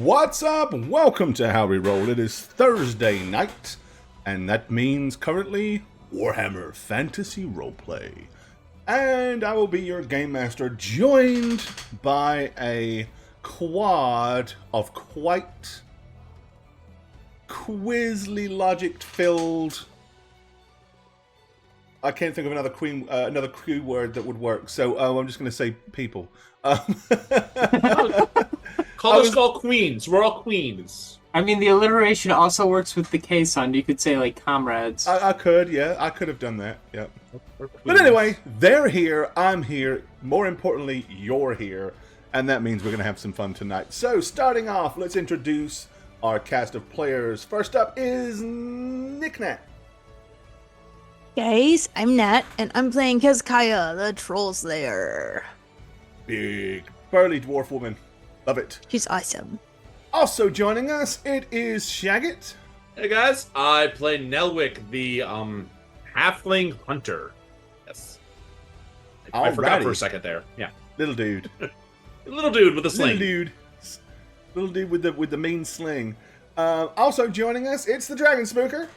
What's up? Welcome to How We Roll. It is Thursday night, and that means currently Warhammer Fantasy Roleplay. And I will be your Game Master, joined by a quad of quite quizly logic-filled... I can't think of another Q word that would work, so I'm just going to say people. Call us all queens. We're all queens. I mean, the alliteration also works with the K sound. You could say, like, comrades. I could, yeah. I could have done that, yeah. But anyway, they're here, I'm here. More importantly, you're here. And that means we're going to have some fun tonight. So, starting off, let's introduce our cast of players. First up is Nick-Nat. Guys, I'm Nat, and I'm playing Kezkaya, the Troll Slayer. Big, burly dwarf woman. Love it. She's awesome. Also joining us, it is Shagget. Hey guys, I play Nelwick, the halfling hunter. Yes. I forgot for a second there. Yeah. Little dude. Little dude with a sling. Little dude with the mean sling. Also joining us, it's the Dragon Spooker.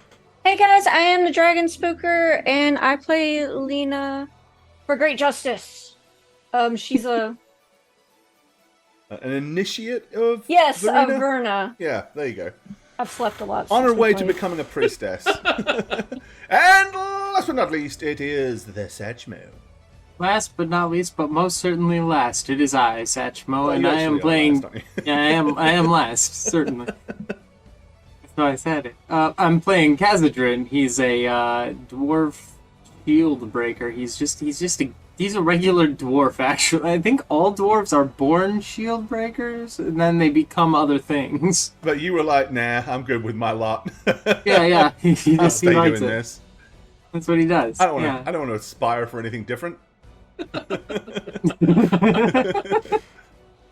Hey guys, I am the Dragon Spooker, and I play Lena for Great Justice. She's a... An initiate of Yes, Verena? of Verna. Yeah, there you go. I've slept a lot. On her since way we to played. becoming a priestess. And last but not least, it is the Satchmo. Last but not least, but most certainly last, it is I, Satchmo, and you I am actually are playing... last, aren't you? Yeah, I am last, certainly. That's why I said it. I'm playing Khazadrin. He's a dwarf shield breaker. He's a regular dwarf, actually. I think all dwarves are born shield breakers, and then they become other things. But you were like, nah, I'm good with my lot. Yeah. He I'll just stay he likes doing it. this. That's what he does. I don't want to aspire for anything different.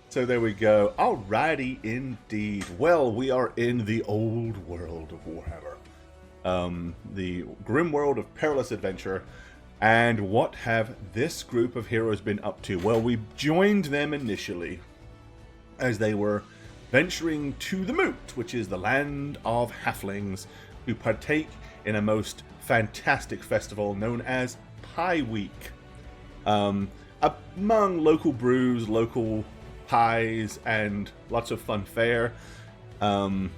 So there we go. Alrighty, indeed. Well, we are in the old world of Warhammer. The grim world of perilous adventure. And what have this group of heroes been up to? Well, we joined them initially as they were venturing to the Moot, which is the land of halflings, who partake in a most fantastic festival known as Pie Week. Among local brews, local pies, and lots of fun fare. Some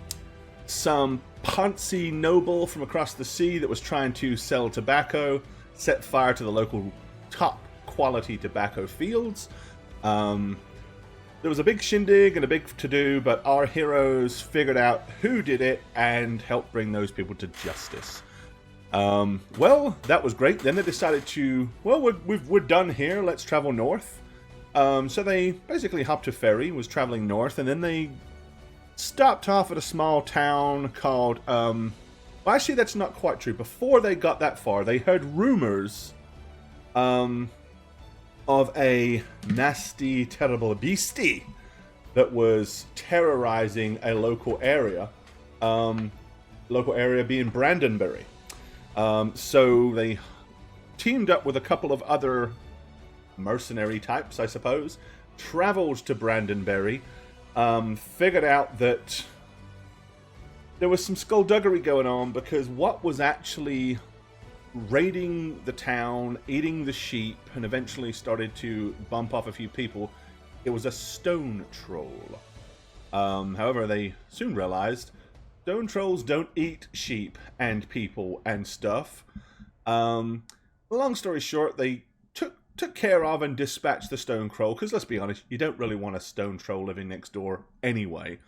poncy noble from across the sea that was trying to sell tobacco set fire to the local top quality tobacco fields. There was a big shindig and a big to-do, but our heroes figured out who did it and helped bring those people to justice. Well, that was great. Then they decided to, well, we're done here, let's travel north. So they basically hopped a ferry, was traveling north, and then they stopped off at a small town called, well, actually, that's not quite true. Before they got that far, they heard rumors of a nasty, terrible beastie that was terrorizing a local area. Local area being Brandonbury. So they teamed up with a couple of other mercenary types, I suppose, traveled to Brandonbury, figured out that there was some skullduggery going on, because what was actually raiding the town, eating the sheep, and eventually started to bump off a few people, it was a stone troll. However, they soon realized stone trolls don't eat sheep and people and stuff. Long story short, they took care of and dispatched the stone troll, because let's be honest, you don't really want a stone troll living next door anyway.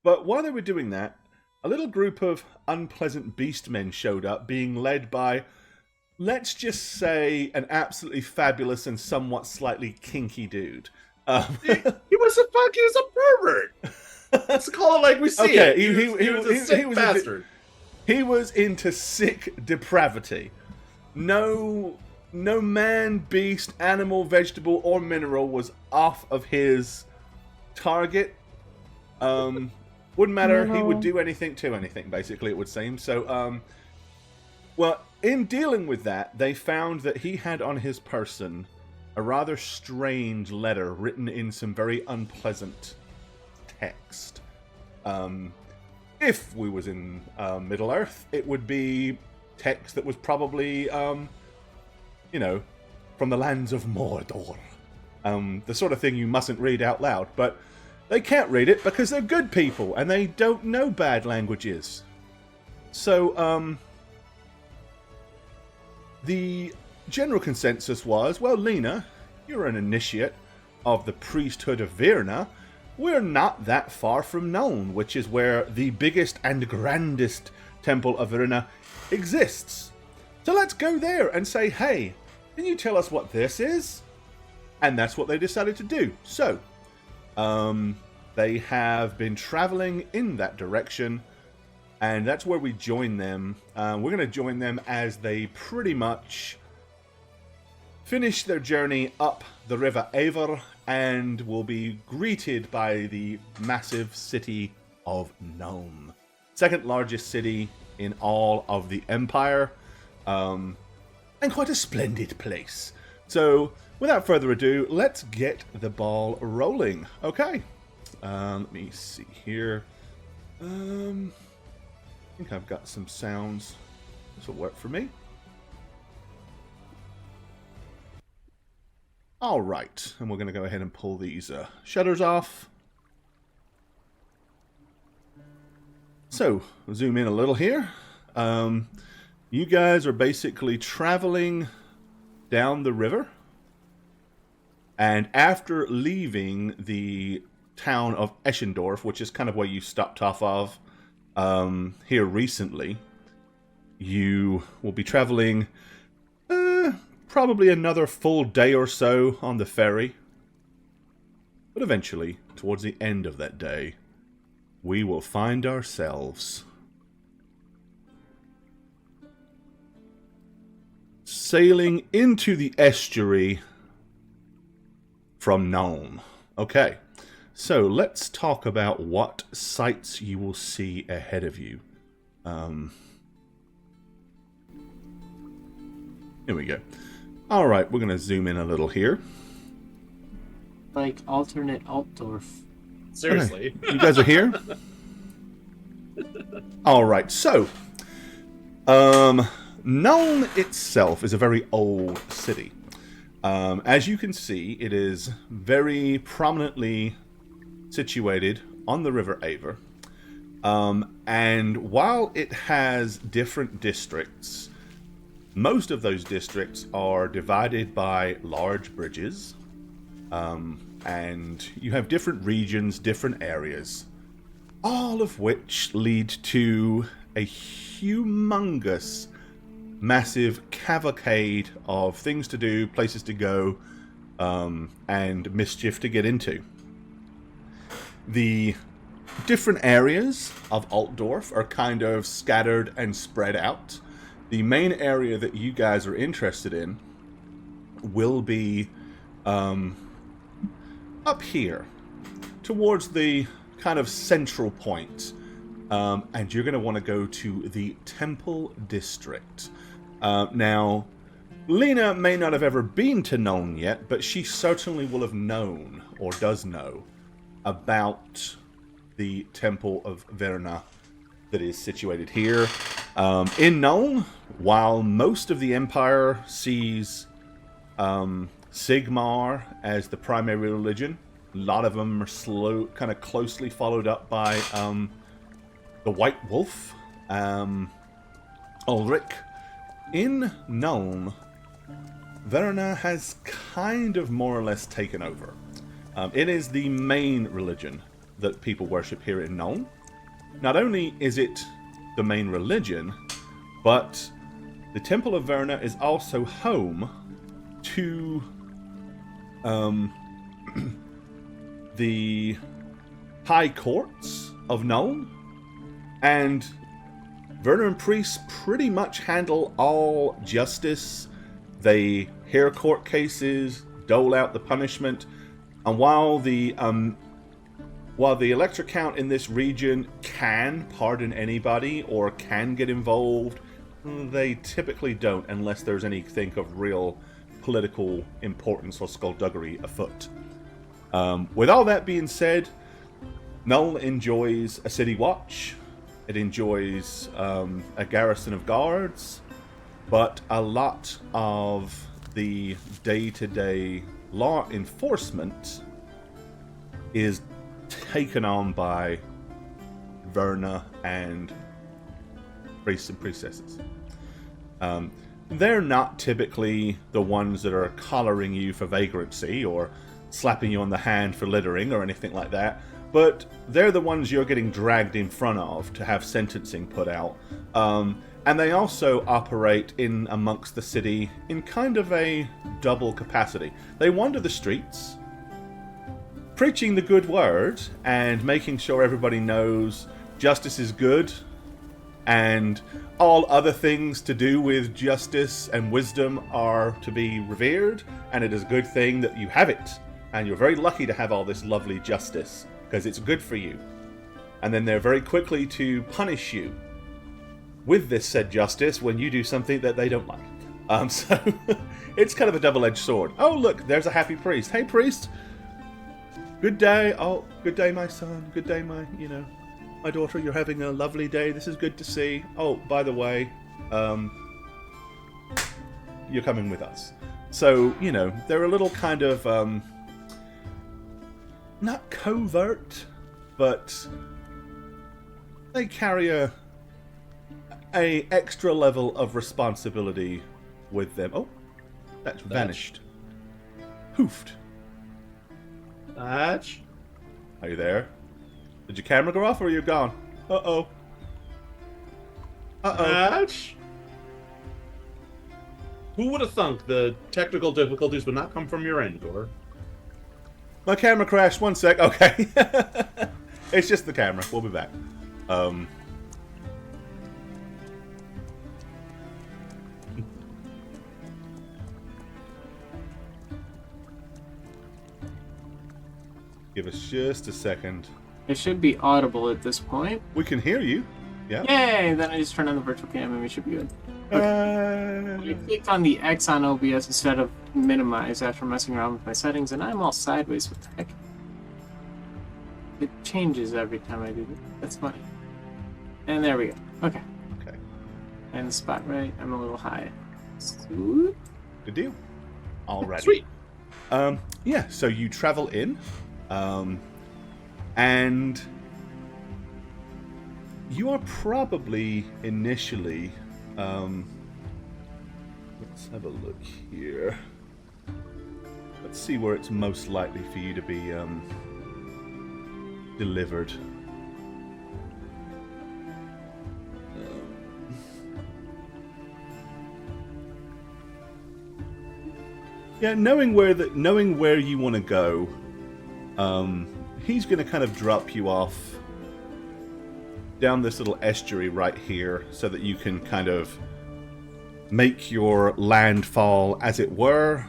But while they were doing that, a little group of unpleasant beastmen showed up, being led by, let's just say, an absolutely fabulous and somewhat slightly kinky dude. He was a pervert. Let's call it like we see Okay, it. He was a sick bastard. He was into sick depravity. No man, beast, animal, vegetable, or mineral was off of his target. Wouldn't matter. He would do anything to anything, basically, it would seem. So, well, in dealing with that, they found that he had on his person a rather strange letter written in some very unpleasant text. If we was in Middle Earth, it would be text that was probably, from the lands of Mordor. The sort of thing you mustn't read out loud, but they can't read it because they're good people and they don't know bad languages. So, the general consensus was, well, Lena, you're an initiate of the priesthood of Virna. We're not that far from Nuln, which is where the biggest and grandest temple of Virna exists. So let's go there and say, hey, can you tell us what this is? And that's what they decided to do. So, they have been traveling in that direction, and that's where we join them. We're going to join them as they pretty much finish their journey up the River Aver, and will be greeted by the massive city of Nuln. Second largest city in all of the Empire, and quite a splendid place. So, without further ado, let's get the ball rolling. Okay, let me see here. I think I've got some sounds. This will work for me. All right, and we're going to go ahead and pull these shutters off. So, zoom in a little here. You guys are basically traveling down the river. And after leaving the town of Eschendorf, which is kind of where you stopped off of here recently, you will be traveling probably another full day or so on the ferry. But eventually, towards the end of that day, we will find ourselves sailing into the estuary from Nuln. Okay, so let's talk about what sights you will see ahead of you. Here we go. All right, we're going to zoom in a little here. Like alternate Altdorf. Seriously. Okay. You guys are here? All right, so Nuln itself is a very old city. As you can see, it is very prominently situated on the River Aver. And while it has different districts, most of those districts are divided by large bridges. And you have different regions, different areas, all of which lead to a humongous, massive cavalcade of things to do, places to go, and mischief to get into. The different areas of Altdorf are kind of scattered and spread out. The main area that you guys are interested in will be up here, towards the kind of central point. And you're going to want to go to the Temple District. Now, Lena may not have ever been to Nuln yet, but she certainly will have known, or does know, about the Temple of Virna that is situated here. In Nuln, while most of the Empire sees Sigmar as the primary religion, a lot of them are kind of closely followed up by the White Wolf, Ulrich. In Nuln, Virna has kind of more or less taken over. It is the main religion that people worship here in Nuln. Not only is it the main religion, but the Temple of Virna is also home to the High Courts of Nuln, and Virna priests pretty much handle all justice. They hear court cases, dole out the punishment, and while the elector count in this region can pardon anybody or can get involved, they typically don't unless there's anything of real political importance or skullduggery afoot. With all that being said, Null enjoys a city watch. It enjoys a garrison of guards. But a lot of the day-to-day law enforcement is taken on by Verna and priests and priestesses. They're not typically the ones that are collaring you for vagrancy or slapping you on the hand for littering or anything like that, but they're the ones you're getting dragged in front of to have sentencing put out. And they also operate in amongst the city in kind of a double capacity. They wander the streets, preaching the good word and making sure everybody knows justice is good and all other things to do with justice and wisdom are to be revered, and it is a good thing that you have it. And you're very lucky to have all this lovely justice, because it's good for you. And then they're very quickly to punish you with this said justice when you do something that they don't like. So it's kind of a double-edged sword. Oh, look, there's a happy priest. Hey, priest. Good day. Oh, good day, my son. Good day, my daughter. You're having a lovely day. This is good to see. Oh, by the way, you're coming with us. So, they're a little kind of, not covert, but they carry a extra level of responsibility with them. Oh, that's vanished. Hoofed. Thatch? Are you there? Did your camera go off or are you gone? Uh-oh. Uh-oh. Thatch? Who would have thunk the technical difficulties would not come from your end, Gore? My camera crashed. 1 sec. Okay. It's just the camera. We'll be back. Give us just a second. It should be audible at this point. We can hear you. Yeah. Yay! Then I just turn on the virtual cam and we should be good. I clicked on the X on OBS instead of minimize after messing around with my settings, and I'm all sideways. What the heck? It changes every time I do this. That's funny. And there we go. Okay. Okay. And the spot right. I'm a little high. Sweet. Good deal. Alrighty. Sweet. Yeah, so you travel in, and you are probably initially, let's have a look here. Let's see where it's most likely for you to be delivered. Yeah, knowing where you want to go, he's going to kind of drop you off down this little estuary right here so that you can kind of make your landfall, as it were,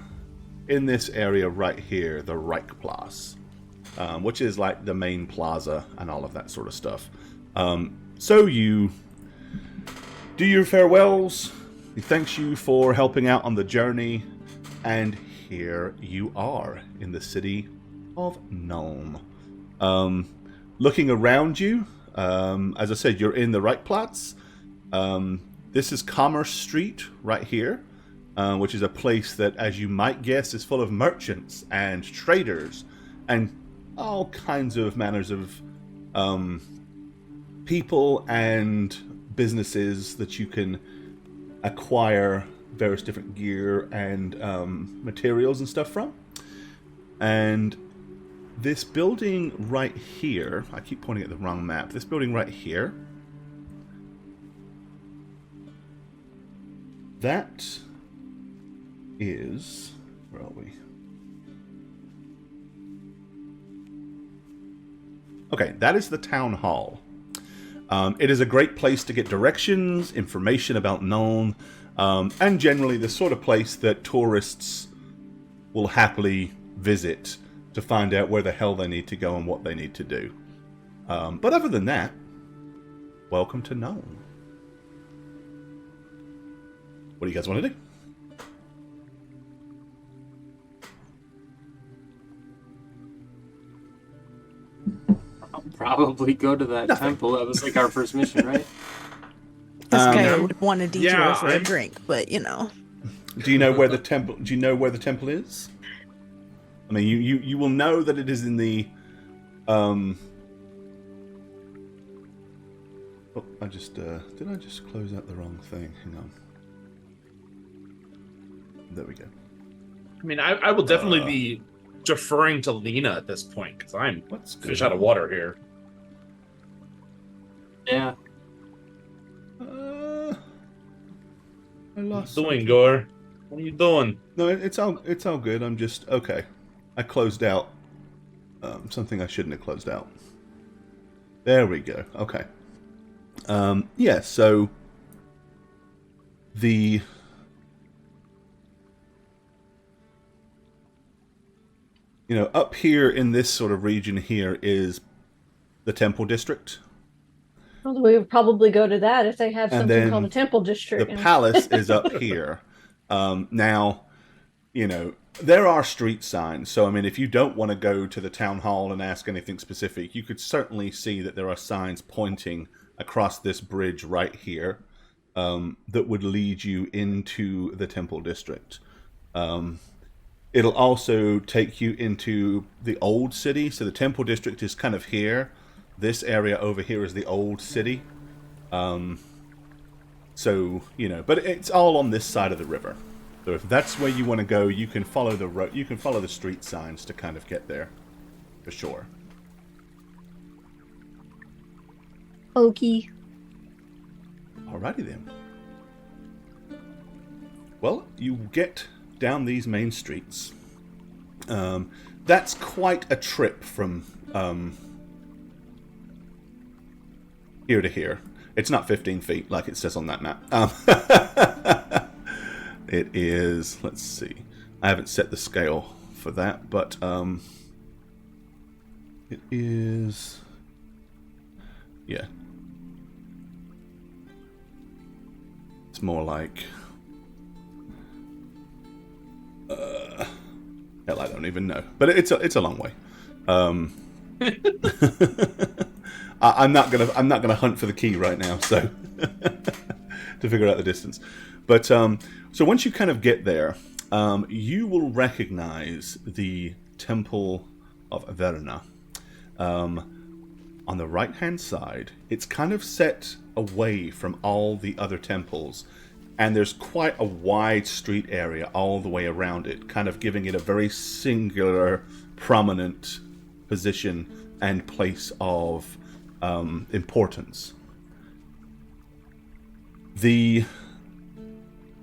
in this area right here, the Reichplatz, which is like the main plaza and all of that sort of stuff. So you do your farewells. He thanks you for helping out on the journey. And here you are in the city of Nuln. Looking around you, as I said, you're in the Reichplatz. This is Commerce Street right here, which is a place that, as you might guess, is full of merchants and traders and all kinds of manners of people and businesses that you can acquire various different gear and materials and stuff from. And this building right here, I keep pointing at the wrong map, this building right here, that is, where are we? Okay, that is the town hall. It is a great place to get directions, information about Nuln, and generally the sort of place that tourists will happily visit to find out where the hell they need to go and what they need to do. But other than that, welcome to Nuln. What do you guys want to do? probably go to that temple. That was like our first mission, right? This guy would want a detour yeah, for a drink, but you know. Do you know where the temple? Do you know where the temple is? I mean, you will know that it is in the. Oh, I just did I just close out the wrong thing? Hang on. There we go. I mean, I will definitely be deferring to Lena at this point because I'm fish out of water here. Yeah. I lost. What are you doing, Gore? What are you doing? No, it's all good. I'm just okay. I closed out something I shouldn't have closed out. There we go. Okay. Yeah. So the up here in this sort of region here is the Temple District. Well, we would probably go to that if they have something called a temple district. The palace is up here. Now, there are street signs. So, I mean, if you don't want to go to the town hall and ask anything specific, you could certainly see that there are signs pointing across this bridge right here that would lead you into the Temple District. It'll also take you into the old city. So the Temple District is kind of here. This area over here is the old city. So, but it's all on this side of the river. So if that's where you want to go, you can follow the road. You can follow the street signs to kind of get there, for sure. Okie. Alrighty then. Well, you get down these main streets. That's quite a trip from here to here. It's not 15 feet like it says on that map. It is, let's see. I haven't set the scale for that, but it is, yeah. It's more like, hell, I don't even know. But it's a long way. I'm not gonna hunt for the key right now, so to figure out the distance. But so once you kind of get there, you will recognize the Temple of Verna. On the right-hand side, it's kind of set away from all the other temples, and there's quite a wide street area all the way around it, kind of giving it a very singular, prominent position and place of importance. The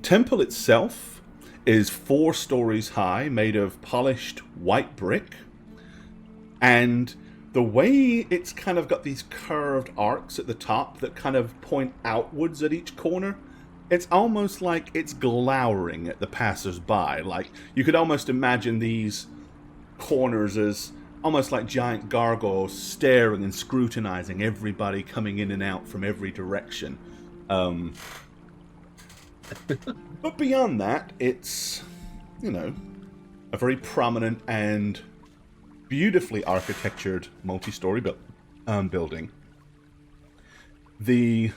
temple itself is 4 stories high, made of polished white brick, and the way it's kind of got these curved arcs at the top that kind of point outwards at each corner, it's almost like it's glowering at the passers-by. Like, you could almost imagine these corners as almost like giant gargoyles staring and scrutinizing everybody coming in and out from every direction. But beyond that, it's, a very prominent and beautifully architectured multi-story building. The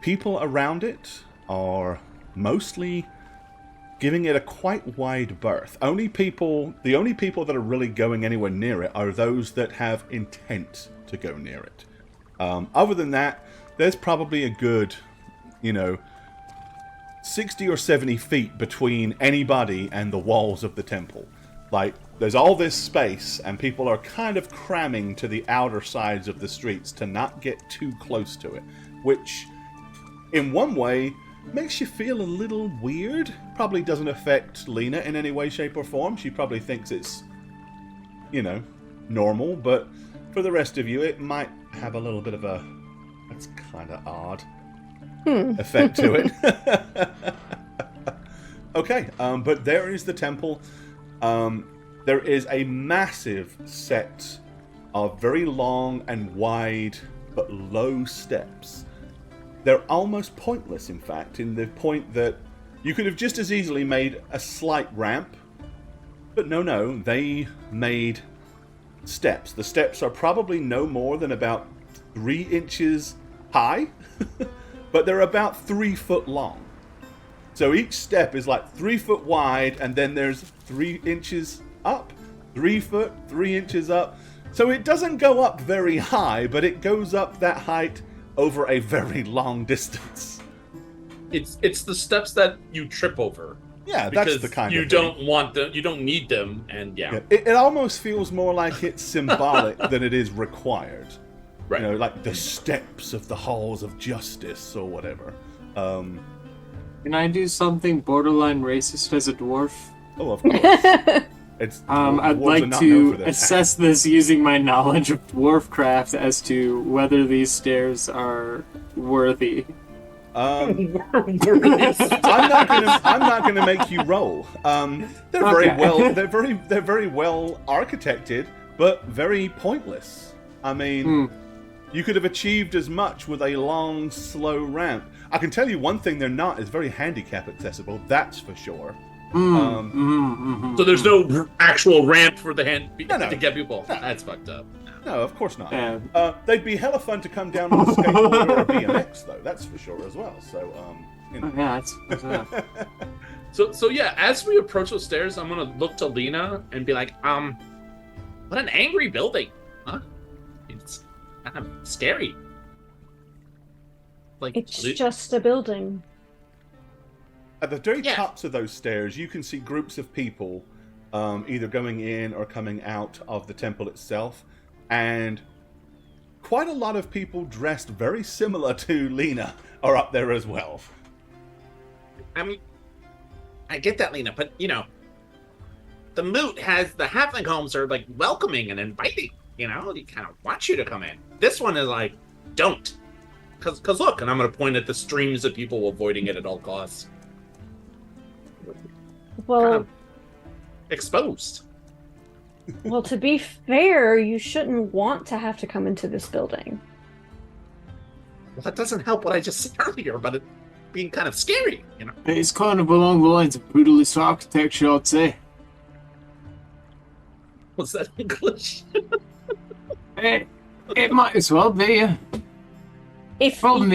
people around it are mostly giving it a quite wide berth. The only people that are really going anywhere near it are those that have intent to go near it. Other than that, there's probably a good, 60 or 70 feet between anybody and the walls of the temple. Like, there's all this space, and people are kind of cramming to the outer sides of the streets to not get too close to it, which, in one way, makes you feel a little weird. Probably doesn't affect Lena in any way, shape, or form. She probably thinks it's, normal, but for the rest of you, it might have a little bit of a, that's kind of odd effect to it. Okay, but there is the temple. There is a massive set of very long and wide but low steps. They're almost pointless, in fact, in the point that you could have just as easily made a slight ramp, but no, they made steps. The steps are probably no more than about 3 inches high, but they're about 3 foot long. So each step is like 3 foot wide, and then there's 3 inches up, 3 foot, 3 inches up. So it doesn't go up very high, but it goes up that height over a very long distance. It's the steps that you trip over. Yeah, that's the kind you of thing. don't want them, you don't need them, and yeah. It almost feels more like it's symbolic than it is required. Right. You know, like the steps of the halls of justice or whatever. Can I do something borderline racist as a dwarf? Oh, of course. I'd like to assess this using my knowledge of dwarfcraft as to whether these stairs are worthy. I'm not gonna make you roll. They're very well architected, but very pointless. I mean, you could have achieved as much with a long, slow ramp. I can tell you one thing they're not is very handicap accessible, that's for sure. So there's no actual ramp for the to get people. No. That's fucked up. No, of course not. Yeah. They'd be hella fun to come down on a skateboard or a BMX, though. That's for sure as well. So, you know. Yeah, that's enough. So yeah, as we approach those stairs, I'm gonna look to Lena and be like, what an angry building, huh? It's kind of scary. Like It's just a building. At the very tops of those stairs, you can see groups of people either going in or coming out of the temple itself, and quite a lot of people dressed very similar to Lena are up there as well. I mean, I get that, Lena, but you know, the moot has the halfling homes are like welcoming and inviting. You know, they kind of want you to come in. This one is like, don't, because look, and I'm going to point at the streams of people avoiding it at all costs. Well, kind of exposed. well, to be fair, you shouldn't want to have to come into this building. Well, that doesn't help what I just said earlier about it being kind of scary, you know. It's kind of along the lines of brutalist architecture, I'd say. Was that English? It might as well be, yeah. If Problem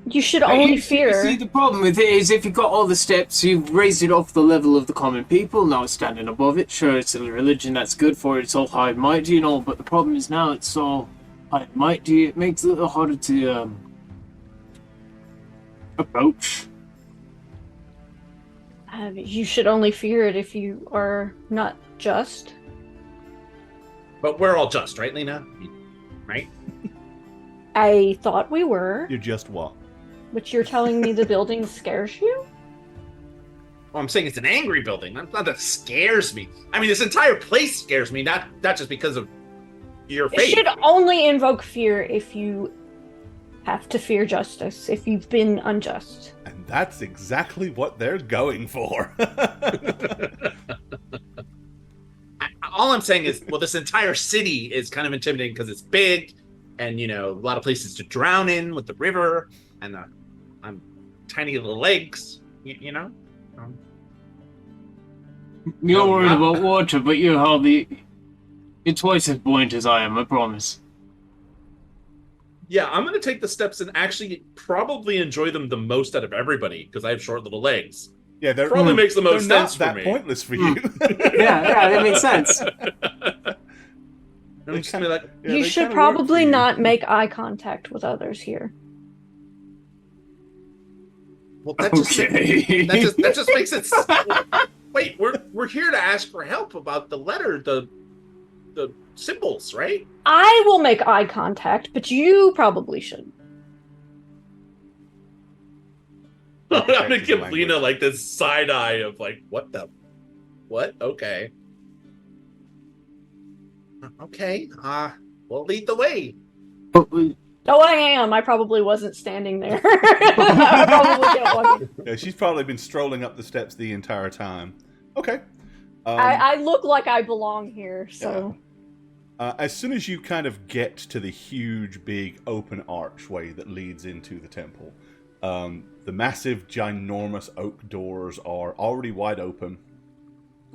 you should only fear. See, the problem with it is if you've got all the steps, you've raised it off the level of the common people, now it's standing above it. Sure, it's a religion that's good for it, it's all high and mighty and all, but the problem is now it's so high and mighty, it makes it a little harder to approach. You should only fear it if you are not just. But we're all just, right, Lena? Right? I thought we were. You're just what? But you're telling me the building scares you? Well, I'm saying it's an angry building. Not that scares me. I mean, this entire place scares me, not just because of your It faith. should only invoke fear if you have to fear justice, if you've been unjust. And that's exactly what they're going for. All I'm saying is, well, this entire city is kind of intimidating because it's big, and you know, a lot of places to drown in with the river, and tiny little legs. You know. You're worried about water, but you're twice as buoyant as I am, I promise. Yeah, I'm going to take the steps and actually probably enjoy them the most out of everybody because I have short little legs. Yeah, they're probably makes the most sense not for me. that pointless for you. Yeah, that makes sense. I'm just gonna be like, You should probably not make eye contact with others here. well, that just makes it. Wait, we're here to ask for help about the letter, the symbols, right? I will make eye contact, but you probably shouldn't. I'm gonna give Lena like this side eye of like, what? Okay. Okay. We'll lead the way. Oh, I am. I probably wasn't standing there. I probably kept walking. Yeah, she's probably been strolling up the steps the entire time. Okay. I look like I belong here, so. Yeah. As soon as you kind of get to the huge, big, open archway that leads into the temple, the massive, ginormous oak doors are already wide open.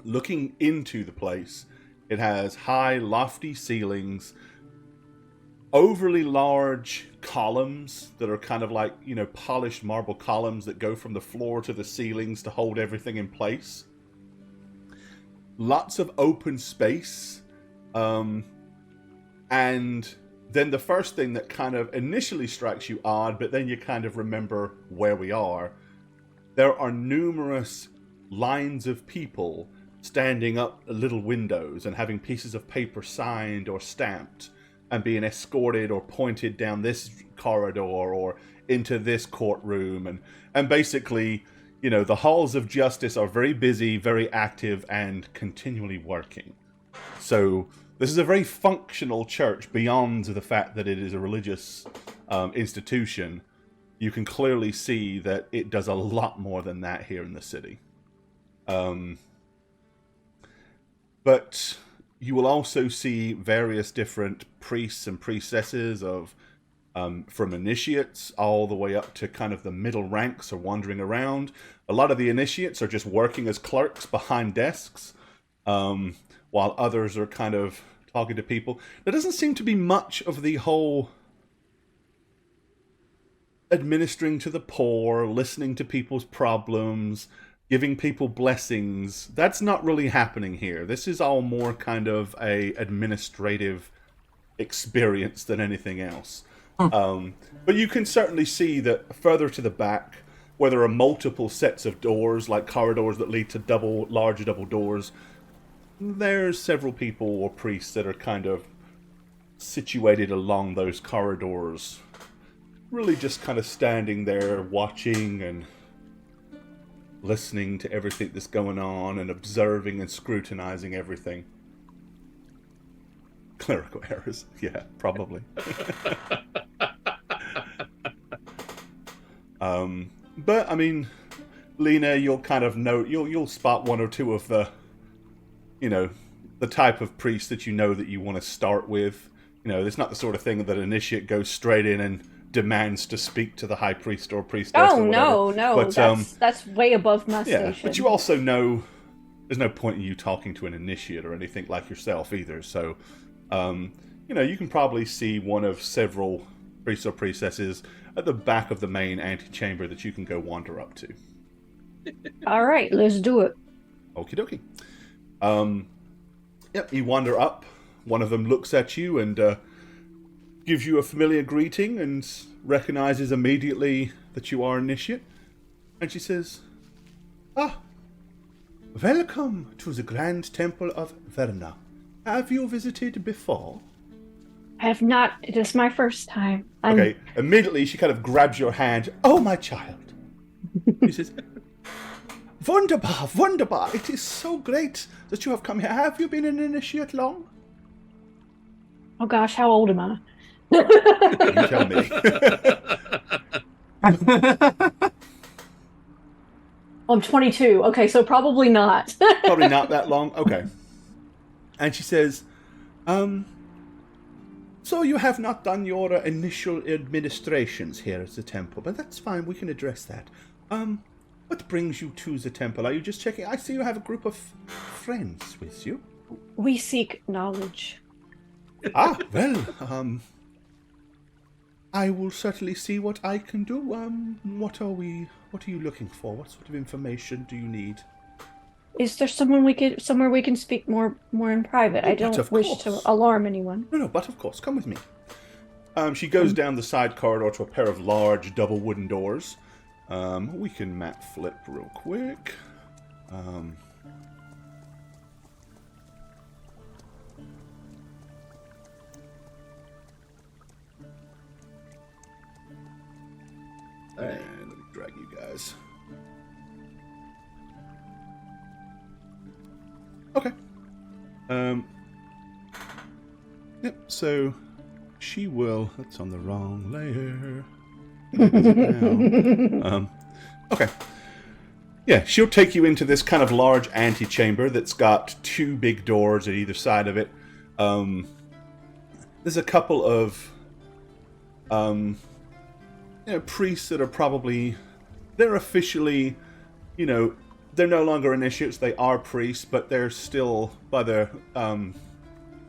Looking into the place It has high, lofty ceilings, overly large columns that are kind of like, polished marble columns that go from the floor to the ceilings to hold everything in place. Lots of open space. And then the first thing that kind of initially strikes you odd, but then you kind of remember where we are. There are numerous lines of people standing up at little windows and having pieces of paper signed or stamped and being escorted or pointed down this corridor or into this courtroom. And basically, the halls of justice are very busy, very active, and continually working. So this is a very functional church beyond the fact that it is a religious institution. You can clearly see that it does a lot more than that here in the city. But you will also see various different priests and priestesses from initiates all the way up to kind of the middle ranks are wandering around. A lot of the initiates are just working as clerks behind desks, while others are kind of talking to people. There doesn't seem to be much of the whole administering to the poor, listening to people's problems, giving people blessings. That's not really happening here. This is all more kind of a administrative experience than anything else. But you can certainly see that further to the back, where there are multiple sets of doors, like corridors that lead to large double doors, there's several people or priests that are kind of situated along those corridors, really just kind of standing there watching and listening to everything that's going on and observing and scrutinizing everything. Clerical errors. Yeah, probably. But, I mean, Lena, you'll kind of note, you'll spot one or two of the, the type of priest that that you want to start with. It's not the sort of thing that an initiate goes straight in and demands to speak to the high priest or priestess. Oh, or no, but, that's way above my yeah, station. but you also know there's no point in you talking to an initiate or anything like yourself either. So, you can probably see one of several priests or priestesses at the back of the main antechamber that you can go wander up to. All right, let's do it. Okie dokie. Yep, you wander up. One of them looks at you and gives you a familiar greeting and recognizes immediately that you are initiate. And she says, welcome to the Grand Temple of Verna. Have you visited before? I have not. It is my first time. Okay, immediately she kind of grabs your hand. Oh, my child. She says, Wunderbar, wunderbar. It is so great that you have come here. Have you been an initiate long? Oh gosh, how old am I? You tell me. I'm 22. Okay, so probably not. Probably not that long. Okay. And she says, so you have not done your initial administrations here at the temple, but that's fine. We can address that. What brings you to the temple? Are you just checking? I see you have a group of friends with you. We seek knowledge. Well, I will certainly see what I can do. What are you looking for? What sort of information do you need? Is there somewhere we can speak more in private? I don't wish to alarm anyone. No, but of course, come with me. She goes down the side corridor to a pair of large double wooden doors. We can map flip real quick. And let me drag you guys. Okay. Yep, so she will... That's on the wrong layer. Okay. Yeah, she'll take you into this kind of large antechamber that's got two big doors at either side of it. There's a couple of priests that are probably... They're officially, they're no longer initiates. They are priests, but they're still, by the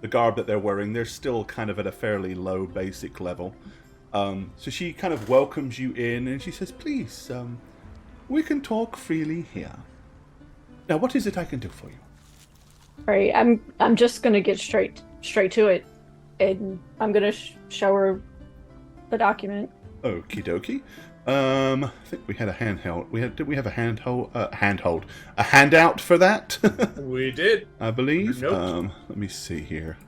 garb that they're wearing, they're still kind of at a fairly low basic level. So she kind of welcomes you in, and she says, "Please, we can talk freely here. Now, what is it I can do for you?" All right, I'm just gonna get straight to it, and I'm gonna show her the document. Okie dokie. I think we had a handheld. Did we have a a handout for that? We did. I believe. Nope. Let me see here.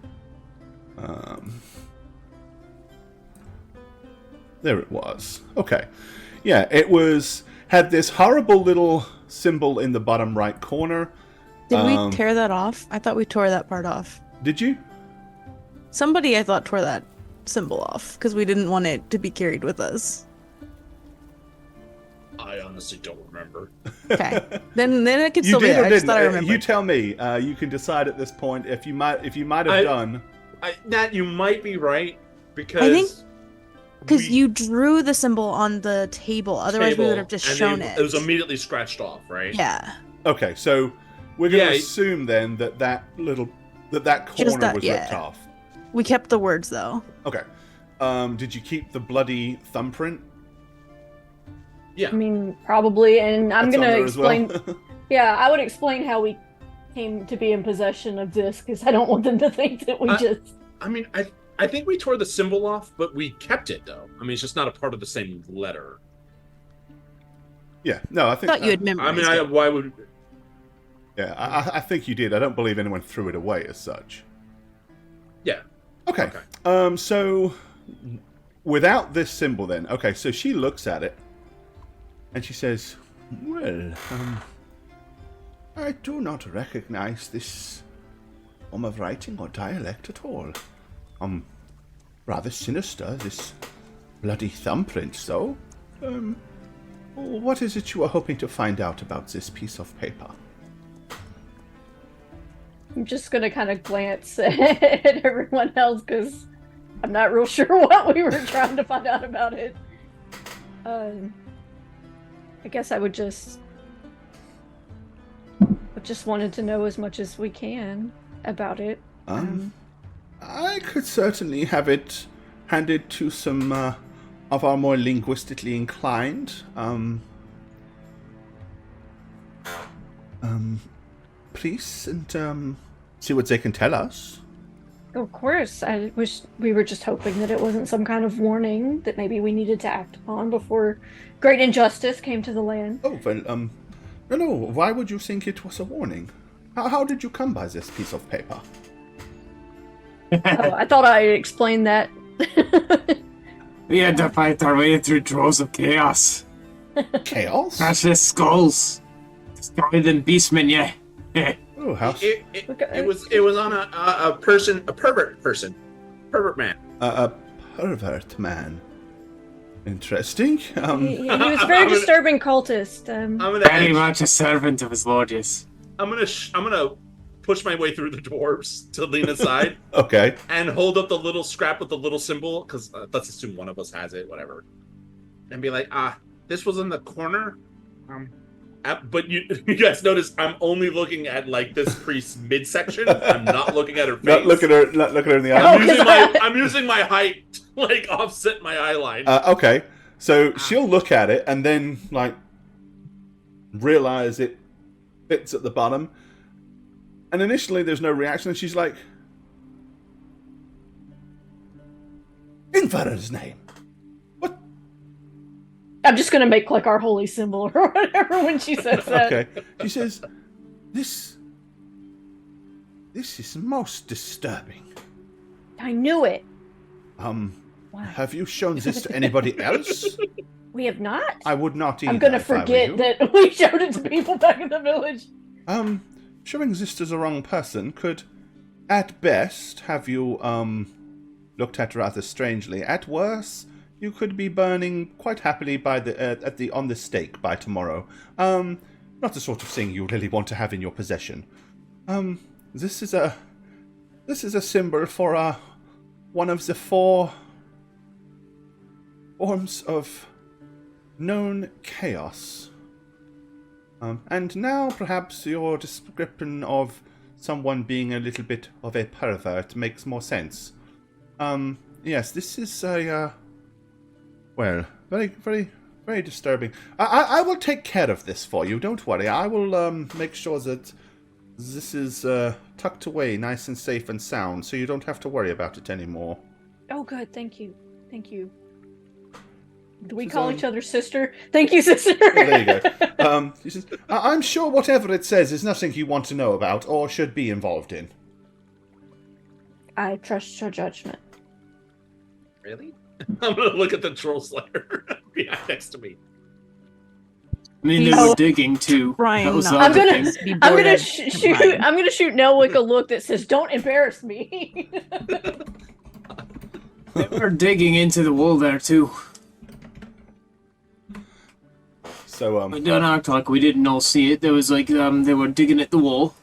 There it was. Okay. Yeah, it had this horrible little symbol in the bottom right corner. Did we tear that off? I thought we tore that part off. Did you? Somebody, I thought, tore that symbol off because we didn't want it to be carried with us. I honestly don't remember. Okay, then it could You still be did there. or I just didn't? thought I remembered. You tell me. You can decide at this point if you might have done. Nat, you might be right because I think because you drew the symbol on the table. Otherwise, we would have just shown it. It was immediately scratched off, right? Yeah. Okay, so we're going to assume then that corner was ripped off. We kept the words though. Okay. Did you keep the bloody thumbprint? Yeah. I mean, probably, and I'm That's on gonna there as well? explain. Yeah, I would explain how we came to be in possession of this because I don't want them to think that we just. I mean, I think we tore the symbol off, but we kept it though. I mean, it's just not a part of the same letter. Yeah. No, I think. Thought you had memorized it. Why would? Yeah, I think you did. I don't believe anyone threw it away as such. Yeah. Okay. So without this symbol, then, okay. So she looks at it, and she says, "Well, I do not recognize this form of writing or dialect at all. Rather sinister, this bloody thumbprint, so. What is it you are hoping to find out about this piece of paper?" I'm just gonna kind of glance at everyone else because I'm not real sure what we were trying to find out about it. I guess I would just wanted to know as much as we can about it. I could certainly have it handed to some of our more linguistically inclined priests and see what they can tell us. Of course, we were just hoping that it wasn't some kind of warning that maybe we needed to act upon before great injustice came to the land. Oh, well, no, why would you think it was a warning? How did you come by this piece of paper? Oh, I thought I explained that. We had to fight our way through droves of chaos. Chaos? Precious skulls. Destroy them beastmen, yeah. Oh, how... It was on a pervert man. A pervert man. Interesting. He was a very disturbing cultist. Very much a servant of his lord, yes. I'm gonna push my way through the dwarves to Lena's side. Okay. And hold up the little scrap with the little symbol, because let's assume one of us has it, whatever. And be like, this was in the corner. But you guys notice I'm only looking at like this priest's midsection. I'm not looking at her face. Not looking her in the eye. I'm using my height to like offset my eye line. Okay. So she'll look at it and then like realize it fits at the bottom. And initially there's no reaction, and she's like, "In Farah's name." What? I'm just gonna make like our holy symbol or whatever when she says that. Okay. She says, This is most disturbing. I knew it. Why? Have you shown this to anybody else? We have not. I would not either. I'm gonna if I were forget you. that we showed it to people back in the village. Showing this to the wrong person could, at best, have you, looked at rather strangely. At worst, you could be burning quite happily on the stake by tomorrow. Not the sort of thing you really want to have in your possession. This is a symbol for, one of the 4 forms of known chaos. And now perhaps your description of someone being a little bit of a pervert makes more sense. Yes, this is a, well, very, very, very disturbing. I will take care of this for you, don't worry. I will make sure that this is tucked away nice and safe and sound, so you don't have to worry about it anymore. Oh, good. Thank you. Thank you. Do we She's, call each other sister? Thank you, sister. Oh, there you go. She says, I'm sure whatever it says is nothing you want to know about or should be involved in. I trust your judgment. Really? I'm gonna look at the troll slayer behind next to me. I mean, they Oh. were digging too. Trying That was the not I'm other gonna- thing. Be I'm bored gonna of shoot. Ryan. I'm gonna shoot Nelwick a look that says, "Don't embarrass me." They were digging into the wool there too. So, But don't act like we didn't all see it. There was like they were digging at the wall.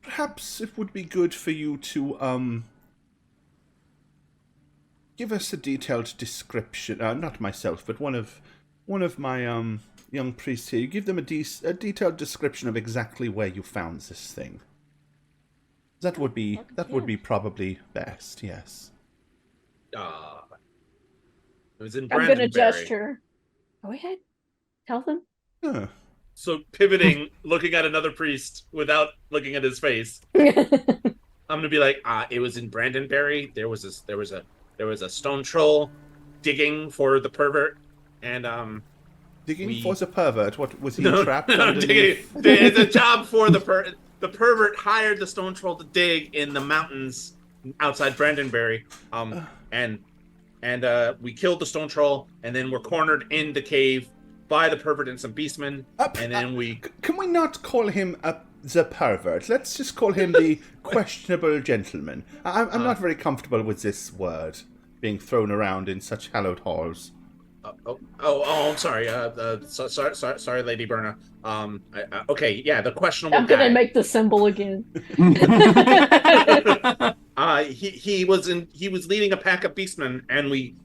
perhaps it would be good for you to, give us a detailed description. Not myself, but one of my, young priests here. You give them a detailed description of exactly where you found this thing. That would be probably best, yes. It was in I'm gonna Brandonberry. gesture. Go ahead. Tell them. Huh. So pivoting, looking at another priest without looking at his face, I'm gonna be like, it was in Brandonberry. There was a stone troll digging for the pervert, and Digging for the pervert. What was he trapped no, underneath? digging. It's a job for the the pervert hired the stone troll to dig in the mountains outside Brandonberry, and we killed the stone troll, and then we're cornered in the cave by the pervert and some beastmen, and then we... Can we not call him the pervert? Let's just call him the questionable gentleman. I'm not very comfortable with this word being thrown around in such hallowed halls. I'm sorry. Sorry, Lady Berna. Okay, yeah, the questionable I'm gonna guy. make the symbol again. He was leading a pack of beastmen, and we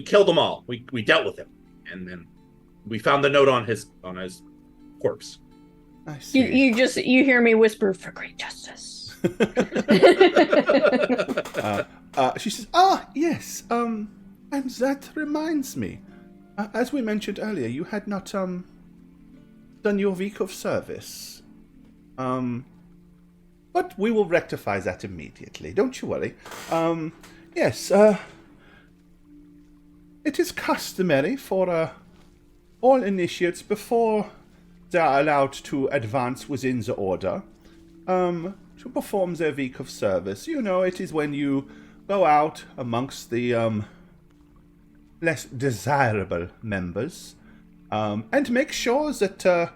killed them all. We dealt with him, and then we found the note on his corpse. I see. You hear me whisper for great justice. She says, yes, and that reminds me. As we mentioned earlier, you had not, done your week of service. But we will rectify that immediately, don't you worry. Yes, it is customary for, all initiates before they are allowed to advance within the order, to perform their week of service. You know, it is when you go out amongst the, less desirable members, and make sure that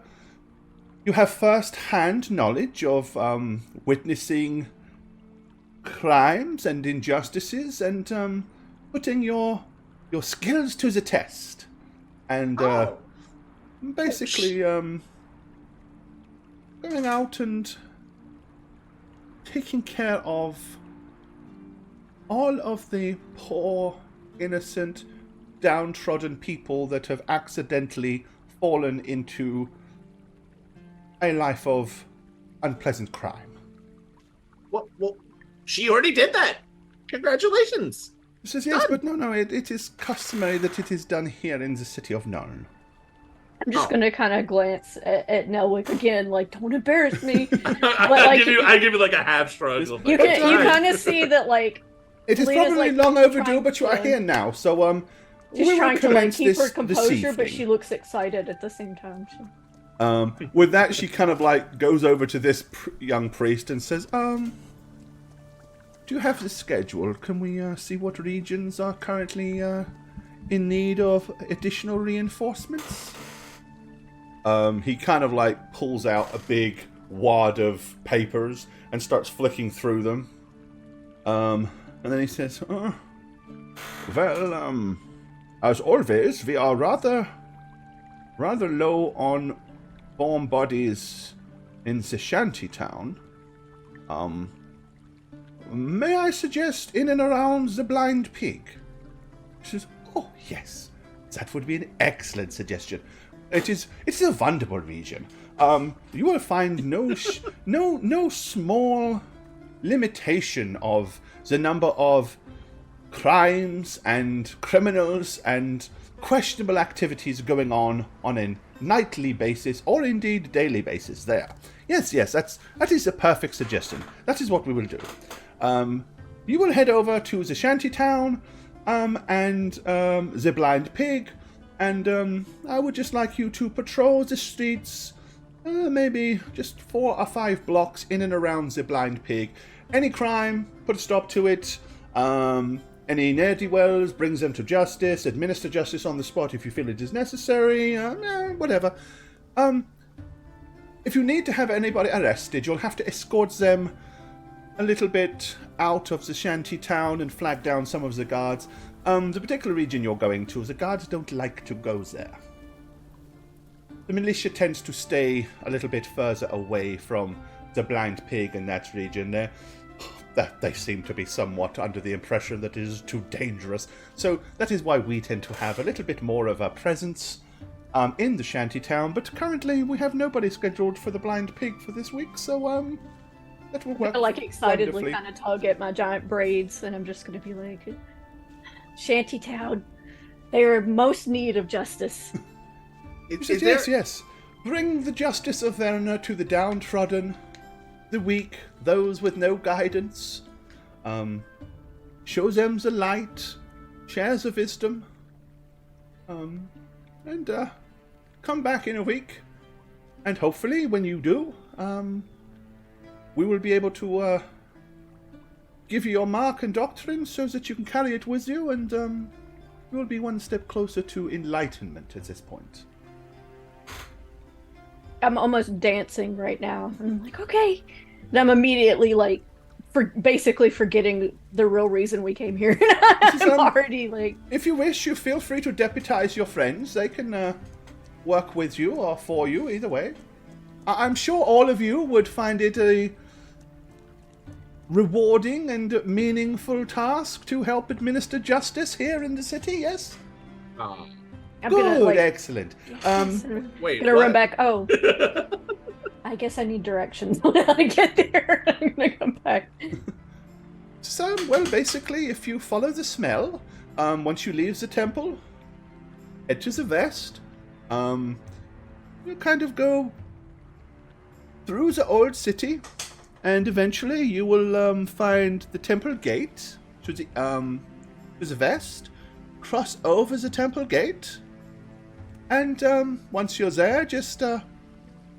you have first-hand knowledge of witnessing crimes and injustices, and putting your skills to the test, and basically going out and taking care of all of the poor, innocent, downtrodden people that have accidentally fallen into a life of unpleasant crime. Well, she already did that. Congratulations. He says, yes, but no, it is customary that it is done here in the city of Nuln. I'm just gonna kind of glance at Nelwick again, like, don't embarrass me. I give you like a half shrug. You kind of see that, like, It is Lena's, probably like, long overdue, trying but you are to- here now, so she's we will trying to like commence keep this her this composure, but evening. she looks excited at the same time. With that, she kind of like goes over to this young priest and says, "Do you have the schedule? Can we see what regions are currently in need of additional reinforcements?" He kind of like pulls out a big wad of papers and starts flicking through them. And then he says, well, as always, we are rather low on warm bodies in the shanty town. May I suggest in and around the Blind Pig? She says, oh, yes, that would be an excellent suggestion. It's a wonderful region. You will find no small limitation of the number of crimes and criminals and questionable activities going on a nightly basis or indeed daily basis there. Yes, that is a perfect suggestion. That is what we will do. You will head over to the shanty town and the Blind Pig, and I would just like you to patrol the streets, maybe just 4 or 5 blocks in and around the Blind Pig. Any crime, put a stop to it. Any ne'er-do-wells, brings them to justice, administer justice on the spot if you feel it is necessary, whatever. If you need to have anybody arrested, you'll have to escort them a little bit out of the shanty town and flag down some of the guards. The particular region you're going to, the guards don't like to go there. The militia tends to stay a little bit further away from the Blind Pig in that region there. That they seem to be somewhat under the impression that it is too dangerous. So that is why we tend to have a little bit more of a presence in the shanty town. But currently we have nobody scheduled for the Blind Pig for this week, so that will work. I like excitedly wonderfully. kind of tug at my giant braids, and I'm just going to be like, Shantytown, they are in most need of justice. Yes. Bring the justice of Verna to the downtrodden, the weak, those with no guidance. Show them the light, share the wisdom, and come back in a week. And hopefully, when you do, we will be able to give you your mark and doctrine so that you can carry it with you, and you will be one step closer to enlightenment at this point. I'm almost dancing right now. I'm like, okay. And I'm immediately like, basically forgetting the real reason we came here. I'm already like... If you wish, you feel free to deputize your friends. They can work with you or for you, either way. I'm sure all of you would find it a rewarding and meaningful task to help administer justice here in the city, yes? I'm Good, gonna, like, excellent. Wait, gonna what? run back. Oh, I guess I need directions on how to get there. I'm gonna come back. So, well, basically, if you follow the smell, once you leave the temple, head to the west, you kind of go through the old city, and eventually you will find the temple gate to the west, cross over the temple gate, and once you're there, just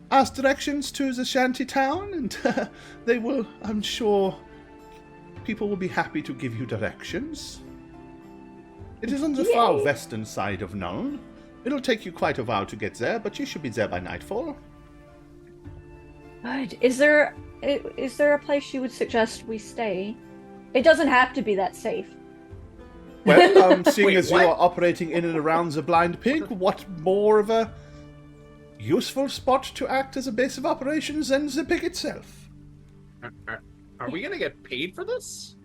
ask directions to the shanty town, and they will, I'm sure, people will be happy to give you directions. It is on the far western side of Nuln. It'll take you quite a while to get there, but you should be there by nightfall. Good. Is there a place you would suggest we stay? It doesn't have to be that safe. Well, seeing Wait, as you what? are operating in and around the Blind Pig, what more of a useful spot to act as a base of operations than the pig itself? Are we gonna get paid for this?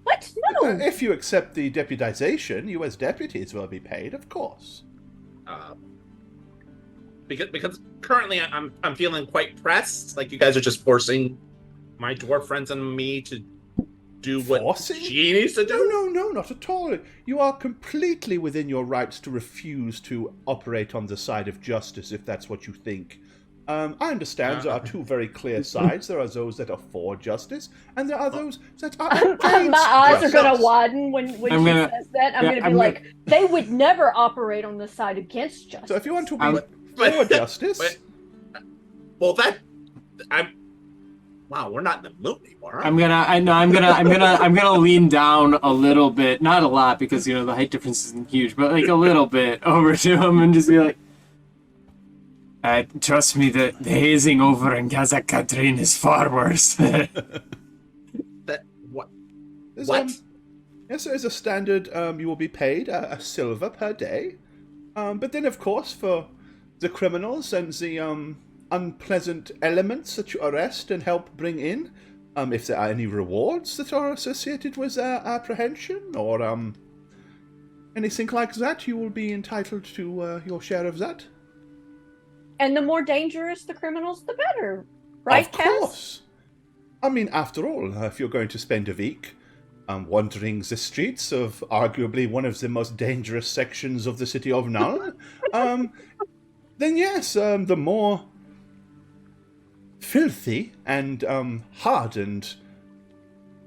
What? No. If you accept the deputization, you as deputies will be paid, of course. Because currently I'm feeling quite pressed. Like you guys are just forcing my dwarf friends and me to do what Forcing? she needs to do. No, not at all. You are completely within your rights to refuse to operate on the side of justice if that's what you think. I understand there are two very clear sides. There are those that are for justice, and there are those that are against My eyes are justice. gonna widen when she says that. I'm gonna be like, they would never operate on the side against justice. So if you want to be for justice, Well, wow, we're not in the mood anymore. I'm gonna lean down a little bit, not a lot because the height difference isn't huge, but like a little bit over to him and just be like, trust me, the hazing over in Gaza Katrin is far worse. That what? there's, What? yes, there is a standard. You will be paid a silver per day, but then of course for the criminals and the unpleasant elements that you arrest and help bring in, if there are any rewards that are associated with their apprehension or anything like that, you will be entitled to your share of that. And the more dangerous the criminals, the better. Right, Of Cass? course. I mean, after all, if you're going to spend a week wandering the streets of arguably one of the most dangerous sections of the city of Null, then yes, the more filthy and hardened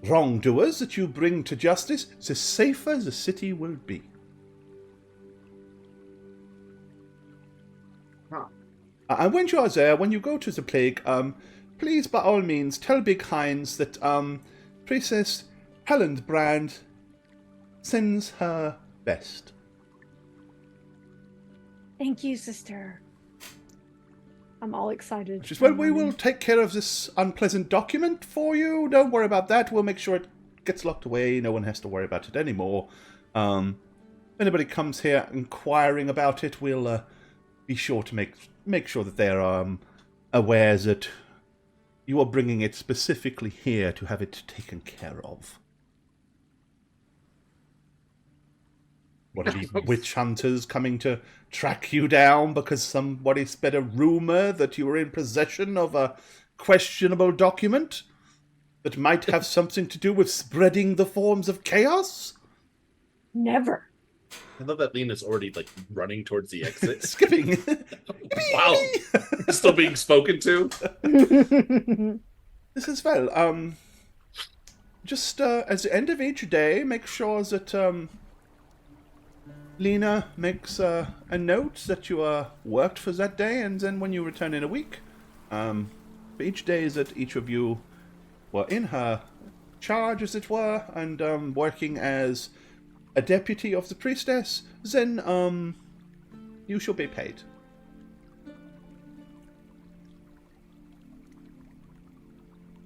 wrongdoers that you bring to justice, the safer the city will be. Huh. And when you are there, when you go to the plague, please, by all means, tell Big Heinz that Princess Hellenbrand sends her best. Thank you, sister. I'm all excited. Which is, well, we will take care of this unpleasant document for you. Don't worry about that. We'll make sure it gets locked away. No one has to worry about it anymore. If anybody comes here inquiring about it, we'll be sure to make sure that they're aware that you are bringing it specifically here to have it taken care of. What are these witch hunters coming to track you down because somebody spread a rumor that you were in possession of a questionable document that might have something to do with spreading the forms of chaos? Never. I love that Lena's already like running towards the exit. Skipping. Wow. Still being spoken to. This is well. Just at the end of each day, make sure that Lena makes a note that you worked for that day, and then when you return in a week, for each day that each of you were in her charge, as it were, and working as a deputy of the priestess, then you shall be paid.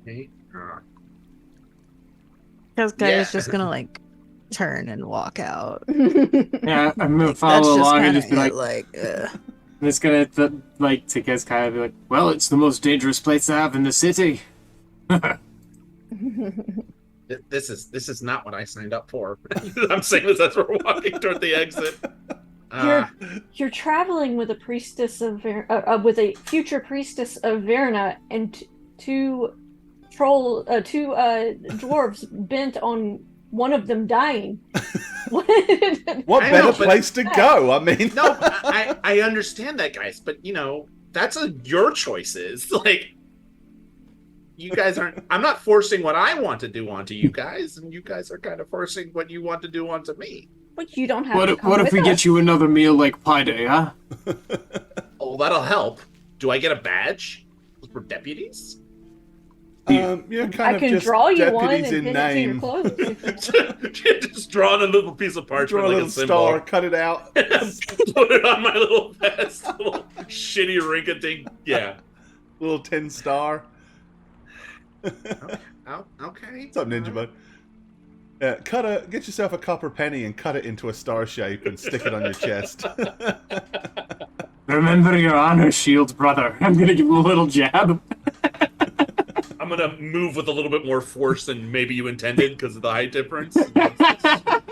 Okay. Casca is Yeah. just gonna like turn and walk out. Yeah, I'm gonna That's follow just along and kinda just be like, ugh. I'm just gonna to Kezkai be like, well, it's the most dangerous place to have in the city. This is not what I signed up for. I'm saying this as we're walking toward the exit. You're traveling with a priestess of with a future priestess of Verna and two dwarves bent on one of them dying. What I better know, but- place to go? I mean, No, I understand that, guys, but that's your choices. Like, you guys aren't. I'm not forcing what I want to do onto you guys, and you guys are kind of forcing what you want to do onto me. But you don't have What to if, come what if with we us. get you another meal like Pie Day, huh? Oh, that'll help. Do I get a badge for deputies? you're kind I of can just draw you one deputies and in pin it to your name. clothes. Just draw on a little piece of parchment, Draw a like little a symbol. star, cut it out. Put it on my little vest, little shitty rinky-dink. Yeah. Little 10 star. Okay. What's up, Ninja Bud? Get yourself a copper penny and cut it into a star shape and stick it on your chest. Remember your honor shield, brother. I'm gonna give him a little jab. I'm gonna move with a little bit more force than maybe you intended because of the height difference.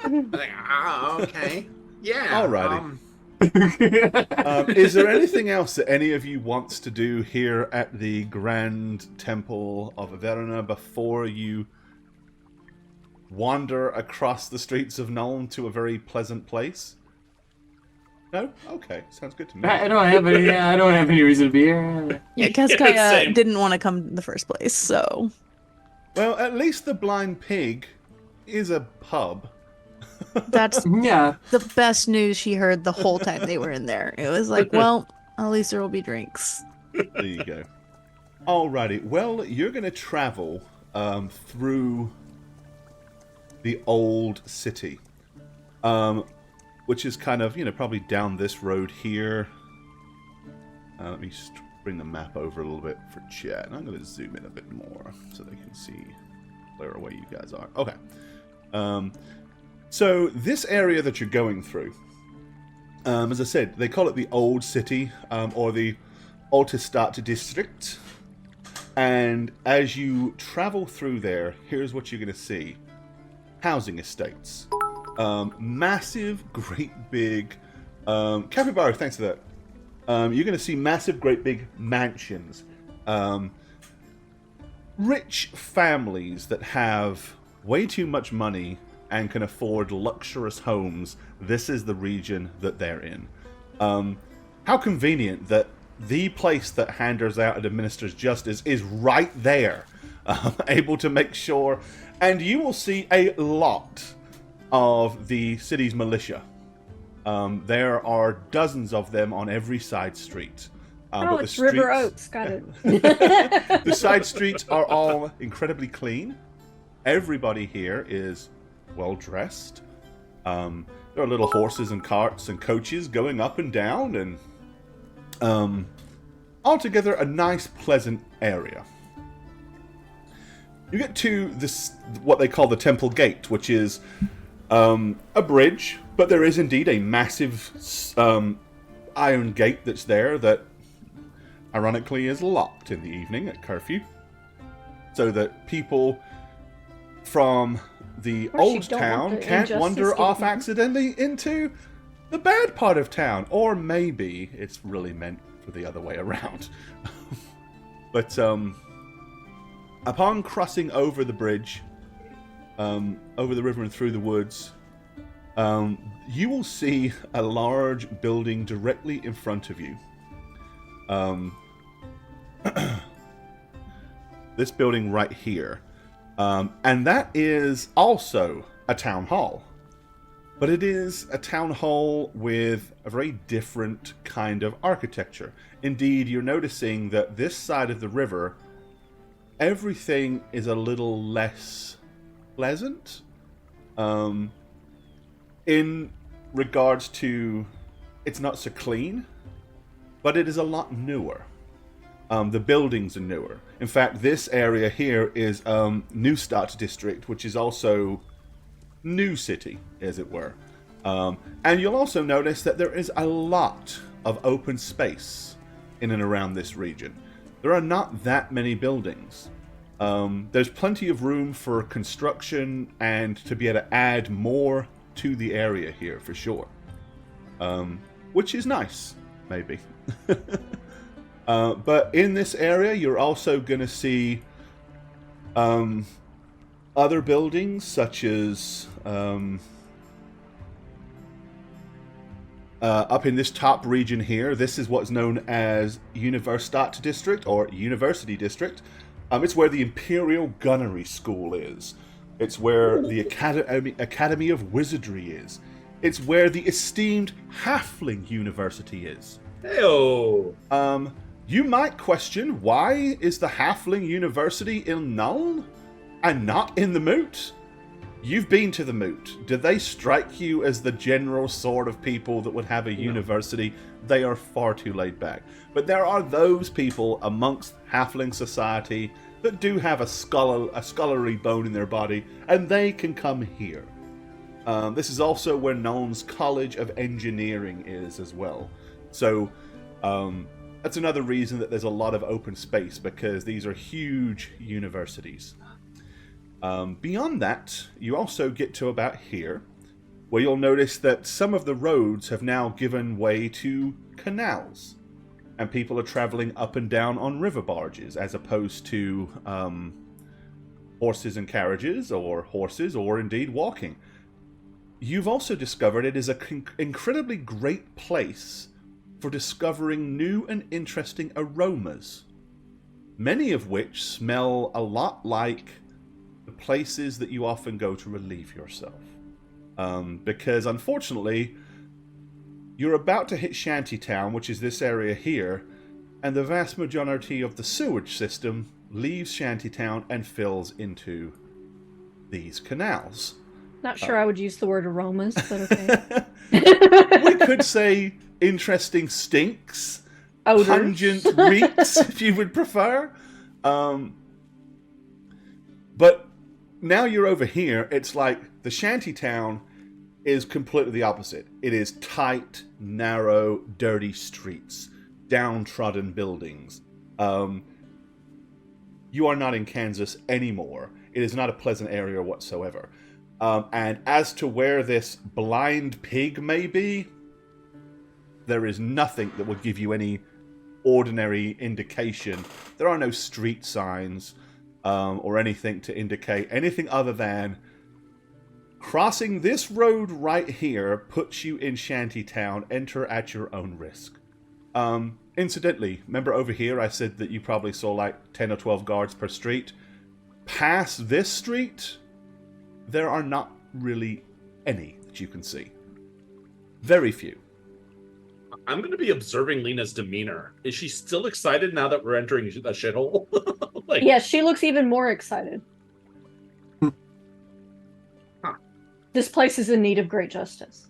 Okay. Yeah. Alrighty. Is there anything else that any of you wants to do here at the Grand Temple of Verna before you wander across the streets of Nuln to a very pleasant place? No? Okay, sounds good to me. I don't have any reason to be here. Yeah, Casca same. didn't want to come in the first place, so Well, at least the Blind Pig is a pub. that's Yeah. the best news she heard the whole time they were in there. It was like, well, at least there will be drinks. There you go. Alrighty, well, you're going to travel through the old city, which is kind of, probably down this road here. Let me just bring the map over a little bit for chat. And I'm going to zoom in a bit more so they can see clearer where you guys are. Okay. So this area that you're going through, as I said, they call it the Old City, or the Altastadt District. And as you travel through there, here's what you're going to see. Housing estates. Massive, great big... Capybara, thanks for that. you're going to see massive, great big mansions. Rich families that have way too much money and can afford luxurious homes. This is the region that they're in. How convenient that the place that handers out and administers justice is right there, able to make sure. And you will see a lot of the city's militia. There are dozens of them on every side street. Oh, it's River Oaks. Got it. The side streets are all incredibly clean. Everybody here is well dressed. There are little horses and carts and coaches going up and down, and altogether a nice, pleasant area. You get to this, what they call the Temple Gate, which is a bridge, but there is indeed a massive iron gate that's there that, ironically, is locked in the evening at curfew, so that people from the old town can't wander off accidentally into the bad part of town. Or maybe it's really meant for the other way around. But upon crossing over the bridge, over the river and through the woods, you will see a large building directly in front of you. This building right here. And that is also a town hall. But it is a town hall with a very different kind of architecture. Indeed, you're noticing that this side of the river, everything is a little less pleasant. In regards to, it's not so clean, but it is a lot newer. The buildings are newer. In fact, this area here is Neustadt district, which is also New City, as it were. And you'll also notice that there is a lot of open space in and around this region. There are not that many buildings. There's plenty of room for construction and to be able to add more to the area here, for sure. Which is nice, maybe. But in this area, you're also going to see other buildings, such as up in this top region here. This is what's known as Universität District, or University District. It's where the Imperial Gunnery School is. It's where the Academy of Wizardry is. It's where the esteemed Halfling University is. Heyo. You might question, why is the Halfling University in Nuln and not in the Moot? You've been to the Moot. Do they strike you as the general sort of people that would have a university? They are far too laid back. But there are those people amongst Halfling society that do have a scholarly bone in their body, and they can come here. This is also where Nuln's College of Engineering is as well. So, that's another reason that there's a lot of open space, because these are huge universities. Beyond that, you also get to about here, where you'll notice that some of the roads have now given way to canals, and people are traveling up and down on river barges, as opposed to horses and carriages, or horses, or indeed walking. You've also discovered it is an incredibly great place for discovering new and interesting aromas, many of which smell a lot like the places that you often go to relieve yourself. Because unfortunately, you're about to hit Shantytown, which is this area here, and the vast majority of the sewage system leaves Shantytown and fills into these canals. Not sure I would use the word aromas, but okay. We could say interesting stinks, Odors. pungent reeks, if you would prefer. But now you're over here, it's like the Shantytown is completely the opposite. It is tight, narrow, dirty streets, downtrodden buildings. You are not in Kansas anymore. It is not a pleasant area whatsoever. And as to where this blind pig may be, there is nothing that would give you any ordinary indication. There are no street signs or anything to indicate anything other than crossing this road right here puts you in Shantytown. Enter at your own risk. Incidentally, remember over here I said that you probably saw like 10 or 12 guards per street? Past this street, there are not really any that you can see. Very few. I'm going to be observing Lena's demeanor. Is she still excited now that we're entering a shithole? Like, Yeah, she looks even more excited. Huh. This place is in need of great justice.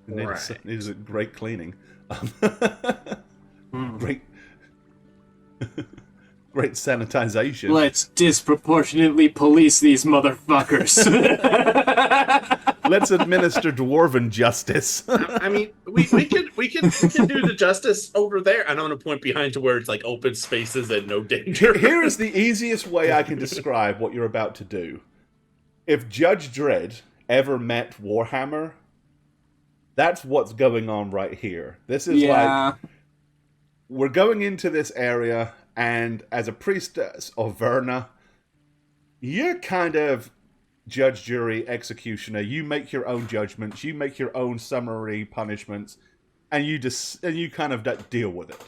It needs a great cleaning. Great great sanitization. Let's disproportionately police these motherfuckers. Let's administer dwarven justice. I mean, we can do the justice over there. And I'm going to point behind to where it's like open spaces and no danger. Here is the easiest way I can describe what you're about to do. If Judge Dredd ever met Warhammer, that's what's going on right here. This is like, we're going into this area, and as a priestess of Verna, you're kind of judge, jury, executioner. You make your own judgments. You make your own summary punishments, and you kind of deal with it.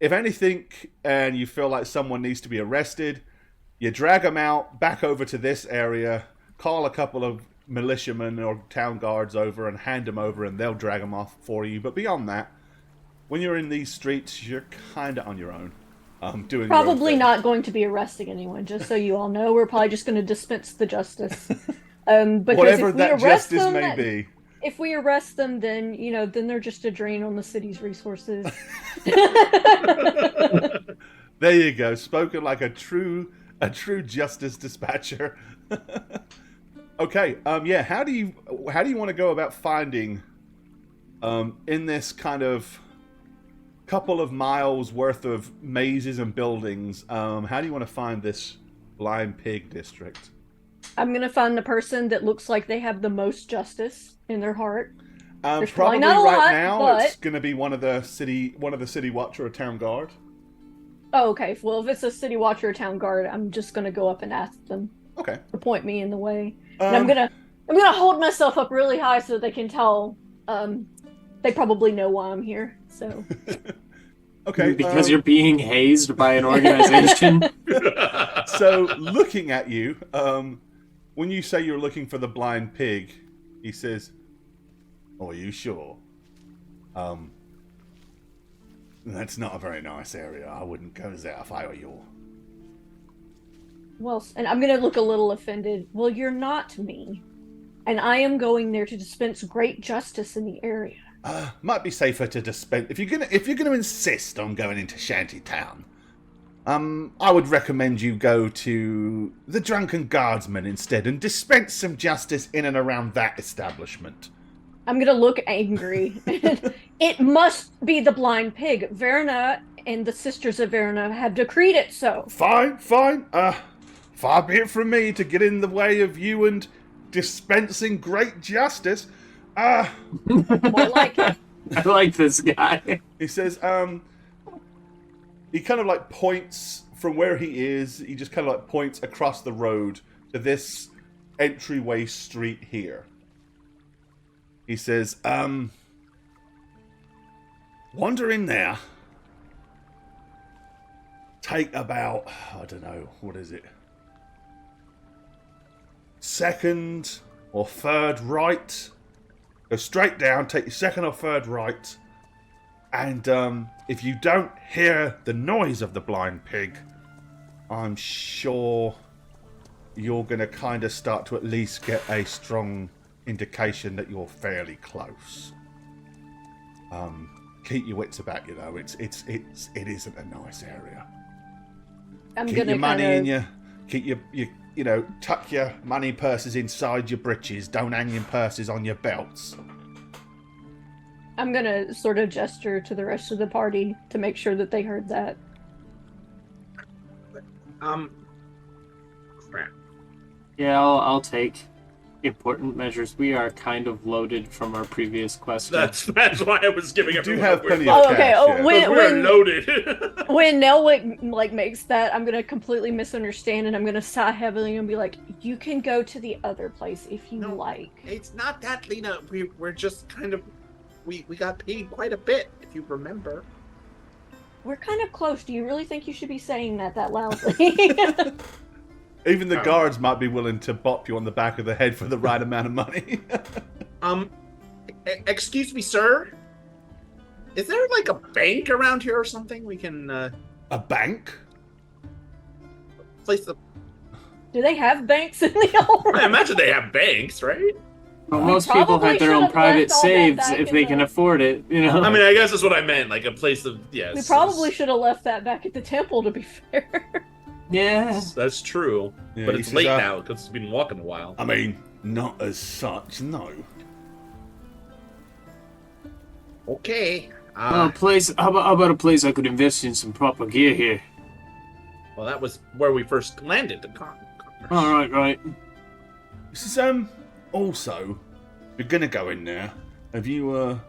If anything, and you feel like someone needs to be arrested, you drag them out back over to this area, call a couple of militiamen or town guards over and hand them over, and they'll drag them off for you. But beyond that, when you're in these streets, you're kind of on your own. Doing Probably not going to be arresting anyone, just so you all know. We're probably just going to dispense the justice. Because whatever if we that arrest justice them, may be. If we arrest them, then, then they're just a drain on the city's resources. There you go. Spoken like a true justice dispatcher. Okay. Yeah. How do you want to go about finding in this kind of couple of miles worth of mazes and buildings, how do you want to find this blind pig district? I'm gonna find the person that looks like they have the most justice in their heart. Probably not a right lot, now but... it's going to be one of the city watcher or town guard. Oh, okay. Well, if it's a city watcher or town guard, I'm just gonna go up and ask them. Okay. To point me in the way. And I'm gonna hold myself up really high so they can tell. They probably know why I'm here. So. Okay. Because you're being hazed by an organization. So, looking at you, when you say you're looking for the blind pig, he says, "Oh, are you sure? That's not a very nice area. I wouldn't go there if I were you." Well, and I'm gonna look a little offended. Well, you're not me, and I am going there to dispense great justice in the area. Might be safer to dispense if you're gonna insist on going into Shantytown. I would recommend you go to the Drunken Guardsman instead and dispense some justice in and around that establishment. I'm gonna look angry. It must be the blind pig. Verna and the Sisters of Verna have decreed it so. Fine. Far be it from me to get in the way of you and dispensing great justice. More like it. I like this guy. He says, he kind of like points from where he is, he just kind of like points across the road to this entryway street here. He says, wander in there. Take about, I don't know, what is it? Second or third right. Go straight down, take your second or third right. And if you don't hear the noise of the blind pig, I'm sure you're going to kind of start to at least get a strong indication that you're fairly close. Keep your wits about you, though. It isn't a nice area. Keep your money in your... Keep your tuck your money purses inside your breeches. Don't hang your purses on your belts. I'm gonna sort of gesture to the rest of the party to make sure that they heard that. Crap. Yeah, I'll take important measures. We are kind of loaded from our previous quest. That's why I was giving You do everyone have a weird plenty of look. Oh, okay. cash, Oh, yeah. Because we're loaded. when Nelwick like makes that, I'm gonna completely misunderstand, and I'm gonna sigh heavily and be like, "You can go to the other place if you No. like." It's not that, Lena. We're just kind of we got paid quite a bit, if you remember. We're kind of close. Do you really think you should be saying that loudly? Even the guards might be willing to bop you on the back of the head for the right amount of money. Excuse me, sir. Is there like a bank around here or something we can A bank? place the? Do they have banks in the old? I imagine they have banks, right? Well, We most people probably have their should own have private left all that saves back if in they can the- afford it, you know? I mean, I guess that's what I meant, like a place of yes. We probably should have left that back at the temple. To be fair. Yeah. That's true, Yeah, but he it's says, late now because it's been walking a while. I mean, not as such, no. Okay. Well, how about a place I could invest in some proper gear here? Well, that was where we first landed. The Right. This is, also, if you're gonna go in there, have you,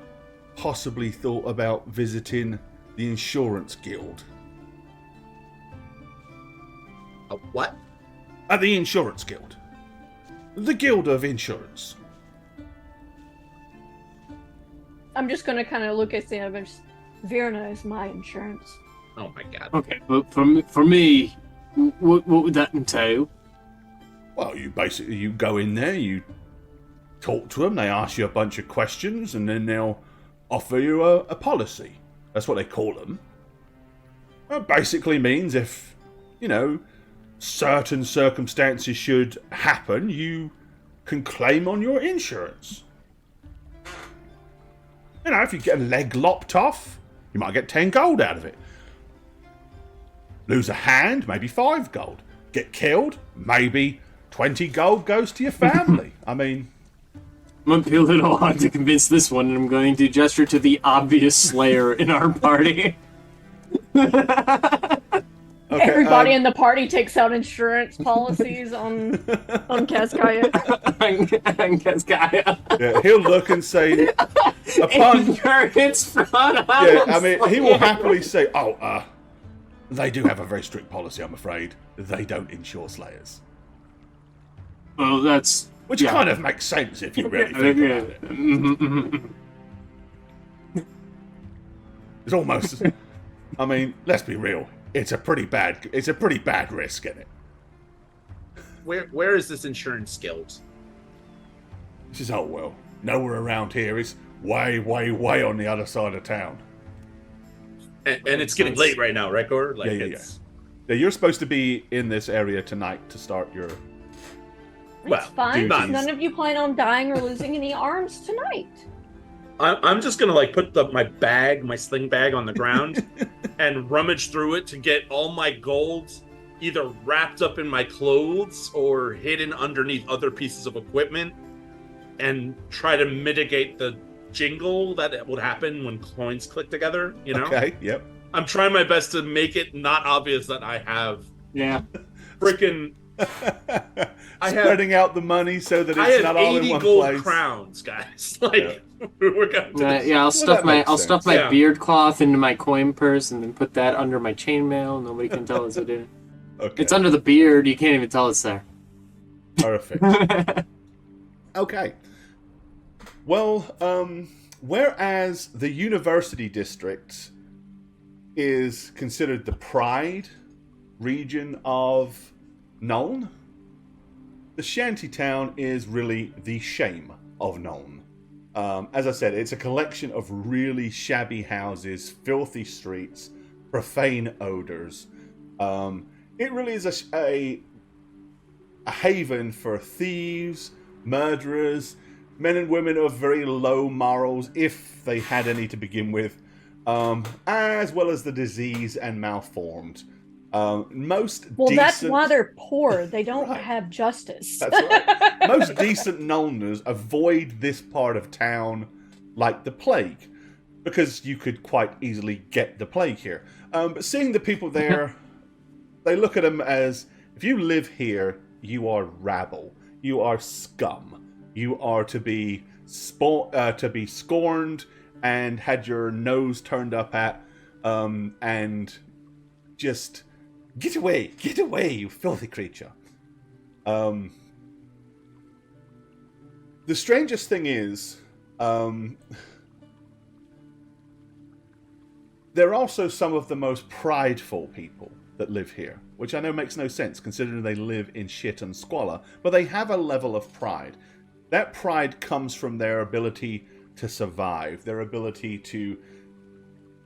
possibly thought about visiting the Insurance Guild? What? The Insurance Guild. The Guild of Insurance. I'm just gonna kind of look at the other. Verna is my insurance. Oh my god. Okay, but for me, what would that entail? Well, you go in there, you talk to them, they ask you a bunch of questions, and then they'll offer you a policy. That's what they call them. That basically means if, certain circumstances should happen, you can claim on your insurance. If you get a leg lopped off, you might get 10 gold out of it. Lose a hand, maybe 5 gold. Get killed, maybe 20 gold goes to your family. I mean... Might be a little hard to convince this one, and I'm going to gesture to the obvious slayer in our party. Okay, Everybody in the party takes out insurance policies on Kazkaya. on Kazkaya. Yeah, he'll look and say, upon... Insurance fraud. Yeah, I mean, he will happily say, they do have a very strict policy, I'm afraid. They don't insure slayers. Well, that's... Which yeah. kind of makes sense if you really think about it. Mm-hmm. It's almost... I mean, let's be real. It's a pretty bad risk, isn't it? Where is this insurance guild? This is, nowhere around here. It's way, way, way on the other side of town. And it's getting late right now, right, Gor? Like Yeah. Yeah, you're supposed to be in this area tonight to start your... It's fine. duties. None of you plan on dying or losing any arms tonight. I'm just gonna put my sling bag on the ground and rummage through it to get all my gold either wrapped up in my clothes or hidden underneath other pieces of equipment and try to mitigate the jingle that would happen when coins click together, Okay, yep. I'm trying my best to make it not obvious that I have freaking Spreading out the money so that I it's have not all in 80 one gold place. crowns, guys. We're going to I'll stuff my Yeah. beard cloth into my coin purse and then put that under my chainmail. Nobody can tell us it is. Okay. It's under the beard. You can't even tell it's there. Perfect. Okay. Well, whereas the university district is considered the pride region of Nuln, the shantytown is really the shame of Nuln. As I said, it's a collection of really shabby houses, filthy streets, profane odors. It really is a haven for thieves, murderers, men and women of very low morals, if they had any to begin with, as well as the diseased and malformed. That's why they're poor. They don't Right. have justice. That's right. Most decent Nulners avoid this part of town like the plague, because you could quite easily get the plague here. But seeing the people there, they look at them as, if you live here, you are rabble. You are scum. You are to be scorned and had your nose turned up at, and just get away, you filthy creature. The strangest thing is, there are also some of the most prideful people that live here, which I know makes no sense considering they live in shit and squalor, but they have a level of pride. That pride comes from their ability to survive, their ability to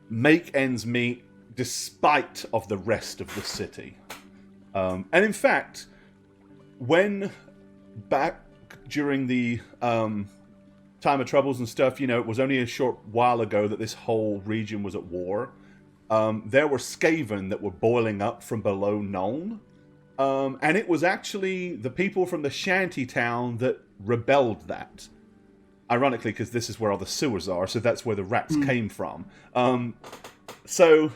make ends meet despite of the rest of the city. And in fact, when back during the time of troubles and stuff, it was only a short while ago that this whole region was at war. There were Skaven that were boiling up from below Nuln. And it was actually the people from the shanty town that rebelled that. Ironically, because this is where all the sewers are, so that's where the rats came from. So,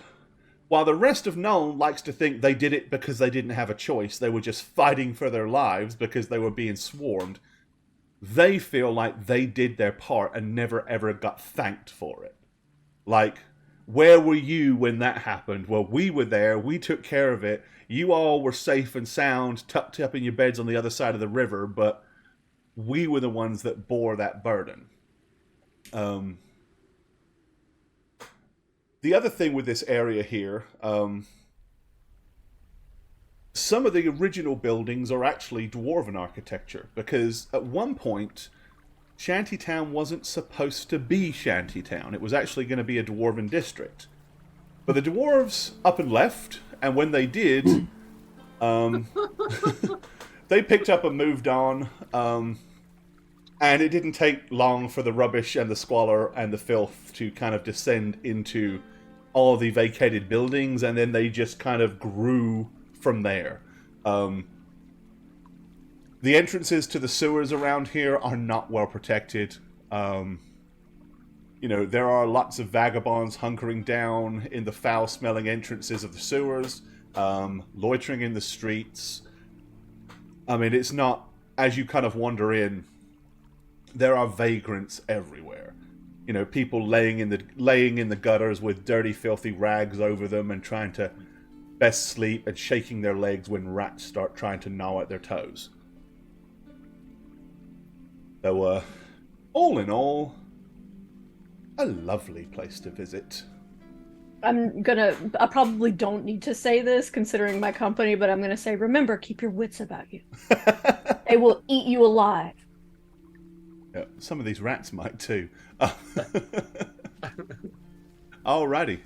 while the rest of Nuln likes to think they did it because they didn't have a choice, they were just fighting for their lives because they were being swarmed, they feel like they did their part and never ever got thanked for it. Like, where were you when that happened? Well, we were there, we took care of it, you all were safe and sound, tucked up in your beds on the other side of the river, but we were the ones that bore that burden. The other thing with this area here, some of the original buildings are actually dwarven architecture, because at one point, Shantytown wasn't supposed to be Shantytown. It was actually going to be a dwarven district. But the dwarves up and left, and when they did, they picked up and moved on, and it didn't take long for the rubbish and the squalor and the filth to kind of descend into all the vacated buildings, and then they just kind of grew from there. The entrances to the sewers around here are not well protected. There are lots of vagabonds hunkering down in the foul-smelling entrances of the sewers, loitering in the streets. I mean, it's not, as you kind of wander in, there are vagrants everywhere. People laying in the gutters with dirty, filthy rags over them and trying to best sleep and shaking their legs when rats start trying to gnaw at their toes. So, all in all, a lovely place to visit. I probably don't need to say this considering my company, but I'm gonna say, remember, keep your wits about you. They will eat you alive. Yeah, some of these rats might too. Alrighty.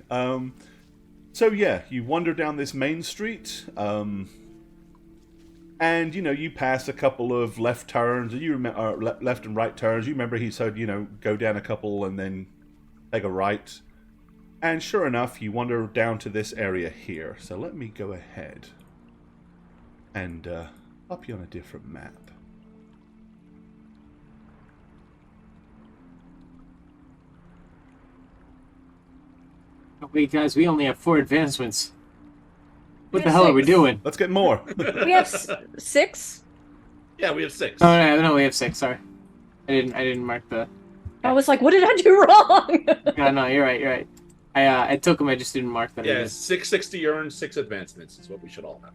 So yeah, you wander down this main street, and you pass a couple of left turns. You remember left and right turns. You remember he said, go down a couple and then take a right. And sure enough, you wander down to this area here. So let me go ahead and pop you on a different map. Oh, wait, guys, we only have 4 advancements. What the hell are we doing? Let's get more. We have 6? Yeah, we have 6. Oh, no, we have 6, sorry. I didn't mark the... I was like, what did I do wrong? Yeah, no, you're right. I took them, I just didn't mark them. Yeah, 660 urns, 6 advancements is what we should all have.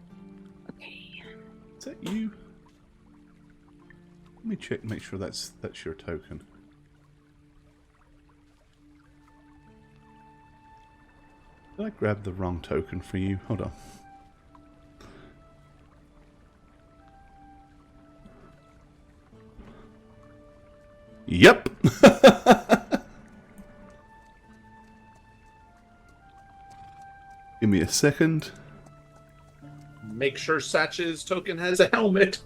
Okay. Is that you? Let me check, make sure that's your token. Did I grab the wrong token for you? Hold on. Yep. Give me a second. Make sure Satch's token has a helmet.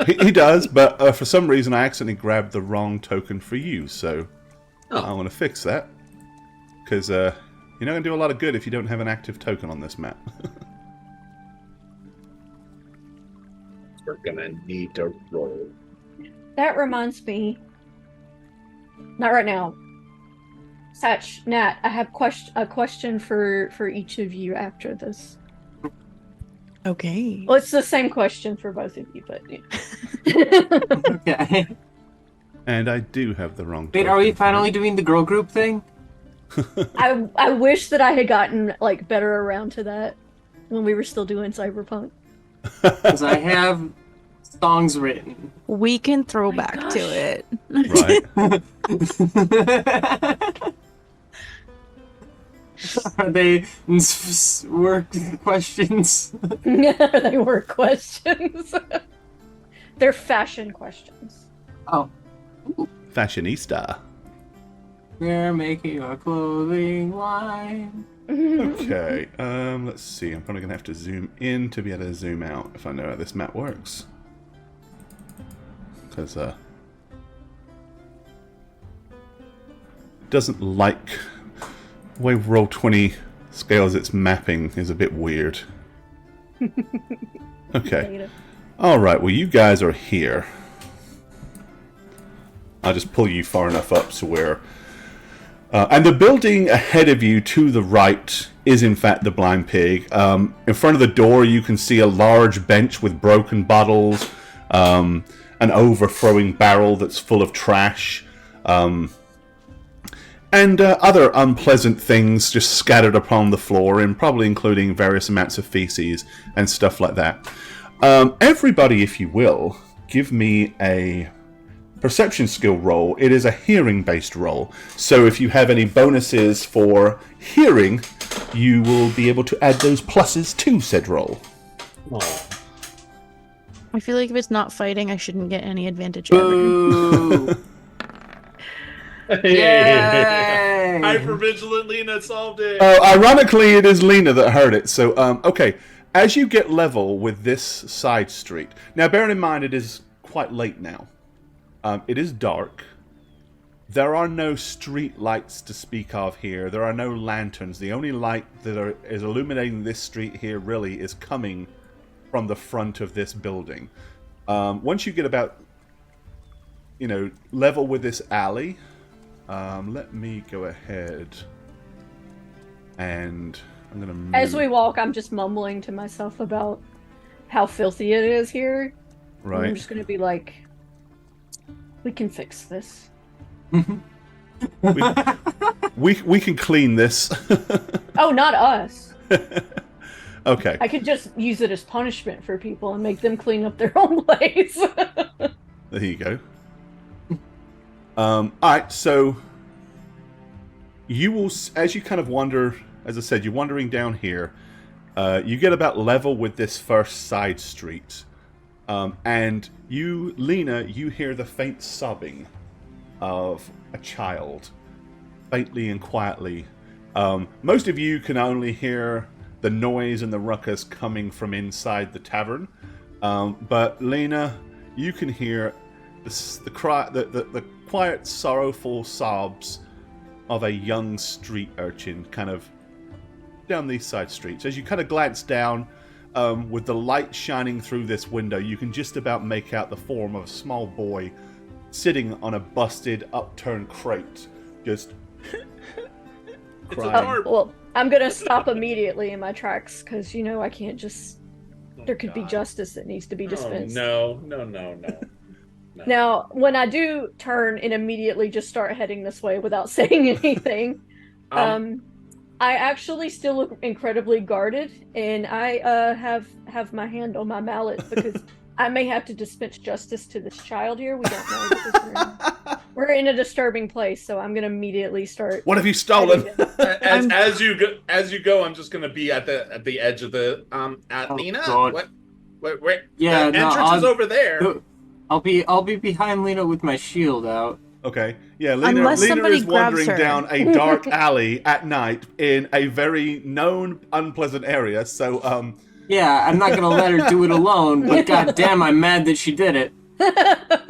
he does, but for some reason I accidentally grabbed the wrong token for you, so I want to fix that. Because you're not going to do a lot of good if you don't have an active token on this map. We're going to need to roll. That reminds me. Not right now. Satch, Nat, I have a question for each of you after this. Okay. Well, it's the same question for both of you, but yeah. Okay. And I do have the wrong. Wait, are we token for finally it. doing the girl group thing? I wish that I had gotten like better around to that when we were still doing Cyberpunk. Because I have songs written. We can throw my back gosh. to it. Right. Are they work questions? They were questions. They're fashion questions. Oh. Fashionista. We're making a clothing line. Okay, let's see. I'm probably going to have to zoom in to be able to zoom out if I know how this map works. Because, doesn't like the way Roll20 scales its mapping is a bit weird. Okay. Alright, well you guys are here. I'll just pull you far enough up to where... and the building ahead of you to the right is in fact the Blind Pig. In front of the door you can see a large bench with broken bottles, an overflowing barrel that's full of trash, and other unpleasant things just scattered upon the floor, and probably including various amounts of feces and stuff like that. Everybody, if you will, give me a perception skill roll. It is a hearing-based roll, so if you have any bonuses for hearing, you will be able to add those pluses to said roll. I feel like if it's not fighting, I shouldn't get any advantage ever. Boo! Yay! Hypervigilant Lena solved it. Ironically, it is Lena that heard it. So, okay. As you get level with this side street... Now, bearing in mind, it is quite late now. It is dark. There are no street lights to speak of here. There are no lanterns. The only light that is illuminating this street here, really, is coming from the front of this building. Once you get about, level with this alley... let me go ahead and I'm gonna move. As we walk, I'm just mumbling to myself about how filthy it is here. Right. And I'm just gonna be like, we can fix this. we can clean this. Oh, not us. Okay. I could just use it as punishment for people and make them clean up their own place. There you go. Alright, so you will, as you kind of wander, as I said, you're wandering down here, you get about level with this first side street. And you, Lena, you hear the faint sobbing of a child, faintly and quietly. Most of you can only hear the noise and the ruckus coming from inside the tavern. But Lena, you can hear the quiet, sorrowful sobs of a young street urchin kind of down these side streets. As you kind of glance down, with the light shining through this window, you can just about make out the form of a small boy sitting on a busted, upturned crate, just crying. Well, I'm gonna stop immediately in my tracks because I can't just. There could be justice that needs to be dispensed. No. Now, when I do turn and immediately just start heading this way without saying anything, I actually still look incredibly guarded, and I have my hand on my mallet because I may have to dispense justice to this child here. We don't know because we're in a disturbing place, so I'm gonna immediately start. What have you stolen? As you go, I'm just gonna be at the edge of the Lena. God. What? Wait. Yeah, the entrance is over there. I'll be behind Lena with my shield out. Okay. Yeah, Lena Unless somebody is grabs wandering her. down a dark alley at night in a very known unpleasant area. So, Yeah, I'm not gonna let her do it alone, but goddamn, I'm mad that she did it.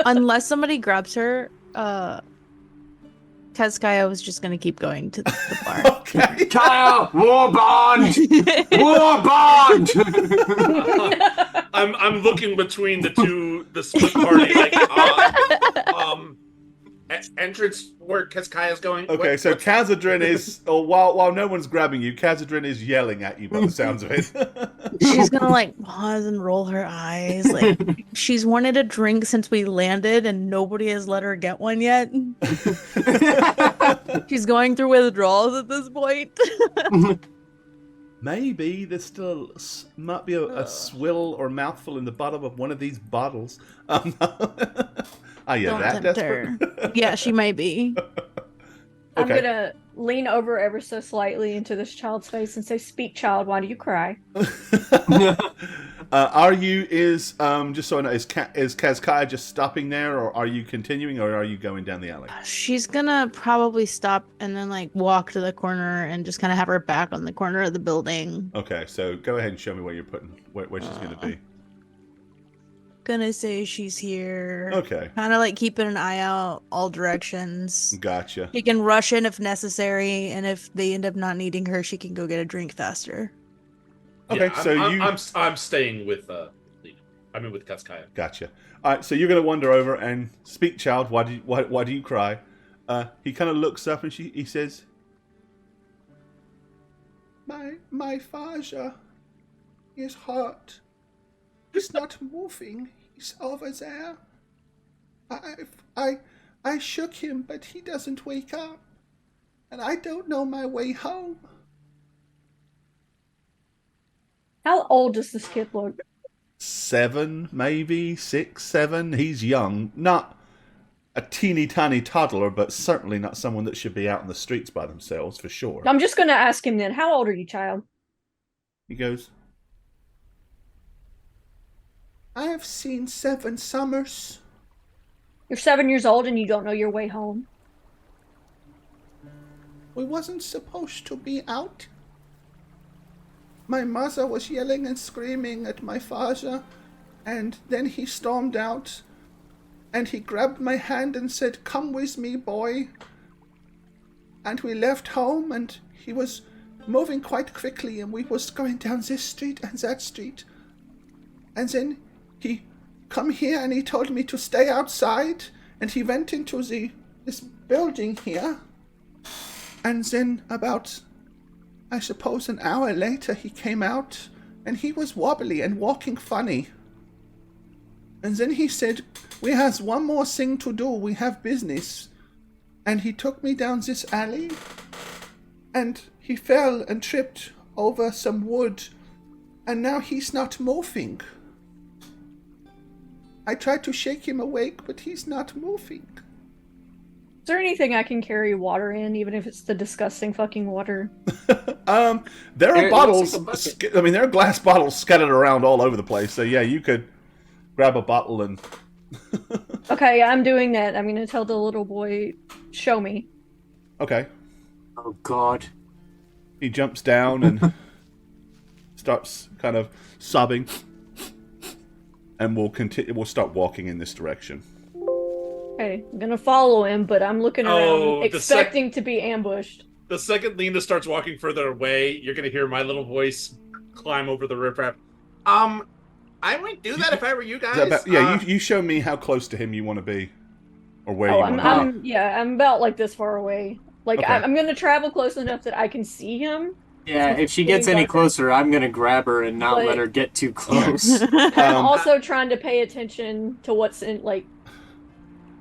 Unless somebody grabs her, Kazkaya was just gonna keep going to the bar. okay. Kyle, war bond, war bond. I'm looking between the split party, entrance where Kaskaya's going. Okay, so Kazadrin is, while no one's grabbing you, Kazadrin is yelling at you by the sounds of it. She's gonna like pause and roll her eyes. Like she's wanted a drink since we landed and nobody has let her get one yet. She's going through withdrawals at this point. Maybe there's still might be a swill or mouthful in the bottom of one of these bottles. Are you Don't that tempt desperate? her. Yeah, she might be. I'm Okay. gonna lean over ever so slightly into this child's face and say, "Speak, child. Why do you cry?" Are you just so I know, is Kazkai just stopping there, or are you continuing, or are you going down the alley? She's gonna probably stop and then like walk to the corner and just kind of have her back on the corner of the building. Okay, so go ahead and show me where you're putting where she's going to be. Gonna say she's here. Okay, Kind of like keeping an eye out all directions. gotcha. She can rush in if necessary, and if they end up not needing her, she can go get a drink faster. Okay, Yeah, so I'm staying with Lena. I mean with Kaskaya. Gotcha. All right, so you're going to wander over and speak, child. Why do you cry? He kind of looks up and he says, "My father is hurt. He's not moving. He's over there. I shook him, but he doesn't wake up, and I don't know my way home." How old does this kid look? 7, maybe 6, 7. He's young, not a teeny tiny toddler, but certainly not someone that should be out in the streets by themselves for sure. I'm just gonna ask him then. How old are you, child? He goes, "I have seen 7 summers." You're 7 years old and you don't know your way home. "We wasn't supposed to be out. My mother was yelling and screaming at my father, and then he stormed out, and he grabbed my hand and said, 'Come with me, boy.' And we left home, and he was moving quite quickly, and we was going down this street and that street. And then he come here and he told me to stay outside, and he went into this building here. And then about, I suppose, an hour later he came out, and he was wobbly and walking funny. And then he said, 'We has one more thing to do, we have business.' And he took me down this alley, and he fell and tripped over some wood, and now he's not moving. I tried to shake him awake, but he's not moving." Is there anything I can carry water in, even if it's the disgusting fucking water? There are It bottles. looks like a I mean, there are glass bottles scattered around all over the place. So yeah, you could grab a bottle and. Okay, I'm doing that. I'm gonna tell the little boy, "Show me." Okay, Oh God. he jumps down and starts kind of sobbing, and we'll continue. We'll start walking in this direction. Okay, I'm gonna follow him, but I'm looking around, Oh, the expecting to be ambushed. The second Lena starts walking further away, you're gonna hear my little voice climb over the riprap. I might do that if I were you guys. You show me how close to him you want to be, or where Oh, you I'm, want to be. I'm about like this far away. Like Okay. I'm gonna travel close enough that I can see him. Yeah, if she gets any closer, I'm gonna grab her and not But- let her get too close. I'm also trying to pay attention to what's in like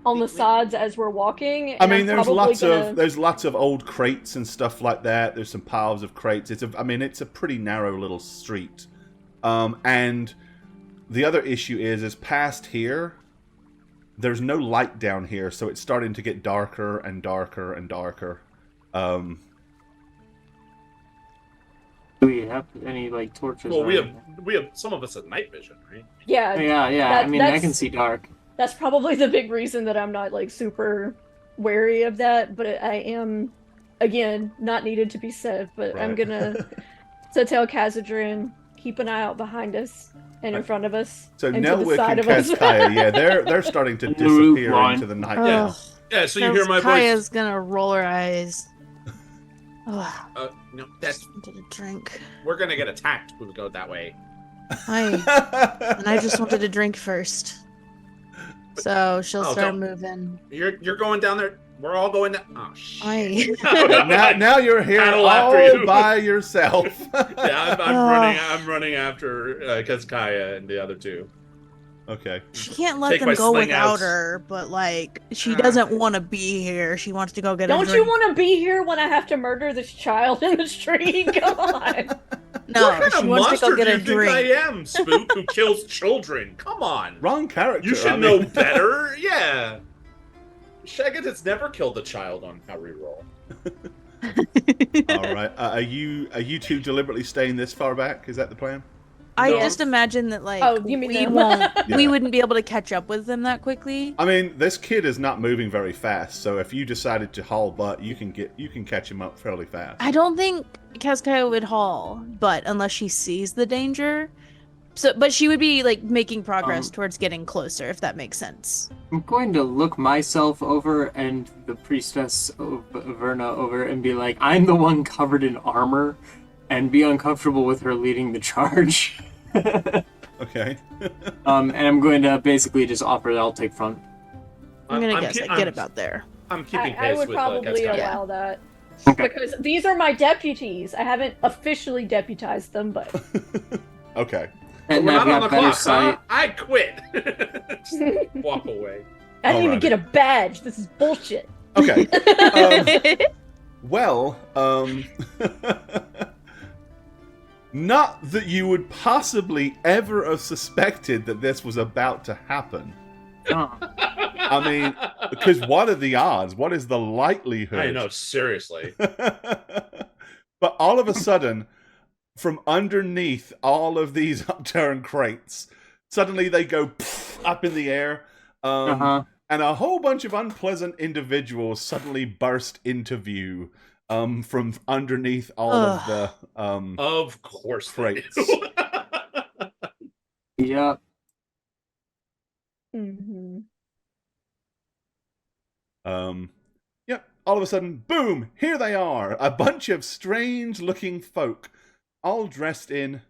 on the sides as we're walking. I and mean, I'm there's probably lots of old crates and stuff like that. There's some piles of crates. It's a pretty narrow little street, and the other issue is past here. There's no light down here, so it's starting to get darker and darker and darker. Do we have any like torches? Well, or we have anything? some of us have night vision, right? Yeah, Yeah. I mean, I that's- can see dark. that's probably the big reason that I'm not like super wary of that. But I am, again, not needed to be said. But I'm Right. gonna to tell Kazadrin, keep an eye out behind us and in Right. front of us. So and to the Nelwick side and of us. Kazkaya, yeah, they're starting to Move disappear on. into the night. Yeah. now. Ugh. Yeah, so you hear my voice. Kaya's gonna roll her eyes. Ugh, No, that's wanted a drink. we're gonna get attacked if we go that way. And I just wanted a drink first. So she'll Oh, start don't- moving. You're going down there. We're all going down. Oh shit. Now you're here Paddle all after you. by yourself. Yeah, I'm running after Kazkaya and the other two. Okay. She can't let Take them my go sling without outs. her, but like she doesn't want to be here. She wants to go get a Don't drink. you want to be here when I have to murder this child in the street? Come on. No, what kind she of wants to monster go get do a you think I drink. am, Spook, who kills children? Come on. Wrong character. You should I know mean- better. Yeah. Shaggot has never killed a child on how Reroll. All right. Are you two deliberately staying this far back? Is that the plan? I No. just imagine that like Oh, you mean we them? won't, Yeah. we wouldn't be able to catch up with them that quickly. I mean, this kid is not moving very fast, so if you decided to haul butt, you can catch him up fairly fast. I don't think Kazkaya would haul, but unless she sees the danger. So, but she would be like making progress towards getting closer, if that makes sense. I'm going to look myself over and the priestess of Verna over and be like, I'm the one covered in armor, and be uncomfortable with her leading the charge. Okay. And I'm going to basically just offer that I'll take front. I'm gonna guess ke- I get about there. I'm keeping I pace would with probably Kazkaya. allow that. Okay. Because these are my deputies. I haven't officially deputized them, but Okay. And We're I've not on got the better clock, sight. huh? I quit. Just walk away. I didn't even Alrighty. get a badge. This is bullshit. Okay. Well, not that you would possibly ever have suspected that this was about to happen. Oh. I mean, because what are the odds? What is the likelihood? I know, seriously. But all of a sudden, from underneath all of these upturned crates, suddenly they go up in the air, and a whole bunch of unpleasant individuals suddenly burst into view from underneath all of the Of course they crates. do. Yep. Mm-hmm. Yep. All of a sudden, boom! Here they are, a bunch of strange-looking folk, all dressed in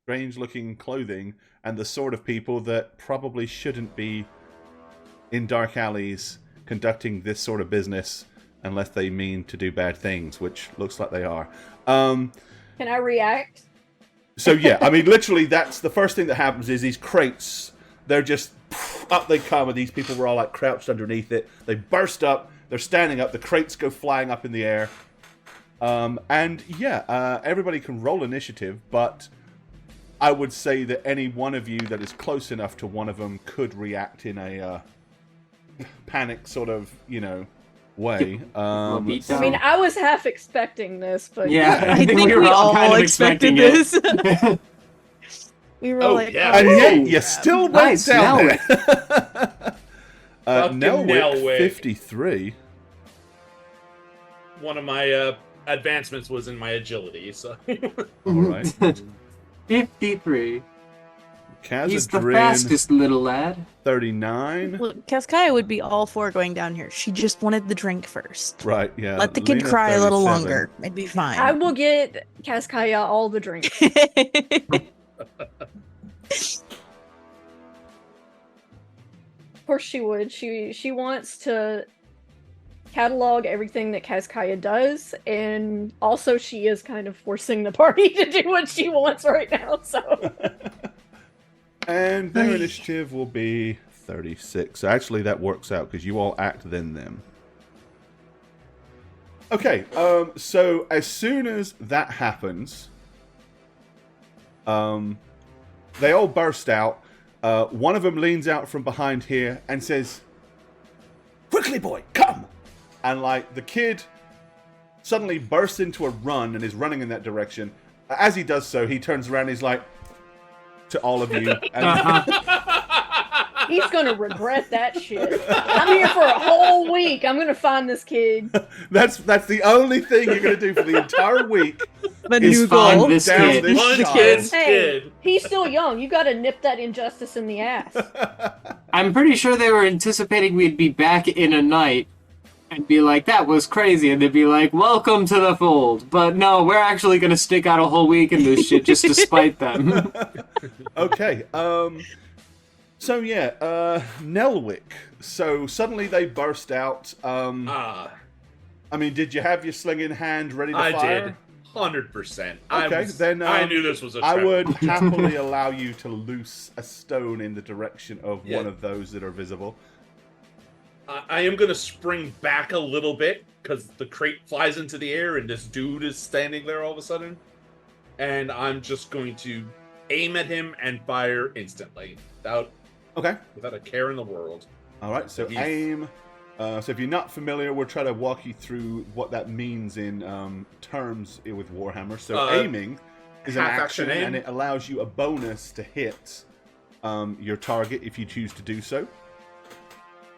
strange-looking clothing, and the sort of people that probably shouldn't be in dark alleys conducting this sort of business unless they mean to do bad things, which looks like they are. Can I react? So yeah, I mean, literally, that's the first thing that happens is these crates, they're just, up they come, and these people were all like crouched underneath it. They burst up, they're standing up, the crates go flying up in the air. And yeah, everybody can roll initiative, but I would say that any one of you that is close enough to one of them could react in a panic sort of, way. We'll beat I mean, I was half expecting this, but Yeah, I think we were we all kind all of expected expecting this. We were Oh, like, yeah. And oh, yet, you crap. still went Nice, down Nelwick. there. Fucking Nelwick, Nelwick. 53. One of my advancements was in my agility, so. All right. 53. He's the Kazadrin, fastest little lad. 39. Look, Kazkaya would be all for going down here. She just wanted the drink first. Right, yeah. Let the kid Lena, cry a little 37. longer. It'd be fine. I will get Kazkaya all the drink. Of course she would. She wants to catalog everything that Kazkaya does, and also she is kind of forcing the party to do what she wants right now, so And their Ay. initiative will be 36. So actually, that works out because you all act then them. Okay, so as soon as that happens, they all burst out. One of them leans out from behind here and says, "Quickly, boy, come!" And like the kid suddenly bursts into a run and is running in that direction. As he does so, he turns around and he's like, to all of you. And he's gonna regret that shit. I'm here for a whole week. I'm gonna find this kid. that's the only thing you're going to do for the entire week. But is new find goal. this down kid. this One child. kid's Hey, kid. he's still young. You gotta nip that injustice in the ass. I'm pretty sure they were anticipating we'd be back in a night and be like, that was crazy. And they'd be like, welcome to the fold. But no, we're actually going to stick out a whole week in this shit just to spite them. Okay. So yeah, Nelwick. So suddenly they burst out. I mean, did you have your sling in hand ready to I fire? did. 100%. Okay, then I knew this was a I trap. would happily allow you to loose a stone in the direction of Yeah. one of those that are visible. I am going to spring back a little bit because the crate flies into the air and this dude is standing there all of a sudden. And I'm just going to aim at him and fire instantly without a care in the world. All right, so He's- aim. So if you're not familiar, we'll try to walk you through what that means in terms with Warhammer. So aiming is an half action, action aim. and it allows you a bonus to hit your target if you choose to do so.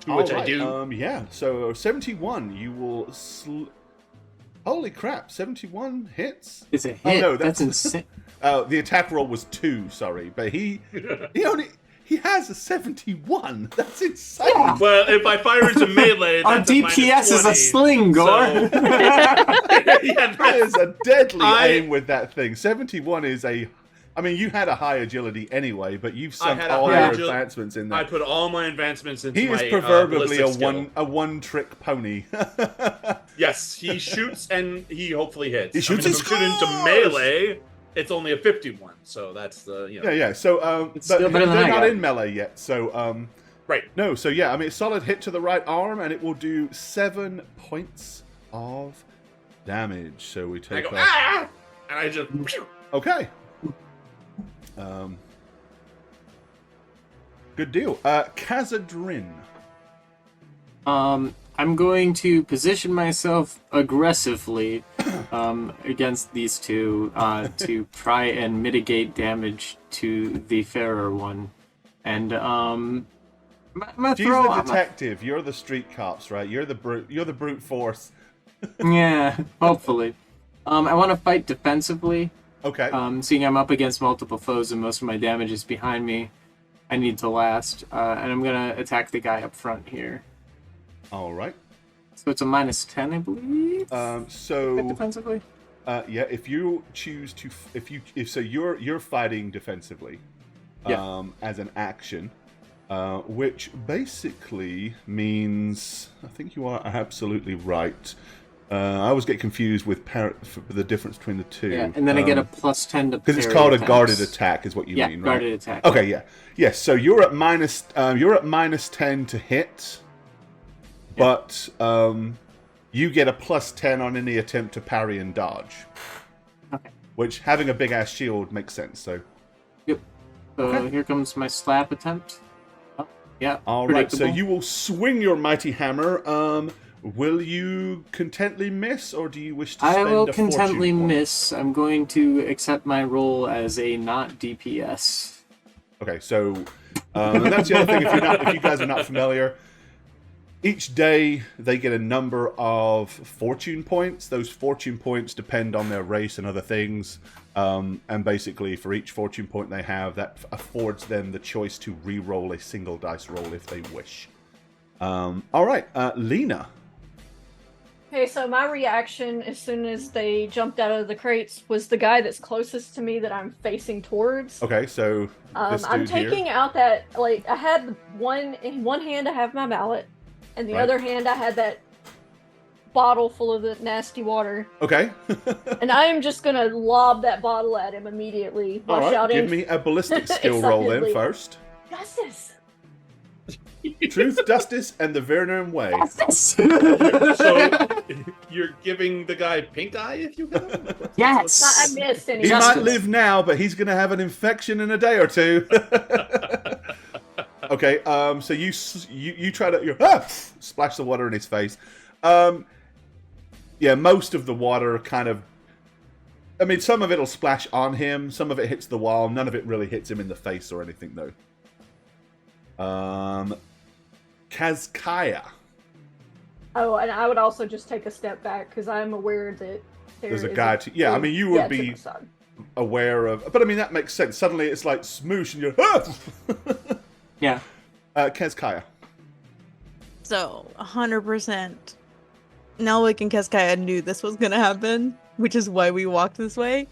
Which I Alright, do. yeah, so 71, you will... Holy crap, 71 hits? It's a hit. Oh, no, that's insane. The attack roll was 2, sorry, but he has a 71. That's insane. Yeah. Well, if I fire into melee, Our that's a minus DPS is a 20, sling, Gore. so- Yeah, That is a deadly I- aim with that thing. 71 is a... I mean, you had a high agility anyway, but you've sunk had a all high your agility. advancements in I that. put all my advancements into He my is proverbially ballistic skill. a one-trick pony. Yes, he shoots and he hopefully hits. He shoots if and I'm shooting into scores! melee, it's only a 51. So that's the Yeah. So, It's but still better than they're I not got. in melee yet. So, right. no. So yeah, I mean, solid hit to the right arm, and it will do 7 points of damage. So we I take go off. and I just Okay. Good deal. Khazadrin. I'm going to position myself aggressively against these two to try and mitigate damage to the fairer one. And I'm gonna She's throw the detective. You're the street cops, right? You're the brute force. Yeah, hopefully. I want to fight defensively. Okay. Seeing I'm up against multiple foes and most of my damage is behind me, I need to last. And I'm gonna attack the guy up front here. All right. So it's a -10, I believe. So defensively. yeah, if you choose to, if you're fighting defensively, Yeah. as an action, which basically means I think you are absolutely right. I always get confused with the difference between the two. Yeah, and then I get a +10 to because it's parry called a attacks. guarded attack, is what you Yeah, mean, right? guarded attack. Okay, yeah, yes. So you're at -10 to hit, but you get a +10 on any attempt to parry and dodge. Okay. Which, having a big ass shield, makes sense. So, Yep. So Okay. here comes my slap attempt. Oh, yeah. all right. So predictable. you will swing your mighty hammer. Will you contently miss, or do you wish to I spend will a fortune contently point? miss. I'm going to accept my role as a not DPS. Okay, so and that's the other thing. If you guys are not familiar, each day they get a number of fortune points. Those fortune points depend on their race and other things. And basically, for each fortune point they have, that affords them the choice to re-roll a single dice roll if they wish. All right, Lena. Okay, so my reaction as soon as they jumped out of the crates was the guy that's closest to me that I'm facing towards. Okay, so this dude I'm taking here. out that, like, I had in one hand I have my mallet, and the Right. other hand I had that bottle full of the nasty water, Okay. and I am just gonna lob that bottle at him immediately while All right, shouting, give me a ballistic skill roll then Excitedly. first. "Justice!" Truth, justice, and the Vernon way. So you're giving the guy pink eye if you hit him? Yes! I missed He anyway. Justice. might live now, but he's going to have an infection in a day or two. Okay, so you try to splash the water in his face. Yeah, most of the water kind of. I mean, some of it'll splash on him, some of it hits the wall. None of it really hits him in the face or anything, though. Kazkaya. Oh, and I would also just take a step back because I'm aware that There's a guy to. Yeah, I mean, you would to be the side. aware of. But I mean, that makes sense. Suddenly it's like smoosh and you're. Yeah. Kazkaya. So, 100%. Nelwick and Keskaya knew this was gonna happen, which is why we walked this way.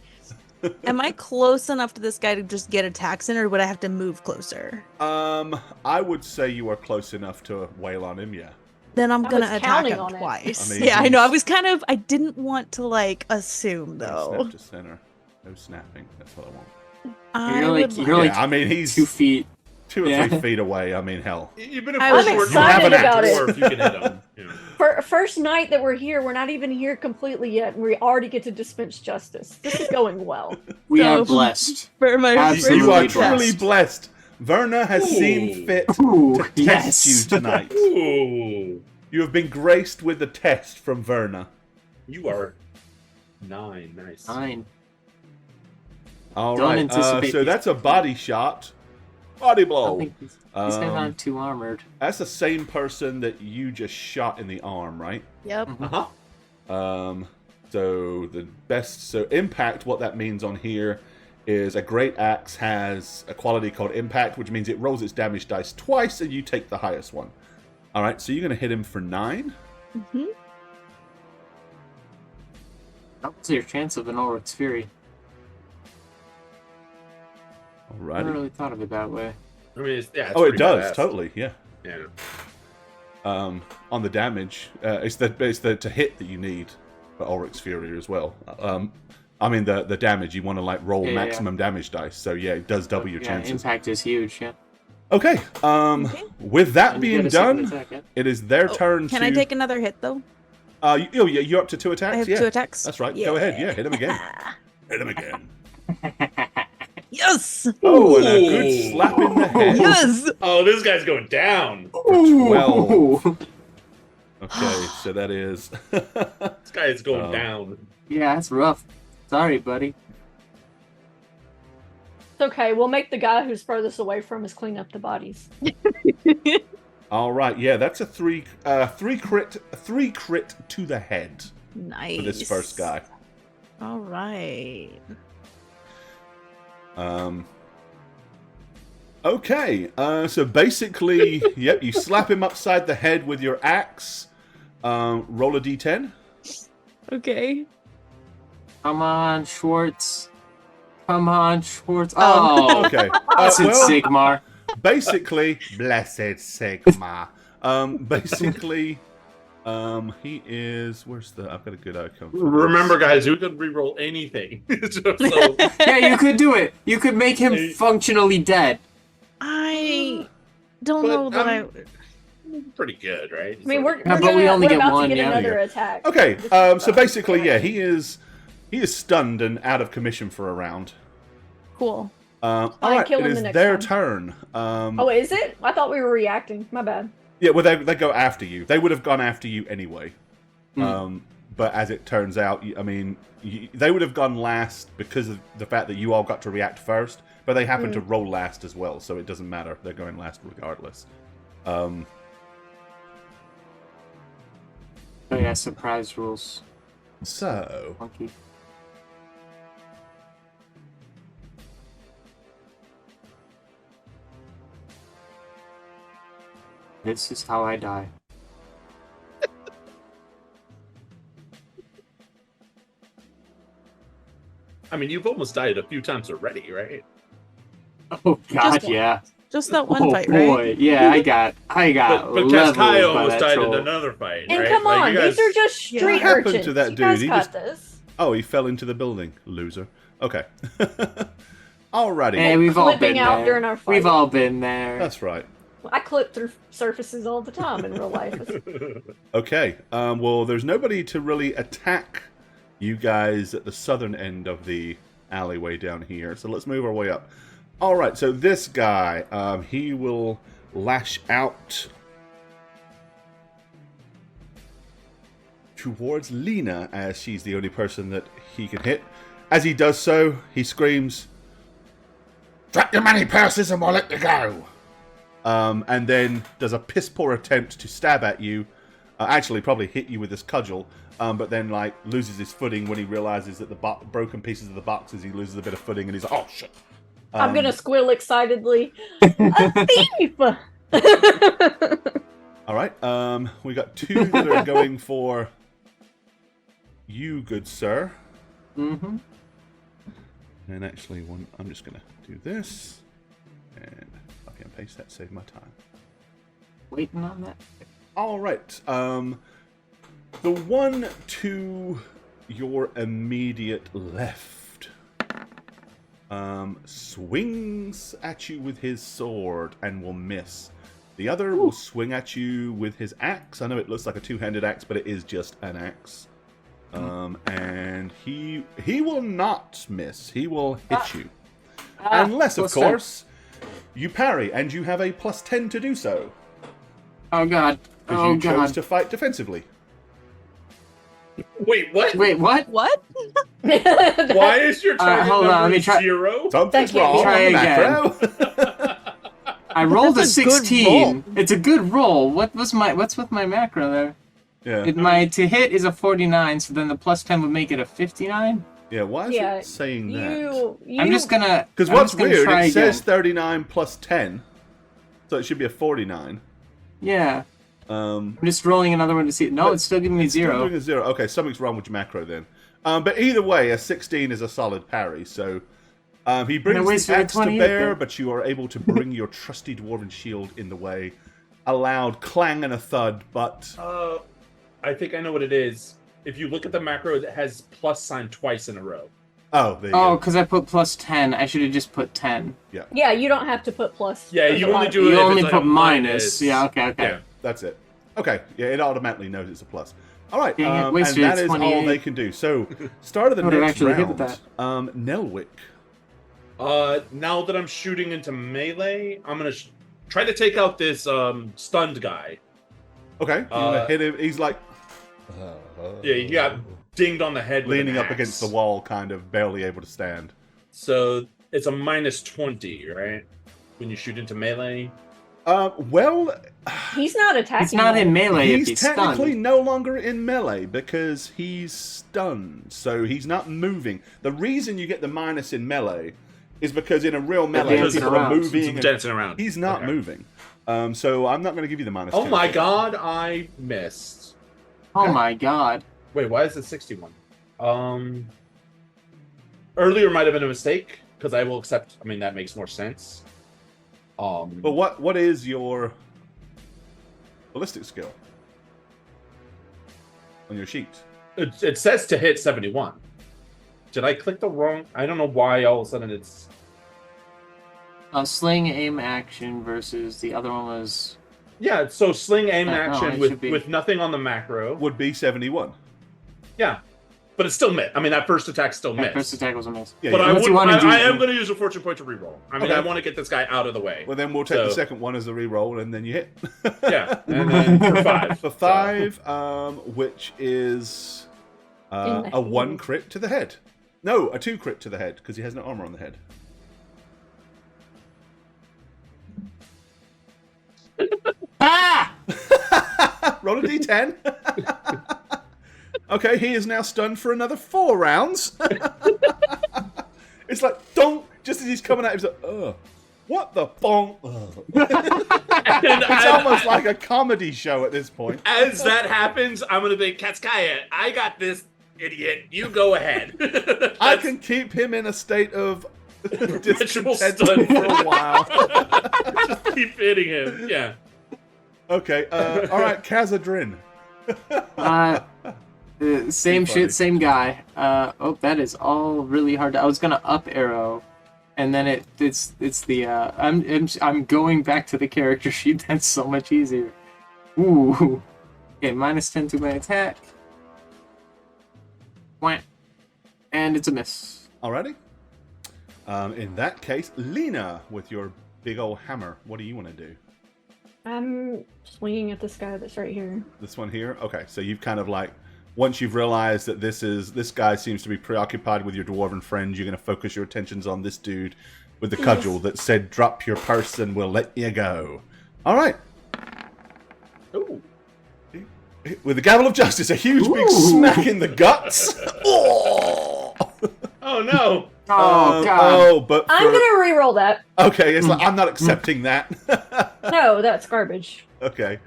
Am I close enough to this guy to just get attacks in, or would I have to move closer? I would say you are close enough to wail on him, yeah. Then I'm I gonna was attack counting him on it. twice. I mean, yeah, I know. I he's- was I didn't want to like assume No though. snap to center. No snapping. That's what I want. You're like I mean, he's 2 feet. 2 or 3 feet away. I mean, hell. Even if I'm we're short excited about it. dwarf, you can hit him. You know. First night that we're here, we're not even here completely yet, and we already get to dispense justice. This is going well. We So- are blessed. For my Absolutely You are first truly test. blessed. Verna has seen fit Ooh, to test yes. you tonight. Ooh, You have been graced with the test from Verna. you are 9. Nice. 9. All Don't right. anticipate So these- that's a body shot. Body I blow. think these guys Um, aren't too armored. That's the same person that you just shot in the arm, right? Yep. Uh huh. So the best, so impact, what that means on here is a great axe has a quality called impact, which means it rolls its damage dice twice and you take the highest one. All right, so you're going to hit him for 9. Mm-hmm. That was your chance of an Ulrich's Fury. I never Alrighty. really thought of it that way. I mean, it's Oh, it pretty does, badass. totally, yeah. Yeah. On the damage, it's the to hit that you need for Ulrich's Fury as well. I mean the damage, you want to like roll Yeah, maximum damage dice, so yeah, it does double your Yeah, chances. impact is huge, yeah. Okay, Okay. with that And you being get a second done, attack, yeah. it is their turn Can to... I take another hit though? You're up to 2 attacks, I have yeah. 2 attacks. That's right, go ahead, yeah, hit him again. Hit him again. Yes. Oh, and a good Ooh. slap in the head. Yes. Oh, this guy's going down. 12. Okay, so that is... This guy is going Oh. down. Yeah, that's rough. Sorry, buddy. It's okay. We'll make the guy who's furthest away from us clean up the bodies. All right, yeah, that's a 3 crit to the head Nice. for this first guy. All right. Okay, so basically, yep, you slap him upside the head with your axe. Roll a d10. Okay. Come on, Schwartz. Come on, Schwartz. Oh. Oh, Okay. Blessed well, Sigmar. basically, blessed Sigma. Basically, he is. Where's the? I've got a good outcome. for this. Remember, guys, you can reroll anything. so, Yeah, you could do it. You could make him functionally dead. I don't But, know that I. pretty good, right? I mean, we're Yeah, but we only we're get about one, to get yeah. another attack. Okay, This is so about basically, to yeah, go. he is stunned and out of commission for a round. Cool. All Fine, right, kill it him is the next their time. turn. Oh, is it? I thought we were reacting. My bad. Yeah, well, they go after you. They would have gone after you anyway. But as it turns out, I mean, they would have gone last because of the fact that you all got to react first. But they happen to roll last as well, so it doesn't matter. They're going last regardless. Oh yeah, surprise rules. So, Funky. This is how I die. I mean, you've almost died a few times already, right? Oh God, Just one. yeah. Just that one Oh fight, boy, right? yeah, I got But leveled Cascaio by almost that died troll. in another fight, And right? come Like, on, you guys- these are just Yeah. street What happened urchins. to that You guys dude? He got just- this. oh, he fell into the building, loser. Okay. Alrighty. Hey, we've all Clipping been out there. during our fight. We've all been there. That's right. I clip through surfaces all the time in real life. Okay. Well, there's nobody to really attack you guys at the southern end of the alleyway down here. So let's move our way up. All right. So this guy, he will lash out towards Lena, as she's the only person that he can hit. As he does so, he screams, "Drop your money purses and we'll let you go." And then does a piss poor attempt to stab at you. Actually, probably hit you with this cudgel. But then, like, loses his footing when he realizes that the broken pieces of the boxes, he loses a bit of footing, and he's like, "Oh shit!" I'm gonna squeal excitedly. A thief! All right. We got 2 that are going for you, good sir. Mm-hmm. And actually, I'm just going to do this. And copy and paste that, save my time. Waiting on that. All right. The one to your immediate left swings at you with his sword and will miss. The other will swing at you with his axe. I know it looks like a two-handed axe, but it is just an axe. And he will not miss. He will hit you. Unless, of course, you parry, and you have a +10 to do so. Oh god. Because Oh you chose god. to fight defensively. Wait, what? Wait, what? What? Why is your target hold on, number let me try- 0? Something's That can't wrong be on the right. macro. I rolled That's a a good 16. It's a good roll. What's with my macro there? Yeah. My to hit is a 49, so then the +10 would make it a 59. Yeah, why is Yeah, it saying that? you. I'm just gonna. Because I'm what's just gonna weird, try it says again. 39 plus 10. So it should be a 49. Yeah. Um, I'm just rolling another one to see. No, it's still giving me Still 0. doing a 0. Okay, something's wrong with your macro then. But either way, a 16 is a solid parry. So he brings waste the for a axe to 28 bear, there. but you are able to bring your trusty dwarven shield in the way. A loud clang and a thud, but I think I know what it is. If you look at the macro, it has plus sign twice in a row. oh, there you Oh, go. because I put +10. I should have just put 10. Yeah, you don't have to put plus. Yeah, There's you a lot only of- do it You if only it's like put a minus. Yeah, okay. Yeah. That's it. Okay, yeah, it automatically knows it's a plus. All right, Dang it, and wasted that is all 28. they can do. So, start of the Would've next actually hit round, with Nelwick. Now that I'm shooting into melee, I'm gonna try to take out this stunned guy. Okay, you want to hit him. He's like... Yeah, he got dinged on the head with leaning an up against the axe. wall, kind of barely able to stand. So it's a -20, right? When you shoot into melee. Well, He's not attacking. He's not you. in melee if he's he's technically stunned. no longer in melee because he's stunned, so he's not moving. The reason you get the minus in melee is because in a real melee, dancing people are around. moving. Some and dancing around. he's not Okay. moving. So I'm not going to give you the minus. Oh 10. my god, I missed. Oh my god. Wait, why is it 61? Earlier might have been a mistake because I will accept. I mean, that makes more sense. But what is your ballistic skill on your sheet? it says to hit 71. Did I click the wrong? I don't know why all of a sudden it's. Sling aim action versus the other one was. Yeah, so sling aim No, action it should be- with nothing on the macro. Would be 71. Yeah, but it's still missed. I mean, that first attack still That missed. first attack was a miss. Yeah, But yeah. I, Unless would, you wanna do- I am going to use a fortune point to reroll. I mean, Okay. I want to get this guy out of the way. Well, then we'll take the So- second one as a reroll, and then you hit. Yeah, and then for 5. For 5, which is In the a 1 head. crit to the head. No, a 2 crit to the head, because he has no armor on the head. Ah! Roll a d10. Okay, he is now stunned for another 4 rounds. It's like, don't, just as he's coming out, he's like, ugh. What the bonk? It's almost like a comedy show at this point. As that happens, I'm going to be Katskaya. I got this, idiot. You go ahead. I can keep him in a state of Perpetual discontent stun. for a while. just keep hitting him. Yeah. Okay, all right, Khazadrin. Same Funny. shit, same guy. Oh, that is all really hard. I was gonna up arrow, and then it's the I'm going back to the character sheet. That's so much easier. Ooh. Okay, -10 to my attack. Wah. And it's a miss. Alrighty. In that case, Lena, with your big old hammer, what do you want to do? I'm swinging at this guy that's right here. This one here? Okay, so you've kind of like, once you've realized that this guy seems to be preoccupied with your dwarven friend, you're going to focus your attentions on this dude with the cudgel that said, drop your purse and we'll let you go. Alright. Ooh. With the gavel of justice, a huge big smack in the guts. Oh, Oh, no. Oh god. Oh, but I'm gonna re-roll that. Okay, it's like, I'm not accepting that. No, that's garbage. Okay.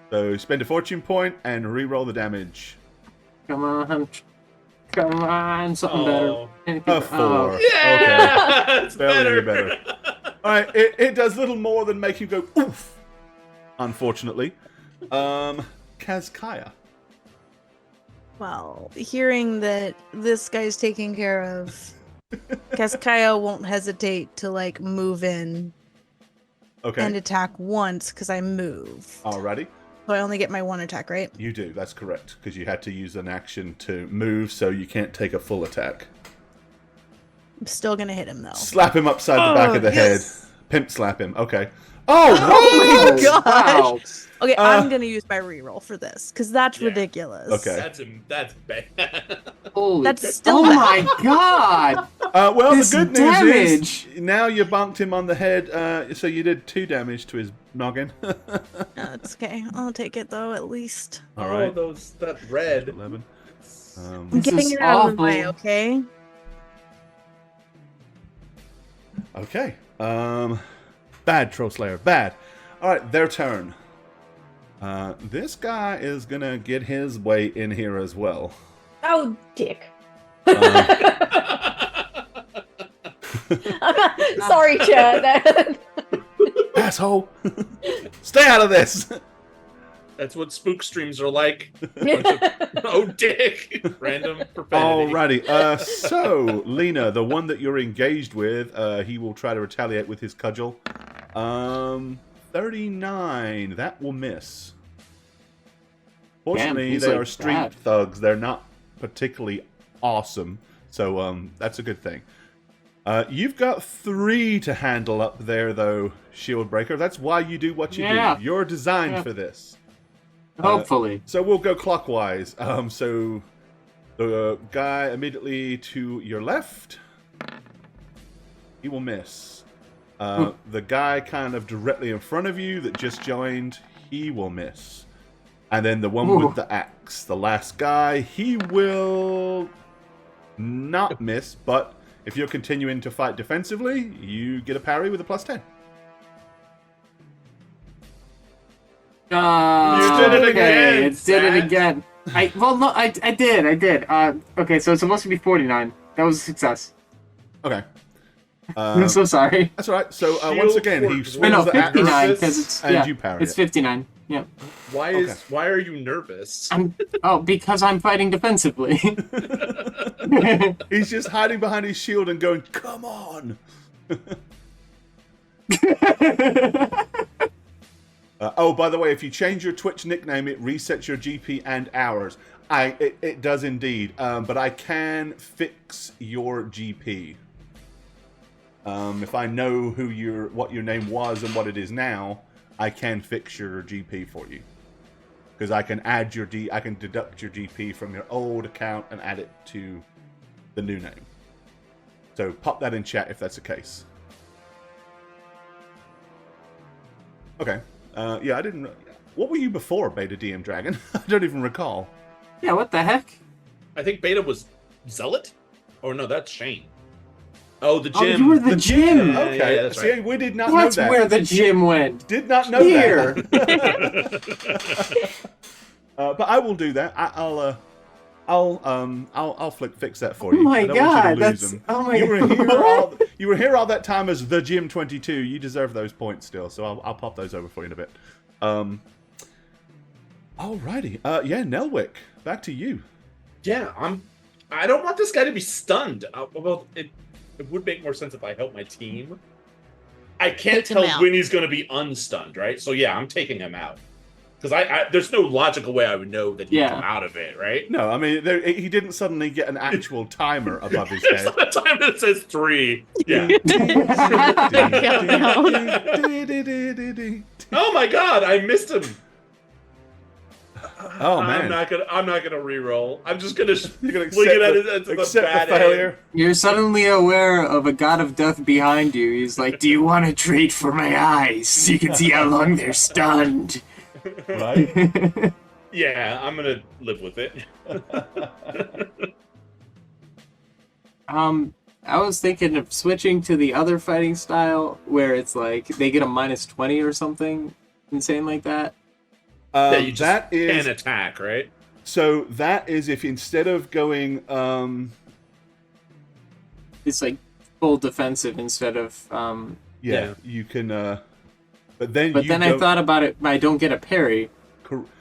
So spend a fortune point and re-roll the damage. Come on. Come on, something better. Oh. Anything A better? 4. Oh. Yeah, it's Barely better. any All right, it does little more than make you go oof. Unfortunately, Kazkaya. Well, hearing that this guy's taken care of, Kaskaya won't hesitate to like move in Okay. and attack once because I move. Alrighty. So I only get my one attack, right? You do. That's correct because you had to use an action to move, so you can't take a full attack. I'm still gonna hit him though. Slap him upside the back of the yes. head. Pimp slap him. Okay. Oh, Oh my what? gosh. Wow. Okay, I'm gonna use my reroll for this because that's Yeah. ridiculous. Okay. That's bad. Holy. That's still Oh bad. my god! Well, This the good news damage. is now you bunked him on the head, so you did 2 damage to his noggin. That's okay. I'll take it though, at least. All right. Oh, that red. 11. I'm This getting is it out of the awful. way, okay? Okay. Bad, Troll Slayer. Bad. All right, their turn. This guy is gonna get his way in here as well. Oh, dick. Sorry, Chad. Asshole! Stay out of this! That's what spook streams are like. Oh, dick! Random profanity. Alrighty. So, Lena, the one that you're engaged with, he will try to retaliate with his cudgel. 39. That will miss. Fortunately, he's they like are street bad. thugs. They're not particularly awesome. So, that's a good thing. You've got 3 to handle up there, though, Shield Breaker. That's why you do what you Yeah. do. You're designed Yeah. for this. Hopefully. So we'll go clockwise. So the guy immediately to your left, he will miss. The guy kind of directly in front of you that just joined, he will miss. And then the one with the axe, the last guy, he will not miss, but if you're continuing to fight defensively, you get a parry with a +10. You did it again, It did it Zach. again. I did. Okay, so it's supposed to be 49. That was a success. Okay. I'm so sorry. That's all right. So Shield once again, he for swings No, the axe. 59 because it's and yeah, you parry it's it. 59. Yeah. Why are you nervous? Because I'm fighting defensively. He's just hiding behind his shield and going, "Come on!" Oh, by the way, if you change your Twitch nickname, it resets your GP and hours. It does indeed, but I can fix your GP. If I know what your name was and what it is now, I can fix your GP for you. Because I can I can deduct your GP from your old account and add it to the new name. So pop that in chat if that's the case. Okay. Yeah, I didn't. What were you before, Beta DM Dragon? I don't even recall. Yeah, what the heck? I think Beta was Zealot? Oh, no, that's Shane. Oh, the Oh, gym. you were the gym. Yeah, Okay. yeah, that's See, right. we did not know That's that. where the gym went. Did not know Here. that. But I will do that. I'll fix that for Oh you. my I don't want god, you to lose that's them. oh my You were god. here all that time as the Gym 22. You deserve those points still, so I'll pop those over for you in a bit. Alrighty. Yeah, Nelwick, back to you. Yeah, I don't want this guy to be stunned. Well, it would make more sense if I help my team. I can't Take him tell out. when he's going to be unstunned, right? So yeah, I'm taking him out. Because there's no logical way I would know that he'd Yeah. come out of it, right? No, I mean he didn't suddenly get an actual timer above his There's head. not a time that says 3. Yeah. Oh my god, I missed him. Oh man, I'm not gonna re-roll. I'm just gonna you're gonna fling it at accept, his accept bad the failure. You're suddenly aware of a god of death behind you. He's like, "Do you want to trade for my eyes so you can see how long they're stunned?" Right? Yeah, I'm gonna live with it. I was thinking of switching to the other fighting style where it's like they get a -20 or something insane like that. Yeah, you just that is can attack, right? So that is if instead of going, It's like full defensive instead of. yeah, you can. But then But you then don't, I thought about it. I don't get a parry,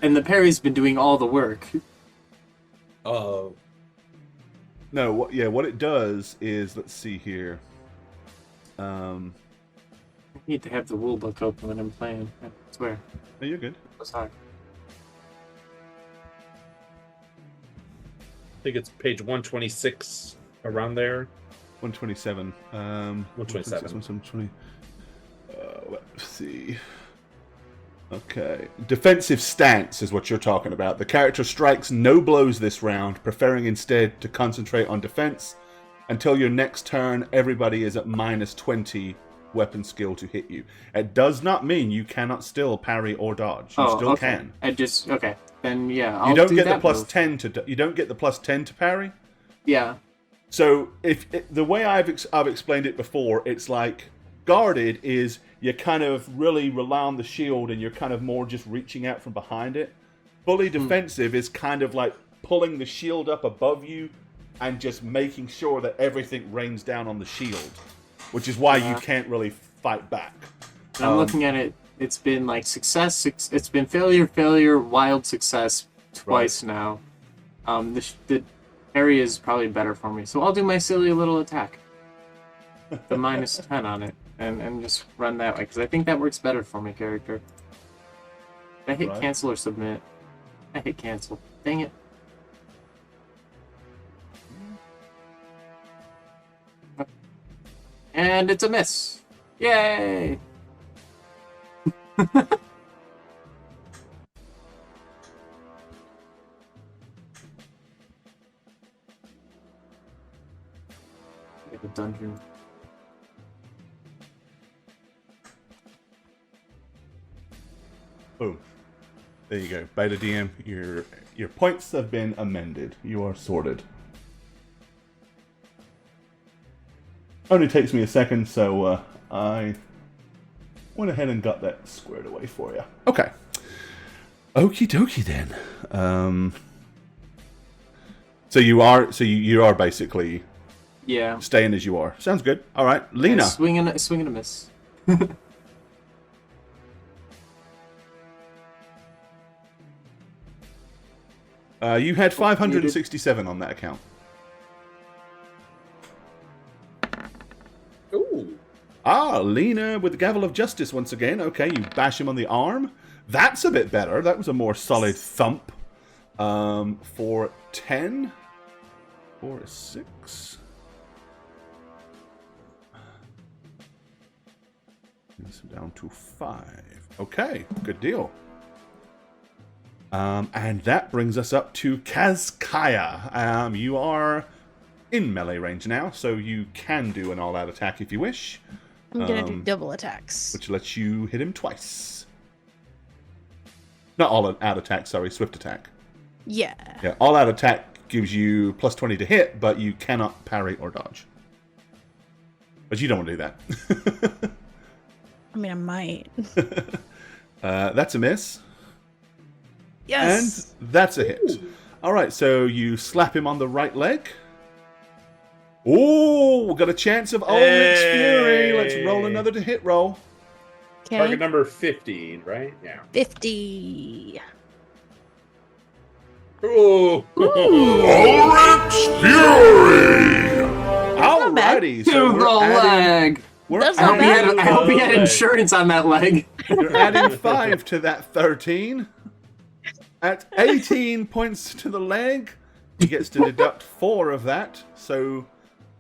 and the parry's been doing all the work. Oh. No, what it does is, let's see here. I need to have the rule book open when I'm playing. I swear. No, you're good. It's hard. I think it's page 126, around there. 127. 127. 120. Let's see. Okay. Defensive stance is what you're talking about. The character strikes no blows this round, preferring instead to concentrate on defense. Until your next turn, everybody is at minus 20 weapon skill to hit you. It does not mean you cannot still parry or dodge. You still okay. can. Okay. Then yeah, I'll You don't do get that the plus move. 10 to you don't get the plus 10 to parry. Yeah. So if the way I've explained it before, it's like guarded is you kind of really rely on the shield and you're kind of more just reaching out from behind it. Fully defensive is kind of like pulling the shield up above you and just making sure that everything rains down on the shield, which is why you can't really fight back. And I'm looking at it. It's been like success. It's been failure, wild success twice now. The parry is probably better for me, so I'll do my silly little attack, the minus 10 on it, and just run that way because I think that works better for my character. I hit Right. cancel or submit. I hit cancel. Dang it. And it's a miss. Yay! Get the dungeon. Boom. There you go. Beta DM, your points have been amended. You are sorted. Only takes me a second, so I went ahead and got that squared away for you. Okay. Okie dokie then. So you are basically Yeah. staying as you are. Sounds good. All right, Lena. Swing and a miss. You had 567 on that account. Ooh. Ah, Lena with the gavel of justice once again. Okay, you bash him on the arm. That's a bit better. That was a more solid thump. For 10. For a 6. This down to 5. Okay, good deal. And that brings us up to Kazkaya. You are in melee range now, so you can do an all-out attack if you wish. I'm gonna do double attacks. Which lets you hit him twice. Not all-out attack, sorry, swift attack. Yeah. Yeah, all-out attack gives you plus 20 to hit, but you cannot parry or dodge. But you don't want to do that. I mean, I might. That's a miss. Yes. And that's a hit. Alright, so you slap him on the right leg. Oh, we got a chance of Ulrich's Fury. Let's roll another to hit roll. Target Okay. number 15, right? Yeah. 50. Ooh. Ulrich's Fury! Alrighty, so To the we're adding, leg. we're That's I not hope, he adding, had, I hope he had insurance on that leg. you're adding 5 to that 13. At 18 points to the leg, he gets to deduct 4 of that, so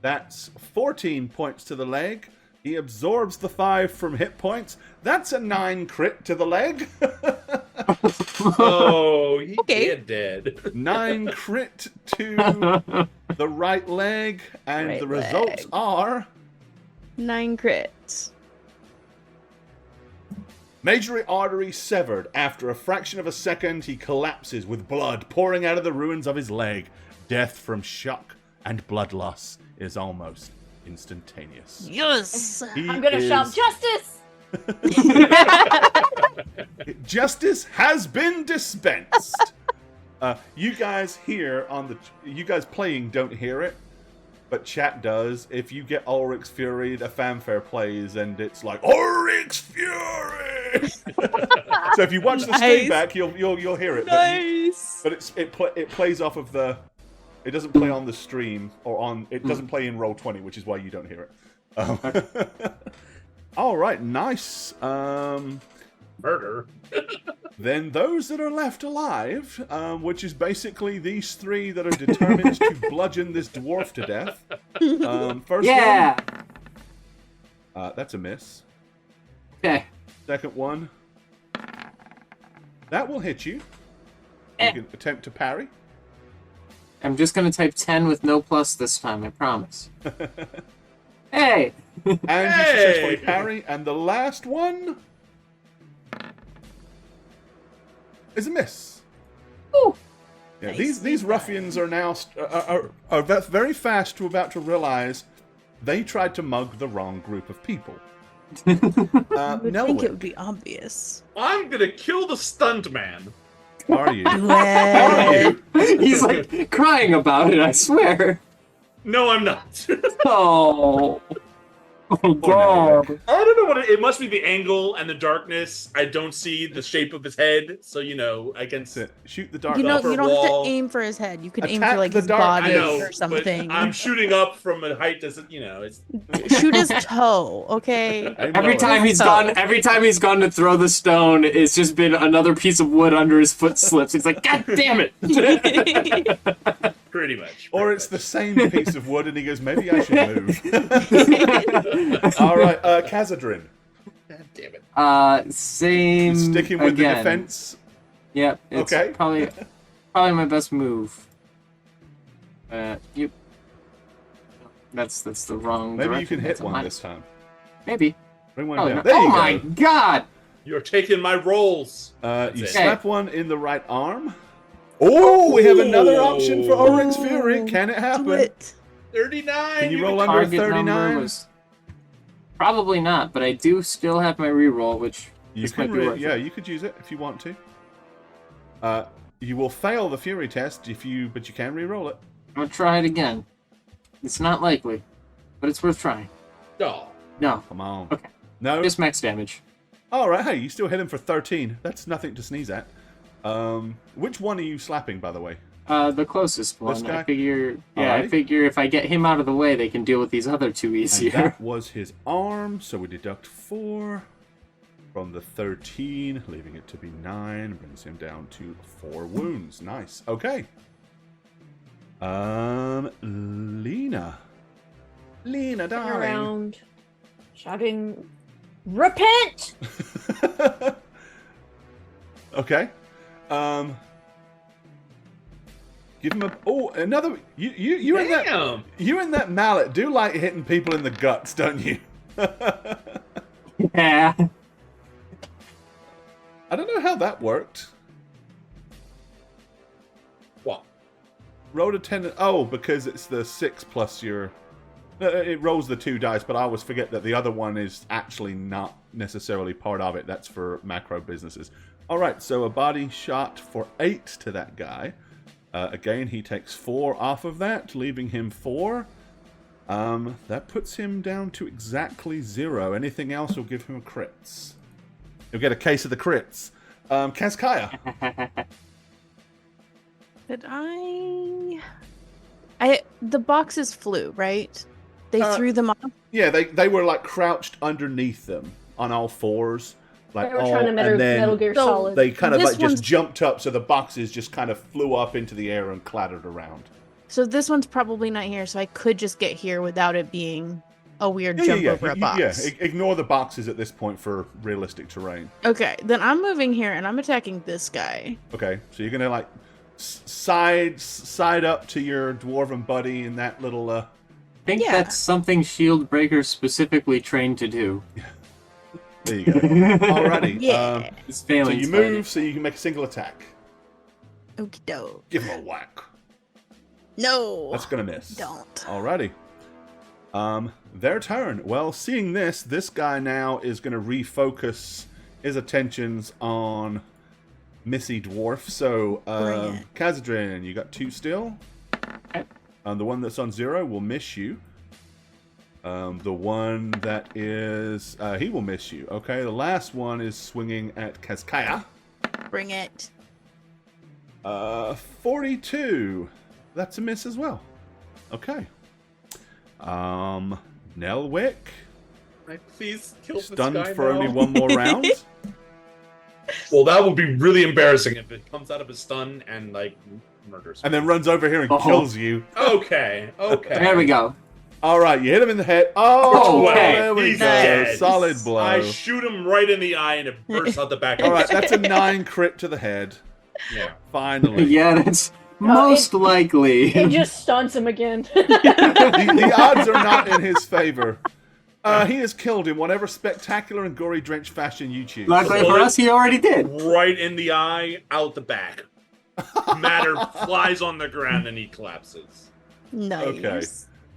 that's 14 points to the leg. He absorbs the 5 from hit points. That's a 9 crit to the leg. Oh, he Okay. dead. 9 crit to the right leg, and Right the results leg. are 9 crits. major artery severed. After a fraction of a second, he collapses with blood pouring out of the ruins of his leg. Death from shock and blood loss is almost instantaneous. Yes. He I'm gonna shout is- justice. Justice has been dispensed. You guys here on the you guys playing don't hear it, but chat does. If you get Ulrich's Fury, the fanfare plays and it's like Ulrich's Fury. So if you watch the stream back, you'll hear it. Nice. But it plays off of the. It doesn't play on the stream or on. It doesn't play in Roll20, which is why you don't hear it. All right, nice. Murder. Then those that are left alive, which is basically these three that are determined to bludgeon this dwarf to death. First one. That's a miss. Okay. Second one. That will hit you. You can attempt to parry. I'm just gonna type 10 with no plus this time, I promise. Hey! And you successfully parry. And the last one is a miss. Ooh. Yeah, Nice. these ruffians are now are very fast to about to realize they tried to mug the wrong group of people. I would think Nelwick, it would be obvious. I'm gonna kill the stunned man. are you? Well, He's like crying about it, I swear. No, I'm not. Oh. Oh, Poor God. I don't know what it must be the angle and the darkness. I don't see the shape of his head, so I can. That's it. Shoot the dark. you don't upper have wall. to aim for his head. You could aim Attack for like the his dark- body I know, or something. but I'm shooting up from a height that's it's. Shoot his toe, okay? Aim Every lower. time he's gone to throw the stone, it's just been another piece of wood under his foot slips. He's like, God damn it! Pretty much. Or it's the same piece of wood, and he goes, maybe I should move. All right, Khazadrin. God damn it. Same. Sticking with the again. defense. Yep. It's Okay. Probably my best move. Yep. That's the wrong. Maybe you direction. can hit That's a one mine. this time. Maybe. Bring one Probably down. not. There Oh you my go. God! You're taking my rolls. You it. slap one in the right arm. Oh, we have another option for Ulrich's Fury. Can it Do happen? it. 39. Can you roll can- under Target 39? number was probably not, but I do still have my reroll, which You this can might be worth yeah, it. you could use it if you want to. You will fail the Fury test but you can re-roll it. I'm gonna try it again. It's not likely, but it's worth trying. Oh, No, Come on. Okay. No. just max damage. All right. Hey, you still hit him for 13. That's nothing to sneeze at. Which one are you slapping, by the way? The closest This one. guy? I figure. Yeah, Alrighty. I figure if I get him out of the way, they can deal with these other two And easier. that was his arm, so we deduct 4 from the 13, leaving it to be 9. Brings him down to 4 wounds. Nice. Okay. Lena. Lena, Turn darling. around, shouting, "Repent!" Okay. Give him a. Oh, another. You and that. damn. You and that mallet do like hitting people in the guts, don't you? Yeah. I don't know how that worked. What? Rolled a 10. Oh, because it's the 6 plus your. It rolls the 2 dice, but I always forget that the other one is actually not necessarily part of it. That's for macro businesses. All right, so a body shot for 8 to that guy. Again, he takes 4 off of that, leaving him 4. That puts him down to exactly 0. Anything else will give him a crits. He'll get a case of the crits. Kazkaya. Did the boxes flew, right? They threw them off. Yeah, they were like crouched underneath them on all fours. Like They were trying to Metal Gear So Solid. they kind of This like just one's- jumped up, so the boxes just kind of flew up into the air and clattered around. So this one's probably not here, so I could just get here without it being a weird jump over a box. Yeah, ignore the boxes at this point for realistic terrain. Okay, then I'm moving here and I'm attacking this guy. Okay, so you're gonna like side up to your dwarven buddy in that little. I think Yeah. that's something Shield Breaker's specifically trained to do. There you go. Alrighty. Yeah. It's So failing. you move, so you can make a single attack. Okie doke. Give him a whack. No. That's gonna miss. Don't. Alrighty. Their turn. Well, seeing this guy now is gonna refocus his attentions on Missy Dwarf. So, Bring it. Khazadrin, you got 2 still. Okay. The one that's on 0 will miss you. The one that is... he will miss you. Okay, the last one is swinging at Kazkaya. Bring it. 42. That's a miss as well. Okay. Nelwick. Right, please kill this Stunned guy for now. only one more round. Well, that would be really embarrassing if it comes out of his stun and like murders. And then runs over here and kills you. Okay. There we go. All right, you hit him in the head. Oh, Okay. there we He's go. dead. Solid blow. I shoot him right in the eye and it bursts out the back. All right, that's a 9 crit to the head. Yeah. Finally. Yeah, that's most likely. It just stuns him again. The odds are not in his favor. He has killed in whatever spectacular and gory drenched fashion you choose. Luckily for us, he already did. Right in the eye, out the back. Matter flies on the ground and he collapses. Nice. Okay.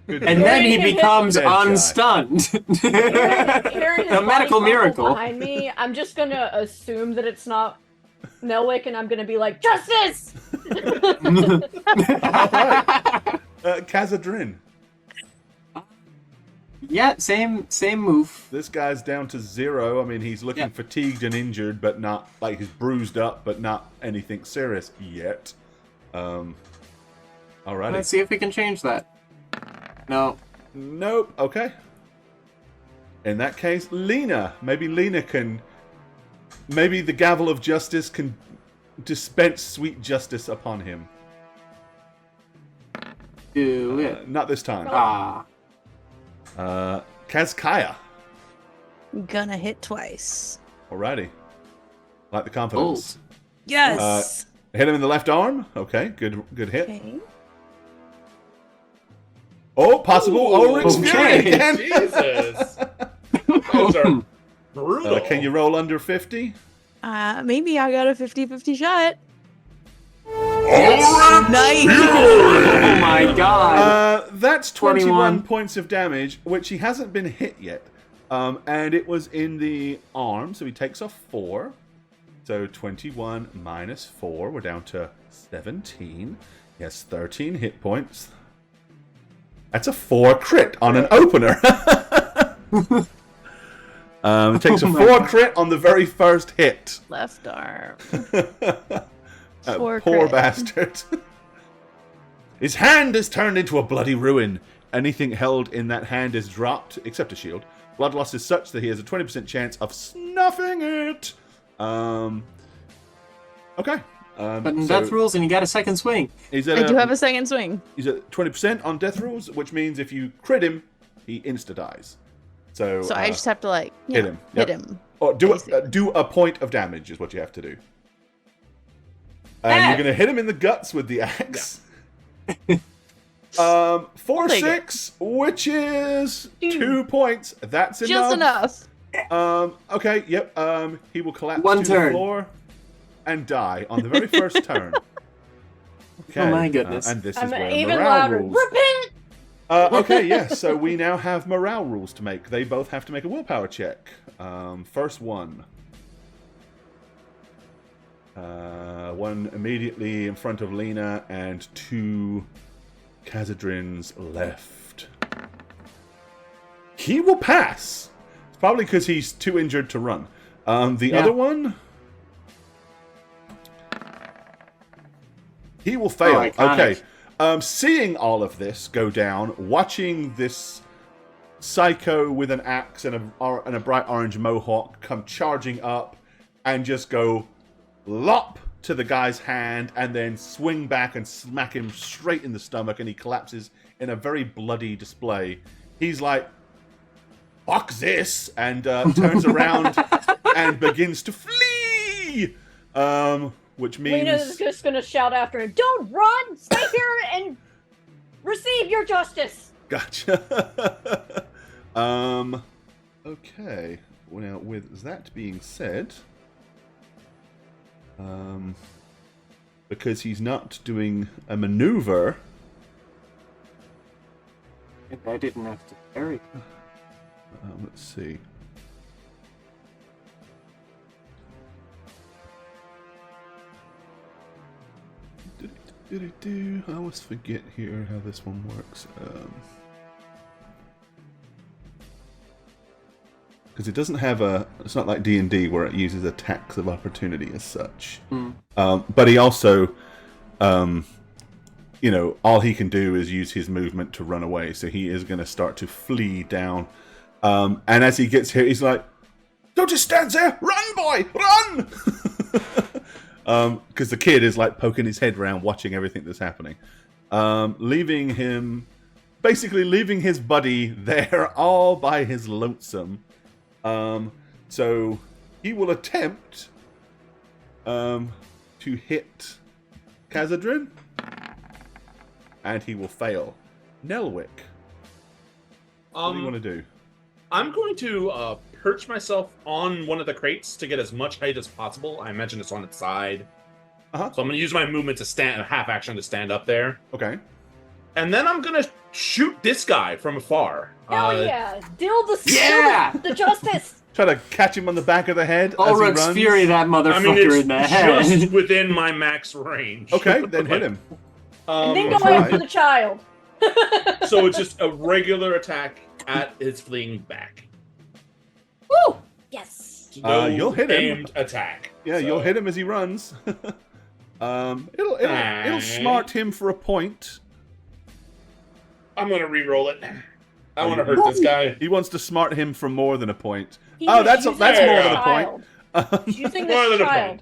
Good And job. then he becomes Dead guy. unstunned. Hearing his A medical body miracle. crumple behind me, I'm just gonna assume that it's not Nelwick, and I'm gonna be like, justice! Khazadrin. Yeah, same move. This guy's down to 0. I mean, he's looking fatigued and injured, but not like he's bruised up, but not anything serious yet. Alrighty. Let's see if we can change that. No. Nope. Okay. In that case, Lena. Maybe Lena can. Maybe the gavel of justice can dispense sweet justice upon him. Do it. Not this time. Ah. Kazkaya. Gonna hit twice. Alrighty. Like the confidence. Yes. Hit him in the left arm. Okay, good hit. Okay. Oh, possible Ulrich's okay. Fury again. Jesus. Those are brutal. Can you roll under 50? Maybe I got a 50-50 shot. Ulrich Nice. Oh my god. That's 21 21 points of damage, which he hasn't been hit yet. And it was in the arm, so he takes off 4. So 21 minus 4, we're down to 17. He has 13 hit points. That's a 4 crit on an opener. It takes a 4 crit on the very first hit. Left arm. Poor crit. bastard. His hand is turned into a bloody ruin. Anything held in that hand is dropped, except a shield. Blood loss is such that he has a 20% chance of snuffing it. Okay. But in death rules, and you got a second swing. He's I do have a second swing. He's at 20% on death rules, which means if you crit him, he insta dies. So So I just have to like hit him. Hit Yep. him. Or do basically. a point of damage is what you have to do. And you're going to hit him in the guts with the axe. 4-6, which is 2 points. That's enough. Just enough. Okay, yep. He will collapse One to the turn. floor and die on the very first turn. Okay. Oh my goodness. And this is I'm where even morale louder. rules. Repent! Okay, yes. So we now have morale rules to make. They both have to make a willpower check. First one. One immediately in front of Lena and 2 Khazadrin's left. He will pass. It's probably because he's too injured to run. The other one, he will fail. iconic. Okay. Seeing all of this go down, watching this psycho with an axe and a bright orange mohawk come charging up and just go lop to the guy's hand and then swing back and smack him straight in the stomach, and he collapses in a very bloody display. He's like, fuck this, and turns around and begins to flee, which means... Lena's just gonna shout after him, don't run! Stay here and receive your justice! Gotcha. Okay. Well, with that being said, because he's not doing a maneuver, I didn't have to carry. let's see. I always forget here how this one works. Because it doesn't have a... It's not like D&D where it uses attacks of opportunity as such. But he also... all he can do is use his movement to run away. So he is going to start to flee down. And as he gets here, he's like, "Don't just stand there! Run, boy! Run!" Because the kid is like poking his head around, watching everything that's happening. Leaving his buddy there all by his lonesome. So he will attempt to hit Khazadrin, and he will fail. Nelwick, what do you want to do? I'm going to perch myself on one of the crates to get as much height as possible. I imagine it's on its side. So I'm going to use my movement to stand, half action to stand up there. Okay. And then I'm going to shoot this guy from afar. Hell yeah! Deal the the justice. Try to catch him on the back of the head as he Ulrich's runs. Fury that motherfucker I mean, it's in the head. just within my max range. Okay, then hit him. And then go try. after the child. So it's just a regular attack at his fleeing back. Woo! Yes. No You'll hit him. aimed attack. Yeah, you'll hit him as he runs. It'll smart him for a point. I'm going to re-roll it. I want to hurt this guy. He wants to smart him for more than a point. That's more than a point. He's using More this than a child.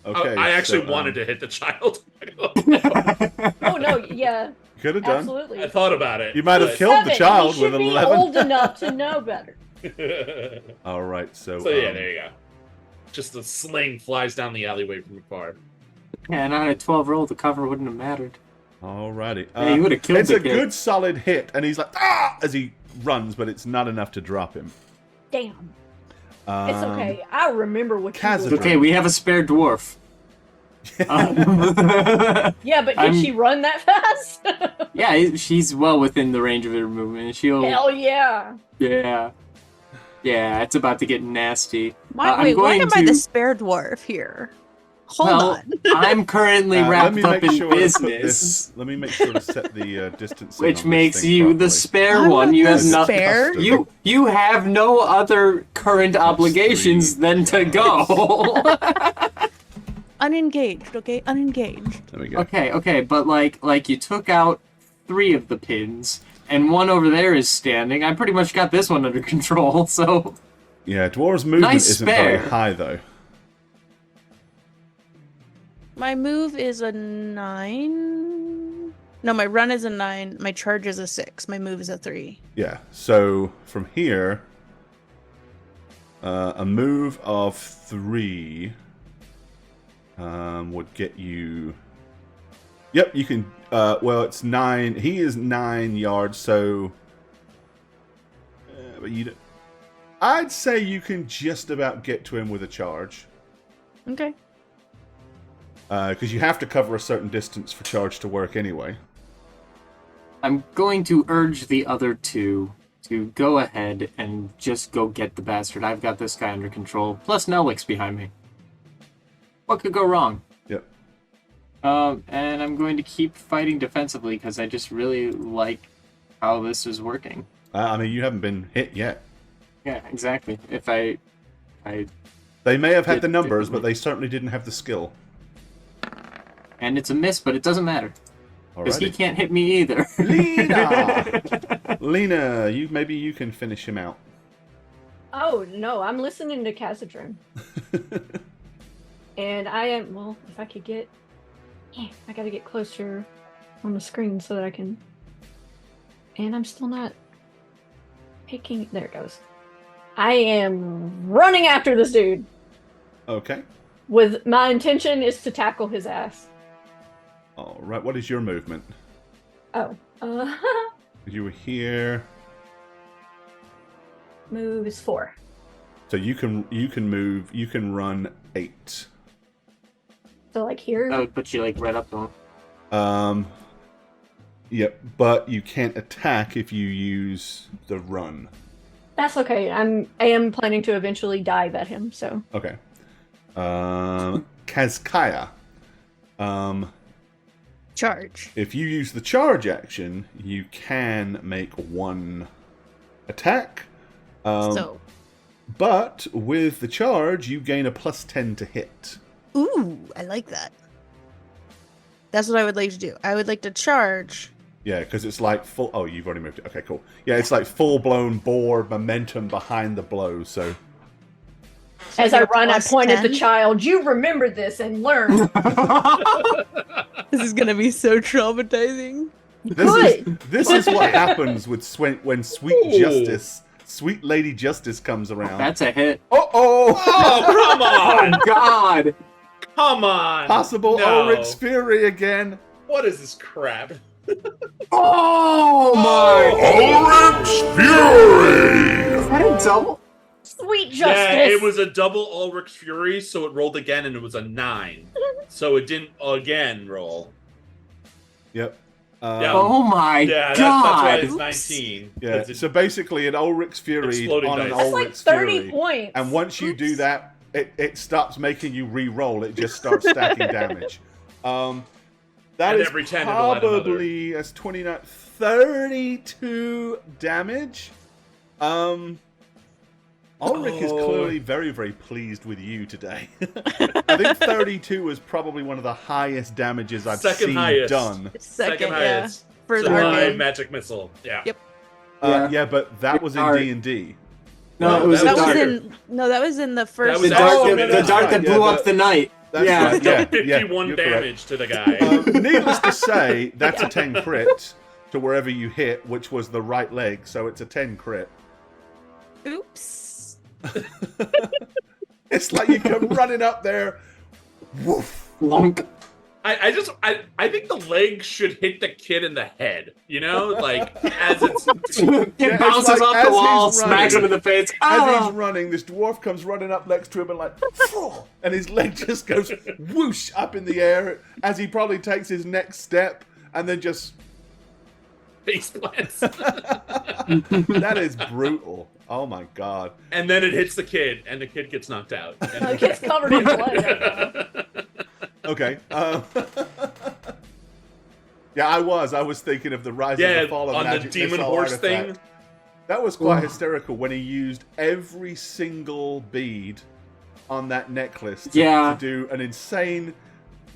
Okay. I actually so, wanted to hit the child. Oh no, yeah, Could have done. absolutely. I thought about it. You might have but- killed the 7. child He with should be 11. old enough to know better. All right, so Yeah, there you go. Just the sling flies down the alleyway from afar. And on a 12 roll, the cover wouldn't have mattered. Alrighty. Yeah, you would have killed It's the a kid. good solid hit, and he's like, "Ah!" as he runs, but it's not enough to drop him. Damn. It's okay. I remember what you Khazad- did. Okay, we have a spare dwarf. Yeah, but did she run that fast? Yeah, she's well within the range of her movement. She'll. Hell yeah. Yeah. Yeah, it's about to get nasty. I'm Wait, why going am I the to- spare dwarf here? Hold Well, on. I'm currently let wrapped me up make in sure to put business, this. Let me make sure to set the distance. which makes you the spare I'm one. not You the have nothing. spare. You have no other current obligations than to go. Unengaged, okay? Unengaged. There we go. Okay, but like you took out 3 of the pins, and one over there is standing. I pretty much got this one under control, so Yeah, dwarves' movement Nice isn't very spare. high though. My move is a 9. No, my run is a 9. My charge is a 6. My move is a 3. Yeah. So from here, a move of 3 would get you. Yep, you can. Well, it's 9. He is 9 yards, so. But you. I'd say you can just about get to him with a charge, Okay. because you have to cover a certain distance for charge to work anyway. I'm going to urge the other 2 to go ahead and just go get the bastard. I've got this guy under control. Plus Nelwick's behind me. What could go wrong? Yep. And I'm going to keep fighting defensively because I just really like how this is working. I mean, you haven't been hit yet. Yeah, exactly. If I They may have had Did- the numbers, did- but they certainly didn't have the skill. and it's a miss, but it doesn't matter because he Alrighty. can't hit me either. Lena! Lena, maybe you can finish him out. Oh no, I'm listening to Khazadrin. And I am, well, if I could get, I gotta get closer on the screen so that I can, and I'm still not picking, there it goes. I am running after this dude Okay. with, my intention is to tackle his ass. Alright, what is your movement? Oh, You were here. move is 4. So you can move, you can run 8. So like here, That would put you like right up to him. Yep, but you can't attack if you use the run. that's okay. I am planning to eventually dive at him, so. Okay. Kazkaya. charge. If you use the charge action, you can make one attack. But with the charge, you gain a +10 to hit. Ooh, I like that. That's what I would like to do. I would like to charge. Yeah, because it's like full... Oh, you've already moved it. Okay, cool. Yeah, it's like full-blown boar momentum behind the blow, so... As I run, I point at the 10? child. You remember this and learn. This is gonna be so traumatizing. This is what happens with when Sweet Lady Justice comes around. That's a hit. Oh! Oh, come on! Oh, God! Come on! Possible No. Ulrich's Fury again. What is this crap? Oh, my! Ulrich's Fury! Is that a double? Sweet justice. Yeah, it was a double Ulrich's Fury, so it rolled again, and it was a 9. So it didn't again roll. Yep. Yeah. Oh, my Yeah, God! that's why it's 19. Yeah, 'cause it- so basically an Ulrich's Fury Exploding on an dice. That's like Ulrich's 30 Fury. points. And once you do that, it stops making you re-roll. It just starts stacking damage. That And is every 10 it'll add another. probably as 29, 32 damage. Ulrich is clearly very, very pleased with you today. I think 32 is probably one of the highest damages I've Second seen highest. done. Second yeah. highest. For So the my arcade. magic missile. Yeah. Yep. Yeah, but that was in Art. D&D. No, it was that a was dart. in- that was in the first. was The actually- dart, Oh, the that's dart right, that yeah, blew up the night. That's Yeah. right, yeah, 51 you're correct. damage to the guy. Needless to say, that's a 10 crit to wherever you hit, which was the right leg, so it's a 10 crit. Oops. It's like you come running up there, woof. Lunk. I think the leg should hit the kid in the head, you know? Like, as it's... It Yeah, it's bounces like off as the wall, he's smacks him running- in the face. As Ah! he's running, this dwarf comes running up next to him and like, and his leg just goes whoosh up in the air as he probably takes his next step and then just... face plants. That is brutal. Oh my god. And then it hits the kid, and the kid gets knocked out. The kid's covered in blood. Okay. Yeah, I was thinking of the Rise Yeah, and the Fall of on the Magic demon Missile horse artifact. thing. That was quite hysterical when he used every single bead on that necklace to do an insane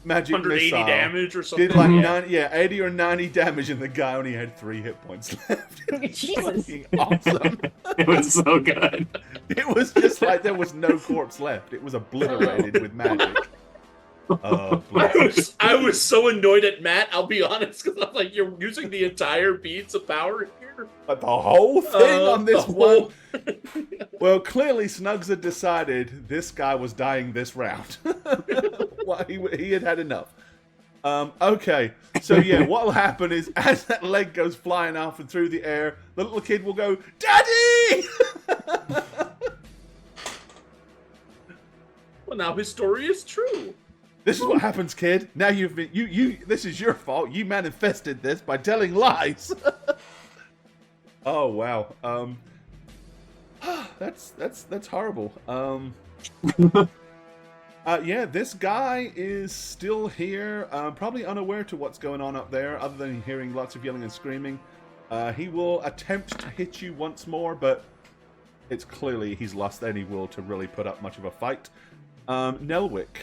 magic 180 missile. damage or something. Did like yeah. 80 or 90 damage, and the guy only had 3 hit points left. Jesus. Fucking awesome. It was so good. It was just like there was no corpse left. It was obliterated with magic. Oh, I was so annoyed at Matt, I'll be honest, because I'm like, you're using the entire beads of power here? But the whole thing on this the whole- one. Well, clearly Snugs had decided this guy was dying this round. Well, he had had enough. Okay, so yeah, what'll happen is as that leg goes flying off and through the air, the little kid will go, "Daddy!" Well, now his story is true. This is what happens, kid. Now you've been you. This is your fault. You manifested this by telling lies. Oh wow. That's horrible. Yeah, this guy is still here, probably unaware to what's going on up there, other than hearing lots of yelling and screaming. He will attempt to hit you once more, but it's clearly he's lost any will to really put up much of a fight. Nelwick.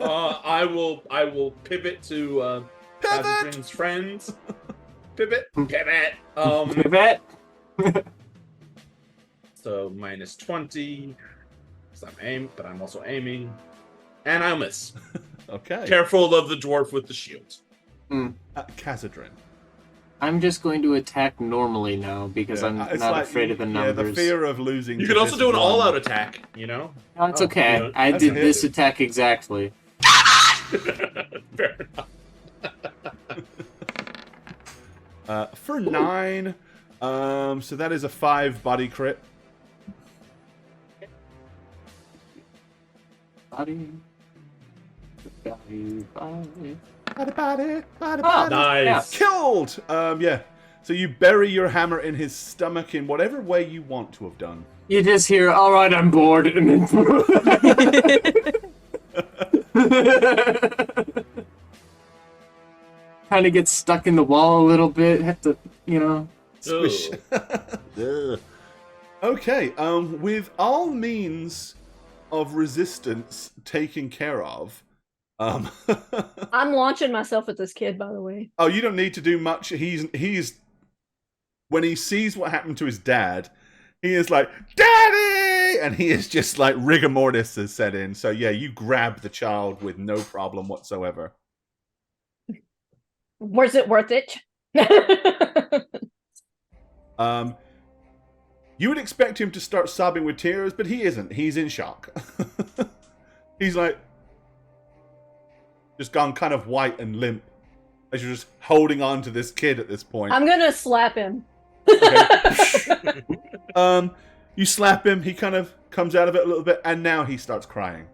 I will pivot to Pivot! Adrian's friends. Pivot. Bet. So minus 20. Because but I'm also aiming. And I miss. Okay. Careful of the dwarf with the shield. Khazadrin. I'm just going to attack normally now because I'm It's not like, afraid of the Yeah, numbers. the fear of losing. You to could also this do an one. all-out attack, you know? No, it's okay. yeah, I that's did a hit. this attack exactly. Fair enough. For 9, so that is a 5 body crit. Body. Body. Body. Body. Nice. Killed! Yeah. So you bury your hammer in his stomach in whatever way you want to have done. You just hear, all right, I'm bored, and then. kind of get stuck in the wall a little bit. Have to, Squish. Ugh. Okay, with all means of resistance taken care of, I'm launching myself at this kid, by the way. oh, you don't need to do much. He's when he sees what happened to his dad, he is like, "Daddy!" And he is just like rigor mortis has set in. So yeah, you grab the child with no problem whatsoever. Was it worth it? You would expect him to start sobbing with tears, but he isn't. He's in shock. He's like, just gone kind of white and limp as you're just holding on to this kid at this point. I'm gonna slap him. Okay. You slap him, he kind of comes out of it a little bit, and now he starts crying.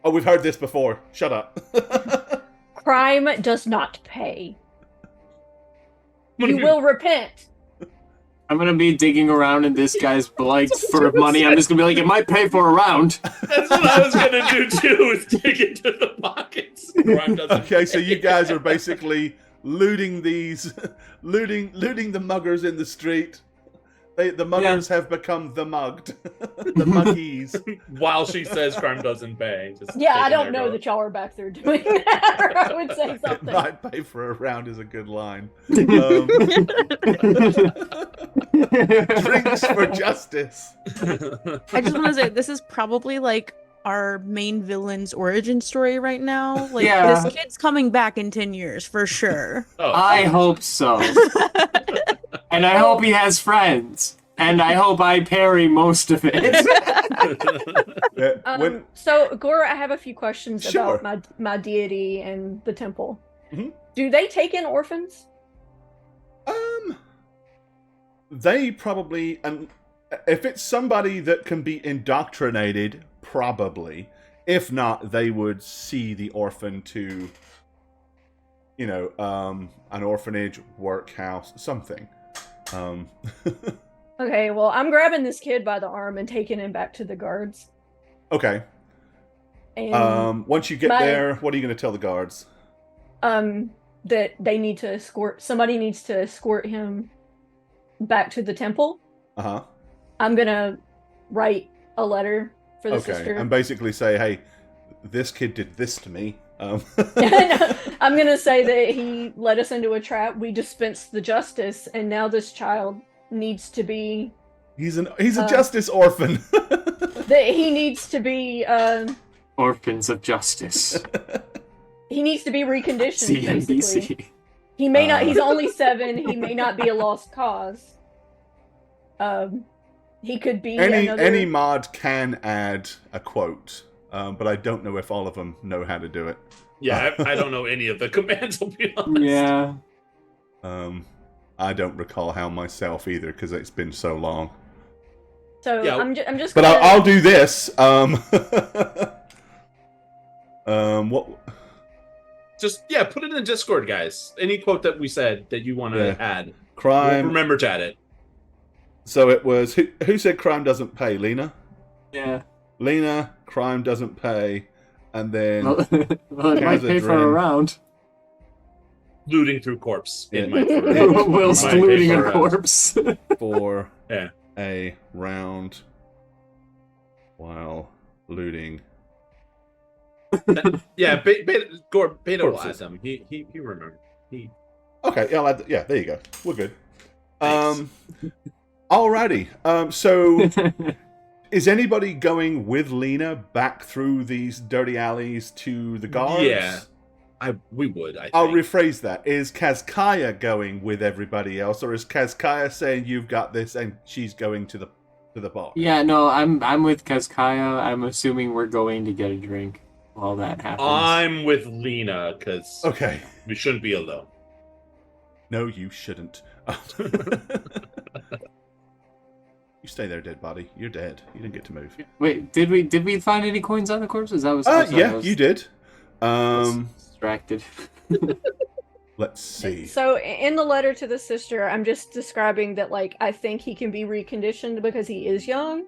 Oh, we've heard this before. Shut up. Crime does not pay. You will repent. I'm gonna be digging around in this guy's blight for money. I'm just gonna be like, it might pay for a round. That's what I was gonna do too, is dig into the pockets. Okay, so you guys are basically looting the muggers in the street. The muggers have become the mugged. The muggies. While she says crime doesn't pay. Just Yeah, I taking don't their know vote. that y'all are back there doing that, or I would say It something. might pay for a round is a good line. Drinks for justice. I just want to say this is probably like our main villain's origin story right now. Like Yeah. this kid's coming back in 10 years for sure. Oh, I hope so. And I hope he has friends. And I hope I parry most of it. Yeah, So, Gora, I have a few questions Sure. about my deity and the temple. Mhm. Do they take in orphans? They probably, and if it's somebody that can be indoctrinated, probably. If not, they would see the orphan to, an orphanage, workhouse, something. Okay, well, I'm grabbing this kid by the arm and taking him back to the guards. Okay. And Once you get there, what are you going to tell the guards? that they need to somebody needs to escort him back to the temple. Uh-huh. I'm gonna write a letter for the Okay, sister. and basically say, hey, this kid did this to me. I'm gonna say that he led us into a trap. We dispensed the justice, and now this child needs to be. He's a justice orphan. That he needs to be. Orphans of Justice. He needs to be reconditioned. Basically, CNBC. he may not. He's only 7. He may not be a lost cause. He could be Any mod can add a quote, but I don't know if all of them know how to do it. Yeah, I don't know any of the commands, I'll be honest. Yeah. I don't recall how myself either because it's been so long. So Yeah. I'm just. But Gonna, I'll do this. What? Just, put it in the Discord, guys. Any quote that we said that you want to Yeah. add. Crime. Remember to add it. So it was who said crime doesn't pay? Lena. Yeah. Lena, crime doesn't pay, and then Well, it might pay for a Kazadrin. round. Looting through corpse. Yeah. In my Whilst might looting pay a for a corpse. for Yeah. a round while looting. Yeah, Beta will Corpses. add them. He remembered. Okay, yeah, there you go. We're good. Thanks. Alrighty. So is anybody going with Lena back through these dirty alleys to the guards? Yeah. We would, I think. I'll rephrase that. Is Kazkaya going with everybody else, or is Kazkaya saying you've got this and she's going to the bar? Yeah, no, I'm with Kazkaya. I'm assuming we're going to get a drink while that happens. I'm with Lena, because Okay. we shouldn't be alone. No, you shouldn't. You stay there, dead body. You're dead. You didn't get to move. Wait, did we find any coins on the corpses? That was. Yeah, you did. Distracted. Let's see. So in the letter to the sister, I'm just describing that, like, I think he can be reconditioned because he is young,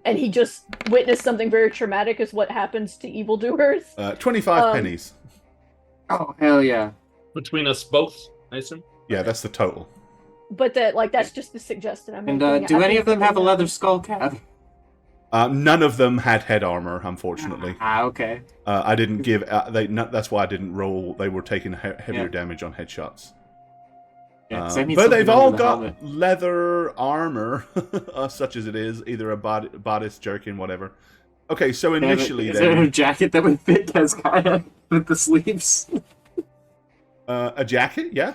and he just witnessed something very traumatic, is what happens to evildoers. 25 pennies. Oh, hell yeah. Between us both, I assume. Yeah, that's the total. But that's just the suggestion I'm And making. do I any think of them they have a know. leather skull cap? None of them had head armor, unfortunately. Ah, okay. I didn't give. That's why I didn't roll. They were taking heavier Yeah. damage on headshots. Yeah, 'cause I need But they've something all under the got helmet. leather armor, such as it is, either a bodice, jerkin, whatever. Okay, so Yeah, but initially, is there a then jacket that would fit Kazkaya with the sleeves? a jacket, yeah.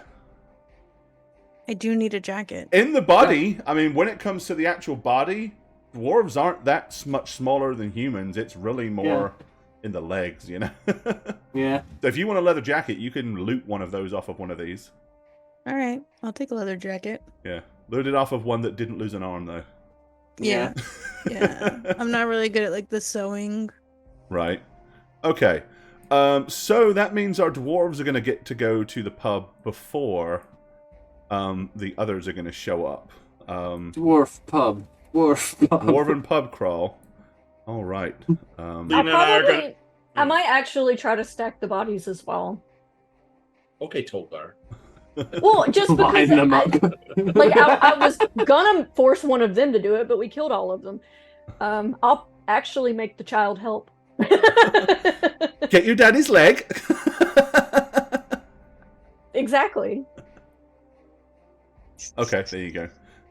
I do need a jacket. In the body, I mean, when it comes to the actual body, dwarves aren't that much smaller than humans. It's really more in the legs, you know. Yeah. So if you want a leather jacket, you can loot one of those off of one of these. All right, I'll take a leather jacket. Yeah, loot it off of one that didn't lose an arm, though. Yeah. Yeah. I'm not really good at like the sewing. Right. Okay. So that means our dwarves are going to get to go to the pub before the others are going to show up. Dwarf pub. Dwarven pub crawl. All right. Lena and I are gonna- I might actually try to stack the bodies as well. Okay, Tolgar. Well, just because Line them up. I was gonna force one of them to do it, but we killed all of them. I'll actually make the child help. Get your daddy's leg. Exactly. Okay, there you go.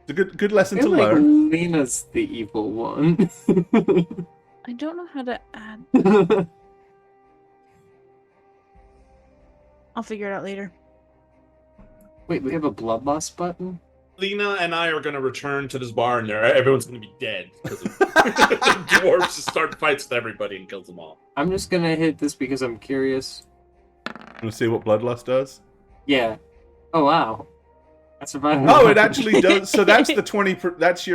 It's a good lesson I to feel like learn. Lena's the evil one. I don't know how to add. I'll figure it out later. Wait, we have a bloodlust button? Lena and I are going to return to this bar, and everyone's going to be dead because dwarves just start fights with everybody and kills them all. I'm just gonna hit this because I'm curious. Want to see what bloodlust does? Yeah. Oh wow. I survived. Oh, it actually does. So that's the 20. That's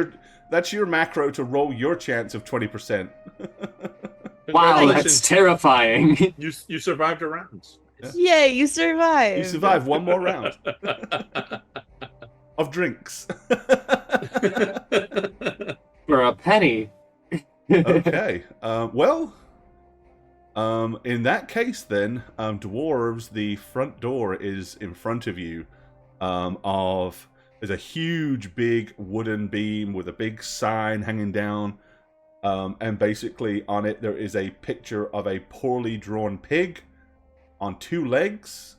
your macro to roll your chance of 20%. Wow, that's Congratulations. terrifying. You survived a round. Yay, you survived. You survive one more round of drinks. For a penny. Okay. In that case, then, dwarves, the front door is in front of you. There's a huge, big wooden beam with a big sign hanging down, and basically on it there is a picture of a poorly drawn pig on two legs,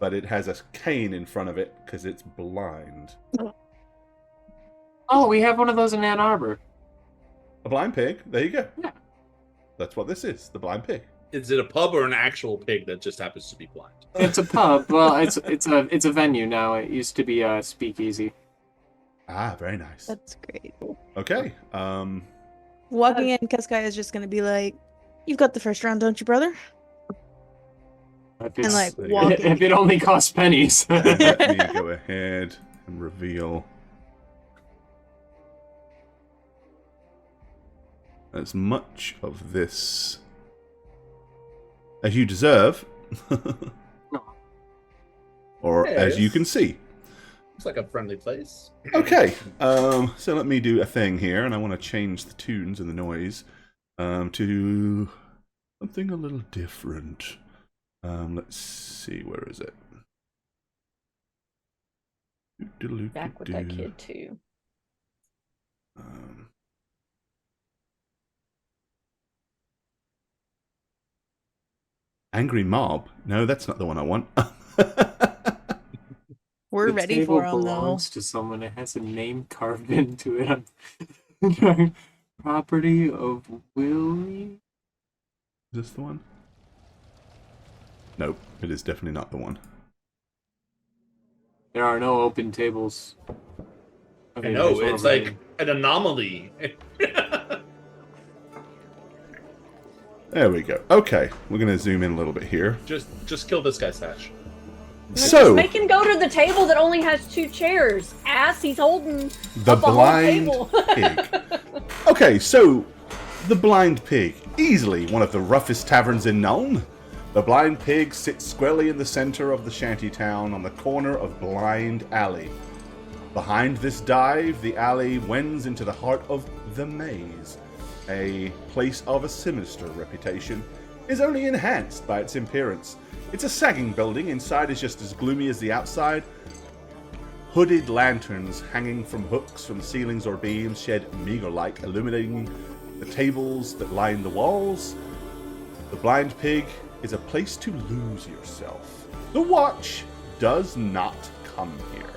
but it has a cane in front of it because it's blind. Oh, we have one of those in Ann Arbor. A blind pig. There you go. Yeah. That's what this is. The blind pig. Is it a pub or an actual pig that just happens to be blind? It's a pub. Well, it's a venue now. It used to be a speakeasy. Ah, very nice. That's great. Okay. Walking in, Kazkaya is just gonna be like, "You've got the first round, don't you, brother?" If And it's- like there you go. walking. if it only costs pennies. Let me go ahead and reveal as much of this as you deserve, or as you Yes. can see. Looks like a friendly place. Okay, so let me do a thing here, and I want to change the tunes and the noise to something a little different. Let's see, where is it? Back with that kid too. Angry Mob? No, that's not the one I want. We're The ready table for him, though. belongs to someone. It has a name carved into it. I'm property of Willie. Is this the one? Nope, it is definitely not the one. There are no open tables. I know, it's like an anomaly. There we go. Okay, we're going to zoom in a little bit here. just kill this guy, Sash. So, Make him go to the table that only has 2 chairs. Ass, he's holding the up a whole blind table. pig. Okay, so the blind pig, easily one of the roughest taverns in Nuln. The blind pig sits squarely in the center of the shanty town on the corner of Blind Alley. Behind this dive, the alley wends into the heart of the maze, a place of a sinister reputation, is only enhanced by its appearance. It's a sagging building, inside is just as gloomy as the outside. Hooded lanterns hanging from hooks from ceilings or beams shed meager light, illuminating the tables that line the walls. The Blind Pig is a place to lose yourself. The watch does not come here,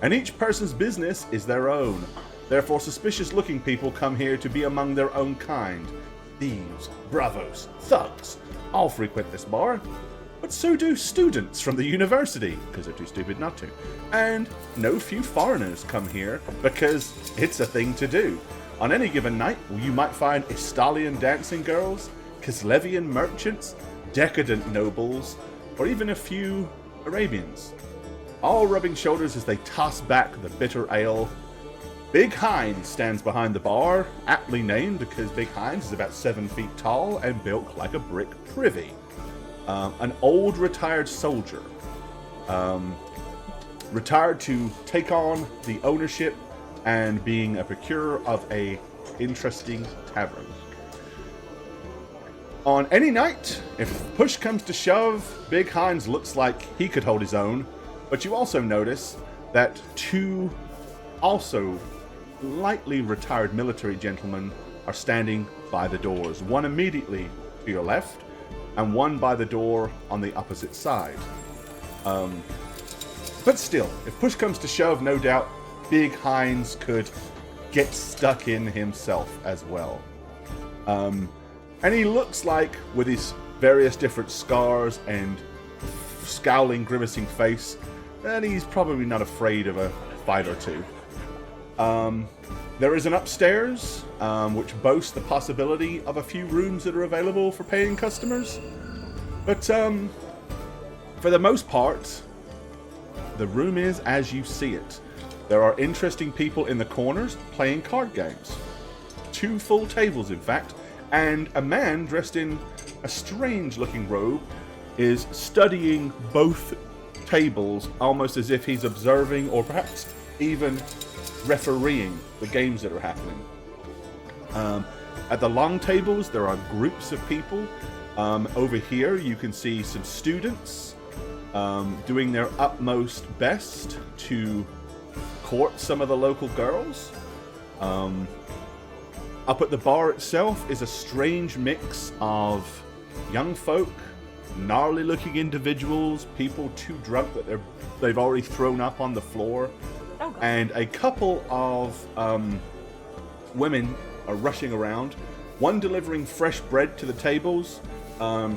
and each person's business is their own. Therefore, suspicious-looking people come here to be among their own kind. Thieves, bravos, thugs, all frequent this bar. But so do students from the university, because they're too stupid not to. And no few foreigners come here, because it's a thing to do. On any given night, you might find Estalian dancing girls, Kislevian merchants, decadent nobles, or even a few Arabians. All rubbing shoulders as they toss back the bitter ale. Big Hines stands behind the bar, aptly named because Big Hines is about 7 feet tall and built like a brick privy. An old retired soldier, retired to take on the ownership and being a procurer of a interesting tavern. On any night, if push comes to shove, Big Hines looks like he could hold his own, but you also notice that two also lightly retired military gentlemen are standing by the doors, one immediately to your left and one by the door on the opposite side. But still, if push comes to shove, no doubt Big Hines could get stuck in himself as well. And he looks like, with his various different scars and scowling, grimacing face, that he's probably not afraid of a fight or two. There is an upstairs, which boasts the possibility of a few rooms that are available for paying customers. But for the most part, the room is as you see it. There are interesting people in the corners playing card games. 2 full tables, in fact, and a man dressed in a strange-looking robe is studying both tables almost as if he's observing or perhaps even refereeing the games that are happening. At the long tables, there are groups of people. Over here, you can see some students doing their utmost best to court some of the local girls. Up at the bar itself is a strange mix of young folk, gnarly-looking individuals, people too drunk that they've already thrown up on the floor, and a couple of women are rushing around. One delivering fresh bread to the tables.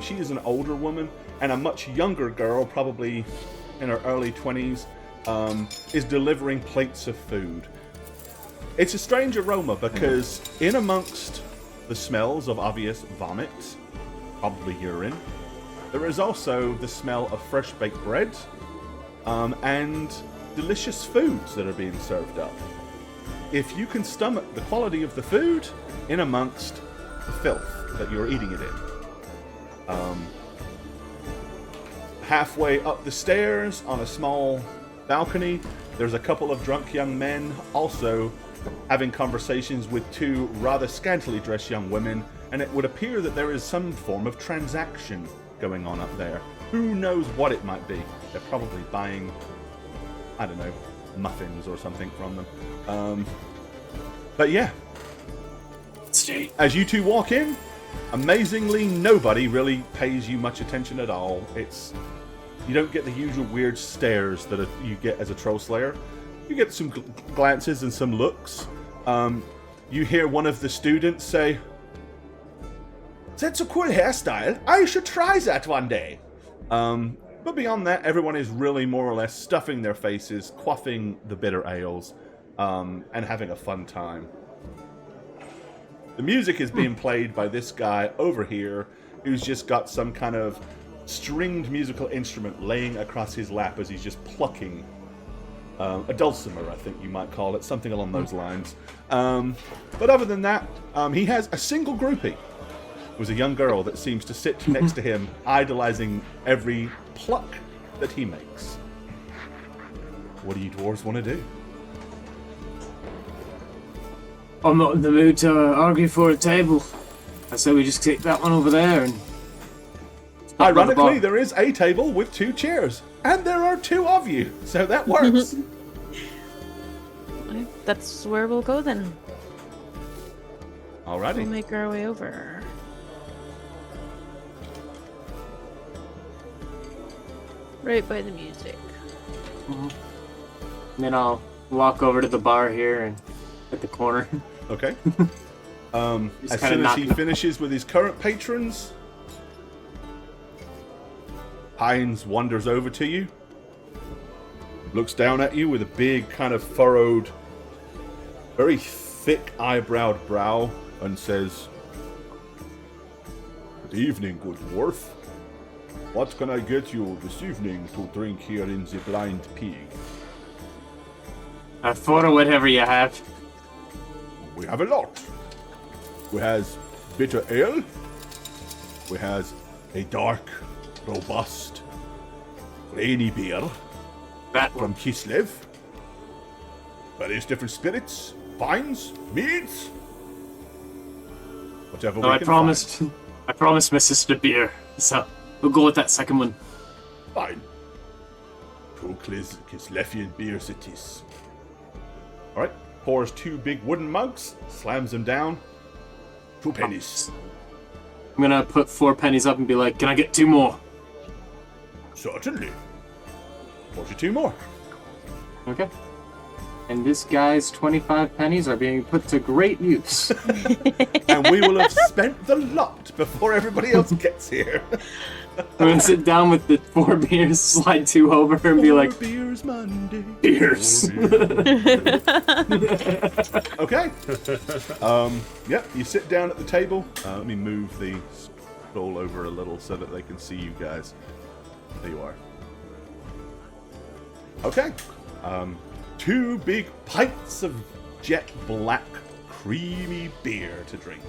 She is an older woman, and a much younger girl, probably in her early 20s, is delivering plates of food. It's a strange aroma because in amongst the smells of obvious vomit, probably urine, there is also the smell of fresh baked bread and delicious foods that are being served up. If you can stomach the quality of the food in amongst the filth that you're eating it in. Halfway up the stairs on a small balcony, there's a couple of drunk young men also having conversations with 2 rather scantily dressed young women, and it would appear that there is some form of transaction going on up there. Who knows what it might be? They're probably buying, I don't know, muffins or something from them. But yeah, as you 2 walk in, amazingly nobody really pays you much attention at all. You don't get the usual weird stares that you get as a troll slayer. You get some glances and some looks. You hear one of the students say, "That's a cool hairstyle. I should try that one day." But beyond that, everyone is really more or less stuffing their faces, quaffing the bitter ales, and having a fun time. The music is being played by this guy over here, who's just got some kind of stringed musical instrument laying across his lap as he's just plucking. A dulcimer, I think you might call it, something along those lines. But other than that, he has a single groupie. It was a young girl that seems to sit next to him, idolizing every pluck that he makes. What do you dwarves want to do? I'm not in the mood to argue for a table. I say we just take that one over there and Ironically, there is a table with 2 chairs, and there are 2 of you, so that works. That's where we'll go then. Alrighty. We'll make our way over. Right by the music. Then I'll walk over to the bar here and at the corner. Okay. As kinda soon as he knocking- finishes with his current patrons, Hines wanders over to you, looks down at you with a big kind of furrowed, very thick eyebrowed brow, and says, "Good evening, good dwarf. What can I get you this evening to drink here in the Blind Pig? For whatever you have. We have a lot. We has bitter ale. We has a dark, robust, rainy beer That from one. Kislev. Various different spirits, wines, meads. Whatever No, we I can promised my sister beer, so we'll go with that second one. find. Fine. 2 Kislevian beers it is. Alright, pours 2 big wooden mugs, slams them down. 2 pennies. I'm gonna put 4 pennies up and be like, can I get 2 more? Certainly. Pours you 2 more. Okay. And this guy's 25 pennies are being put to great use. And we will have spent the lot before everybody else gets here. I'm gonna sit down with the 4 beers, slide 2 over, and be like, 4 beers Monday. beers. 4 beers. Okay. Yep, you sit down at the table. Let me move the scroll over a little so that they can see you guys. There you are. Okay. 2 big pints of jet black, creamy beer to drink.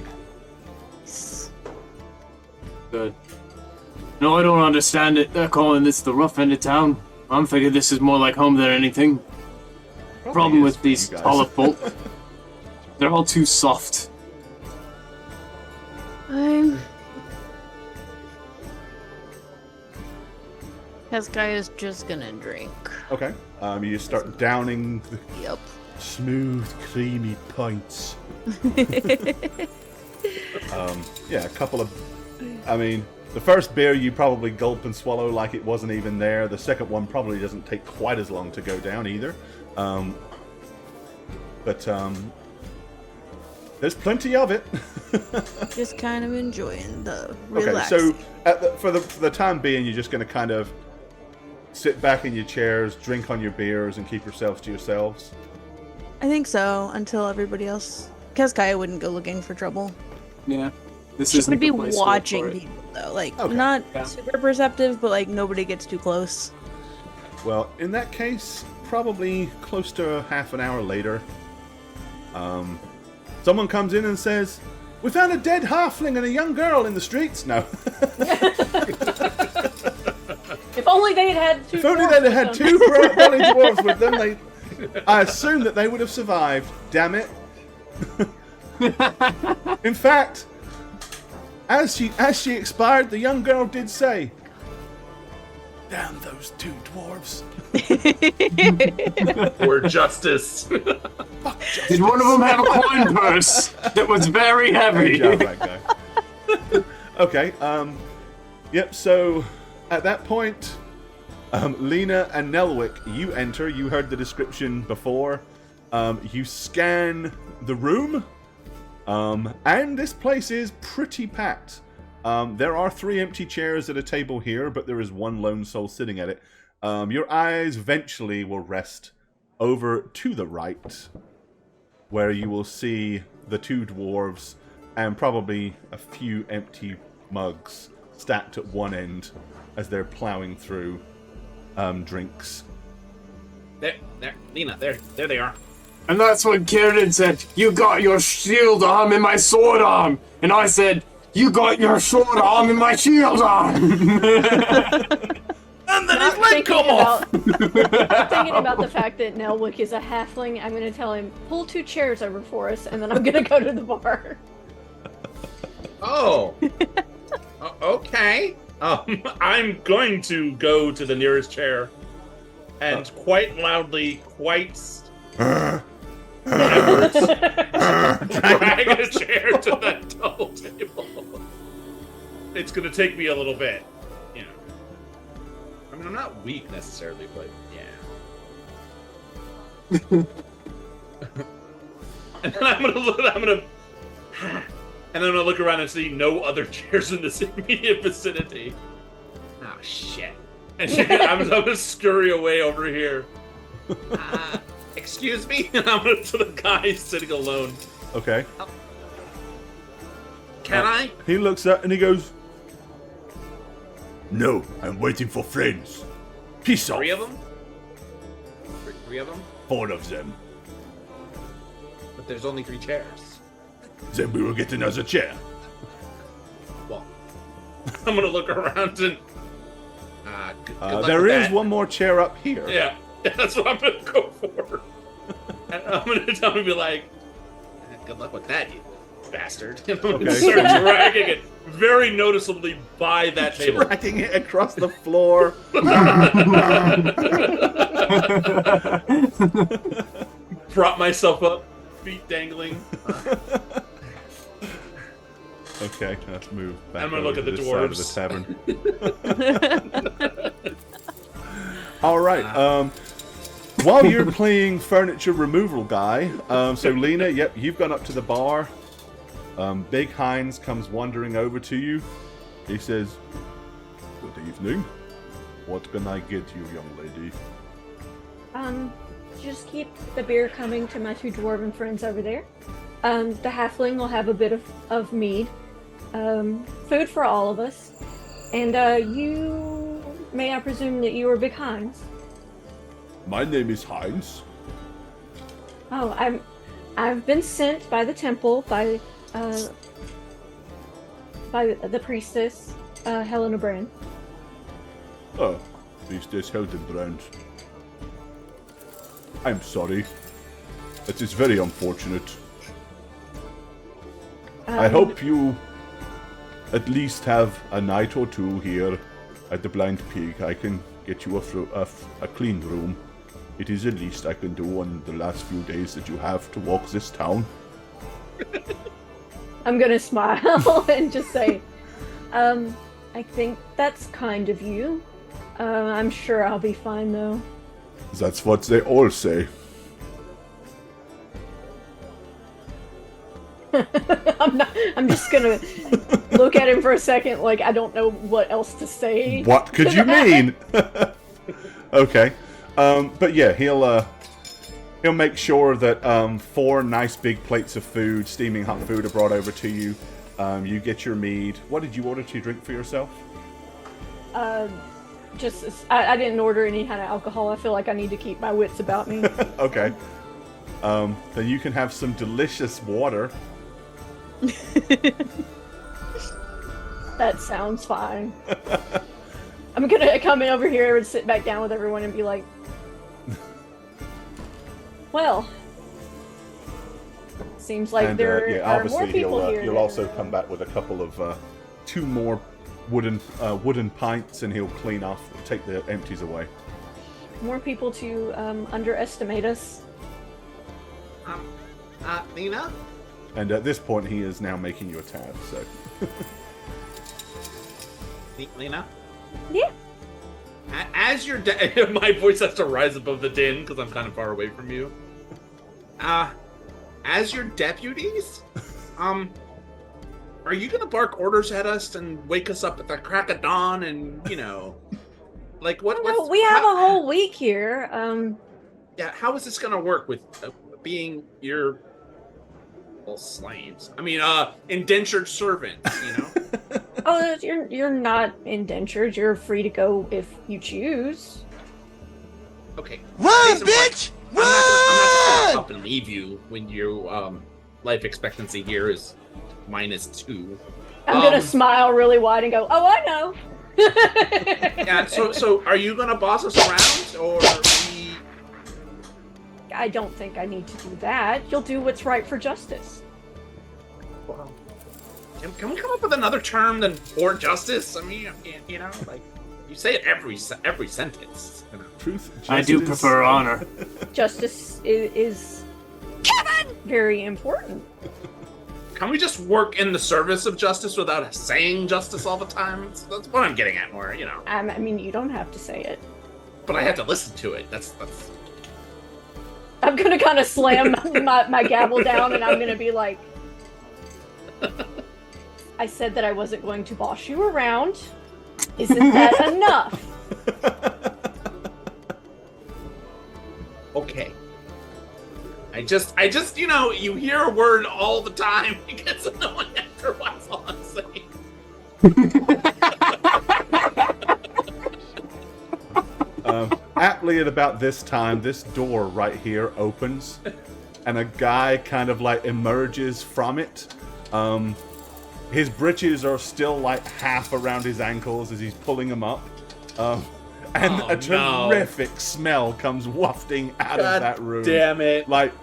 Good. No, I don't understand it. They're calling this the rough end of town. I'm thinking this is more like home than anything. Probably Problem is with for these you guys. taller folk. They're all too soft. Hezekiah is just gonna drink. Okay. You start downing the Yep. smooth, creamy pints. Yeah, a couple of... I mean, the first beer you probably gulp and swallow like it wasn't even there. The second one probably doesn't take quite as long to go down either. There's plenty of it. Just kind of enjoying the Okay, relaxing. so for the time being, you're just going to kind of sit back in your chairs, drink on your beers, and keep yourselves to yourselves. I think so, until everybody else... Hezekiah wouldn't go looking for trouble. Yeah. This She isn't would be the place to look watching for it. people, though. Like, Okay. not Yeah. super perceptive, but, like, nobody gets too close. Well, in that case, probably close to half an hour later, someone comes in and says, "We found a dead halfling and a young girl in the streets." No. If only they had 2 If only dwarves they'd with have had them. 2 burly dwarves with them, I assume that they would have survived. Damn it. In fact, as she expired, the young girl did say, "Damn those 2 dwarves." Or justice. Fuck justice. Did one of them have a coin purse that was very heavy? Good job, that guy. Okay, yep, so at that point, Lena and Nelwick, you enter. You heard the description before. You scan the room, and this place is pretty packed. There are 3 empty chairs at a table here, but there is 1 lone soul sitting at it. Your eyes eventually will rest over to the right, where you will see the 2 dwarves and probably a few empty mugs stacked at one end as they're plowing through drinks. There, Lena, there they are. And that's when Kieran said, "You got your shield arm in my sword arm." And I said, "You got your sword arm in my shield arm." And then Not his leg come off! Thinking about the fact that Nelwick is a halfling, I'm going to tell him, pull 2 chairs over for us, and then I'm going to go to the bar. Oh. Okay. I'm going to go to the nearest chair and quite loudly, backwards, drag a chair to that double table. It's going to take me a little bit, you know. I mean, I'm not weak necessarily, but yeah. And then I'm gonna look around and see no other chairs in this immediate vicinity. Oh shit! And I'm gonna scurry away over here. Excuse me, and I'm gonna to the guy sitting alone. Okay. Can I? He looks up and he goes, No, I'm waiting for friends. Peace off. Three of them? Three of them? 4 of them. But there's only 3 chairs. Then we will get another chair. Well, I'm gonna look around and. Good luck there with is that. one more chair up here. Yeah, that's what I'm gonna go for. And I'm gonna be like, good luck with that, you bastard. And I'm gonna start dragging it very noticeably by that table. Dragging it across the floor. Prop myself up, feet dangling. Okay, let's move back. I'm gonna look over at to the this side of the tavern. All right. While you're playing furniture removal guy, so Lena, yep, you've gone up to the bar. Big Heinz comes wandering over to you. He says, "Good evening. What can I get you, young lady?" Just keep the beer coming to my 2 dwarven friends over there. The halfling will have a bit of mead. Food for all of us. And you, may I presume that you are Big Heinz? My name is Heinz. Oh, I've been sent by the temple by the priestess Helena Brand. Oh, Priestess Hildebrand. I'm sorry. It is very unfortunate. I hope you at least have a night or 2 here at the Blind Pig. I can get you a clean room. It is the least I can do on the last few days that you have to walk this town. I'm gonna smile and just say, I think that's kind of you. I'm sure I'll be fine though. That's what they all say. I'm just gonna look at him for a second like I don't know what else to say. What could you mean? Okay. But yeah, he'll make sure that 4 nice big plates of food, steaming hot food, are brought over to you. You get your mead. What did you order to drink for yourself? I didn't order any kind of alcohol. I feel like I need to keep my wits about me. Okay. Then you can have some delicious water. That sounds fine. I'm gonna come in over here and sit back down with everyone and be like, well, seems like there are more people here. You'll also come back with a couple of 2 more wooden pints, and he'll clean off, take the empties away. More people to underestimate us. Lena? And at this point, he is now making you a tab. So. Lena? Yeah. As your my voice has to rise above the din because I'm kind of far away from you. As your deputies, are you gonna bark orders at us and wake us up at the crack of dawn and like what? No, we have a whole week here. Yeah, how is this gonna work with being your slaves? I mean, indentured servants. Oh, you're not indentured. You're free to go if you choose. Okay. Run, bitch! I'm not just gonna up and leave you when your life expectancy here is -2. I'm gonna smile really wide and go, "Oh, I know." Yeah. So are you gonna boss us around, or we? I don't think I need to do that. You'll do what's right for justice. Can we come up with another term than for justice? I mean, you know, like you say it every sentence. You know? Truth, justice. I do prefer honor. Justice is very important. Can we just work in the service of justice without saying justice all the time? That's what I'm getting at more, you know. I mean, you don't have to say it. But I have to listen to it. That's. I'm gonna kind of slam my gavel down, and I'm gonna be like, I said that I wasn't going to boss you around. Isn't that enough? Okay. I just, you know, you hear a word all the time. It gets annoying after a while. That's all I'm saying. Aptly at about this time, this door right here opens, and a guy kind of like emerges from it. His breeches are still like half around his ankles as he's pulling them up. And a terrific smell comes wafting out of that room. Damn it. Like,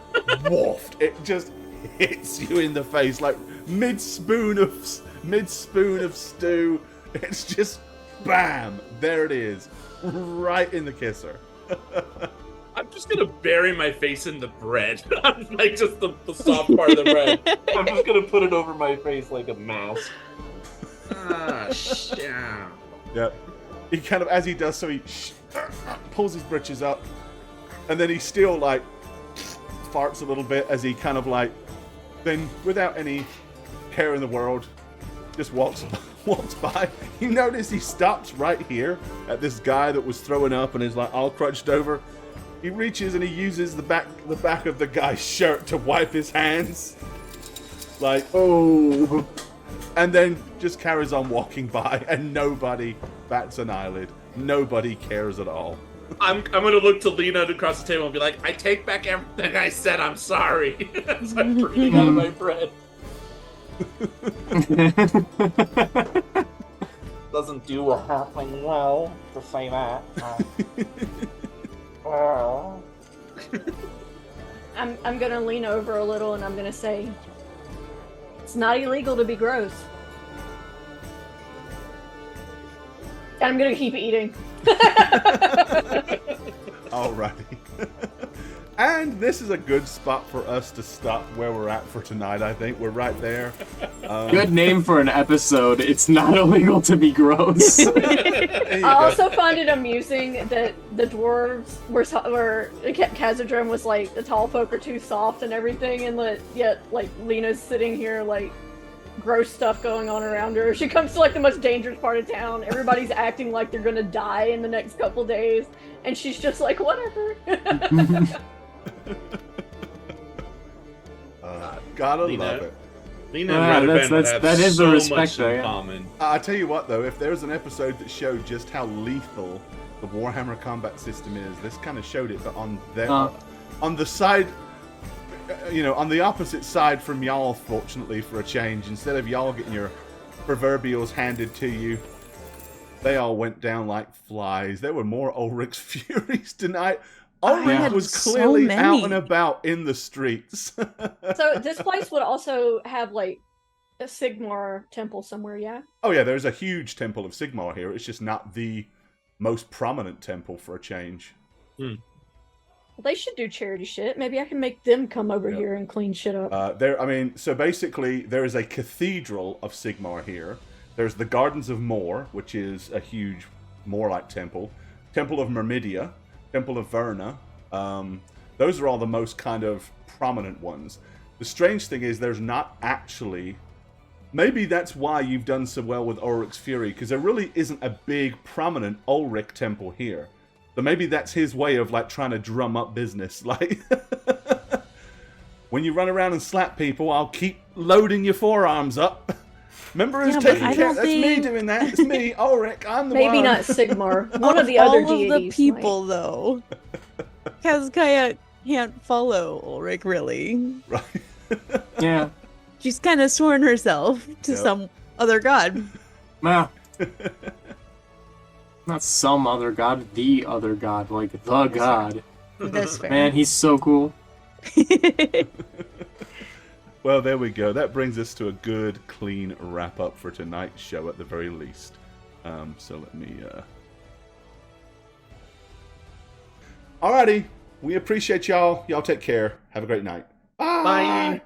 waft. It just hits you in the face. Like, mid spoon of stew. It's just, bam. There it is. Right in the kisser. I'm just gonna bury my face in the bread. I'm like just the soft part of the bread. I'm just gonna put it over my face like a mask. Ah, shit. Yep. He kind of, as he does so, he pulls his britches up, and then he still like farts a little bit as he kind of like, then without any care in the world, just walks by. You notice he stops right here at this guy that was throwing up and is like all crunched over. He reaches and he uses the back of the guy's shirt to wipe his hands. Like, oh. And then just carries on walking by, and nobody bats an eyelid. Nobody cares at all. I'm gonna look to Lena across the table and be like, I take back everything I said, I'm sorry. As I'm breathing out of my bread. Doesn't do a halfling well to say that. I'm gonna lean over a little and I'm gonna say, it's not illegal to be gross. And I'm gonna keep eating. Alrighty. And this is a good spot for us to stop where we're at for tonight, I think. We're right there. Good name for an episode. It's not illegal to be gross. I also find it amusing that the dwarves were Khazadrim was like, the tall folk are too soft and everything, and yet like Lena's sitting here like gross stuff going on around her. She comes to like the most dangerous part of town. Everybody's acting like they're gonna die in the next couple days, and she's just like, whatever. Gotta Lena. love it. Lena and Redband have that is so the respect much there, in yeah. common. I tell you what, though, if there's an episode that showed just how lethal the Warhammer combat system is, this kind of showed it, but on the side, on the opposite side from y'all, fortunately, for a change, instead of y'all getting your proverbials handed to you, they all went down like flies. There were more Ulrich's Furies tonight. Ulrich was clearly out and about in the streets. So this place would also have like a Sigmar temple somewhere, yeah? Oh yeah, there's a huge temple of Sigmar here. It's just not the most prominent temple for a change. Well, they should do charity shit. Maybe I can make them come over here and clean shit up. So basically, there is a cathedral of Sigmar here. There's the Gardens of Mor, which is a huge Mor-like temple. Temple of Myrmidia, Temple of Verna. Those are all the most kind of prominent ones. The strange thing is there's not actually... Maybe that's why you've done so well with Ulrich's Fury, because there really isn't a big, prominent Ulrich temple here. So maybe that's his way of like trying to drum up business. Like, when you run around and slap people, I'll keep loading your forearms up. Remember who's taking care? That's me doing that. It's me, Ulrich. I'm the one. Maybe not Sigmar. One of the other deities. All of the people, though. Kazkaya can't follow Ulrich, really. Right. Yeah. She's kind of sworn herself to some other god. Nah. Not some other god, the other god, like the god. That's fair. Man, he's so cool. Well, there we go. That brings us to a good, clean wrap up for tonight's show, at the very least. So let me. Alrighty, we appreciate y'all. Y'all take care. Have a great night. Bye. Bye.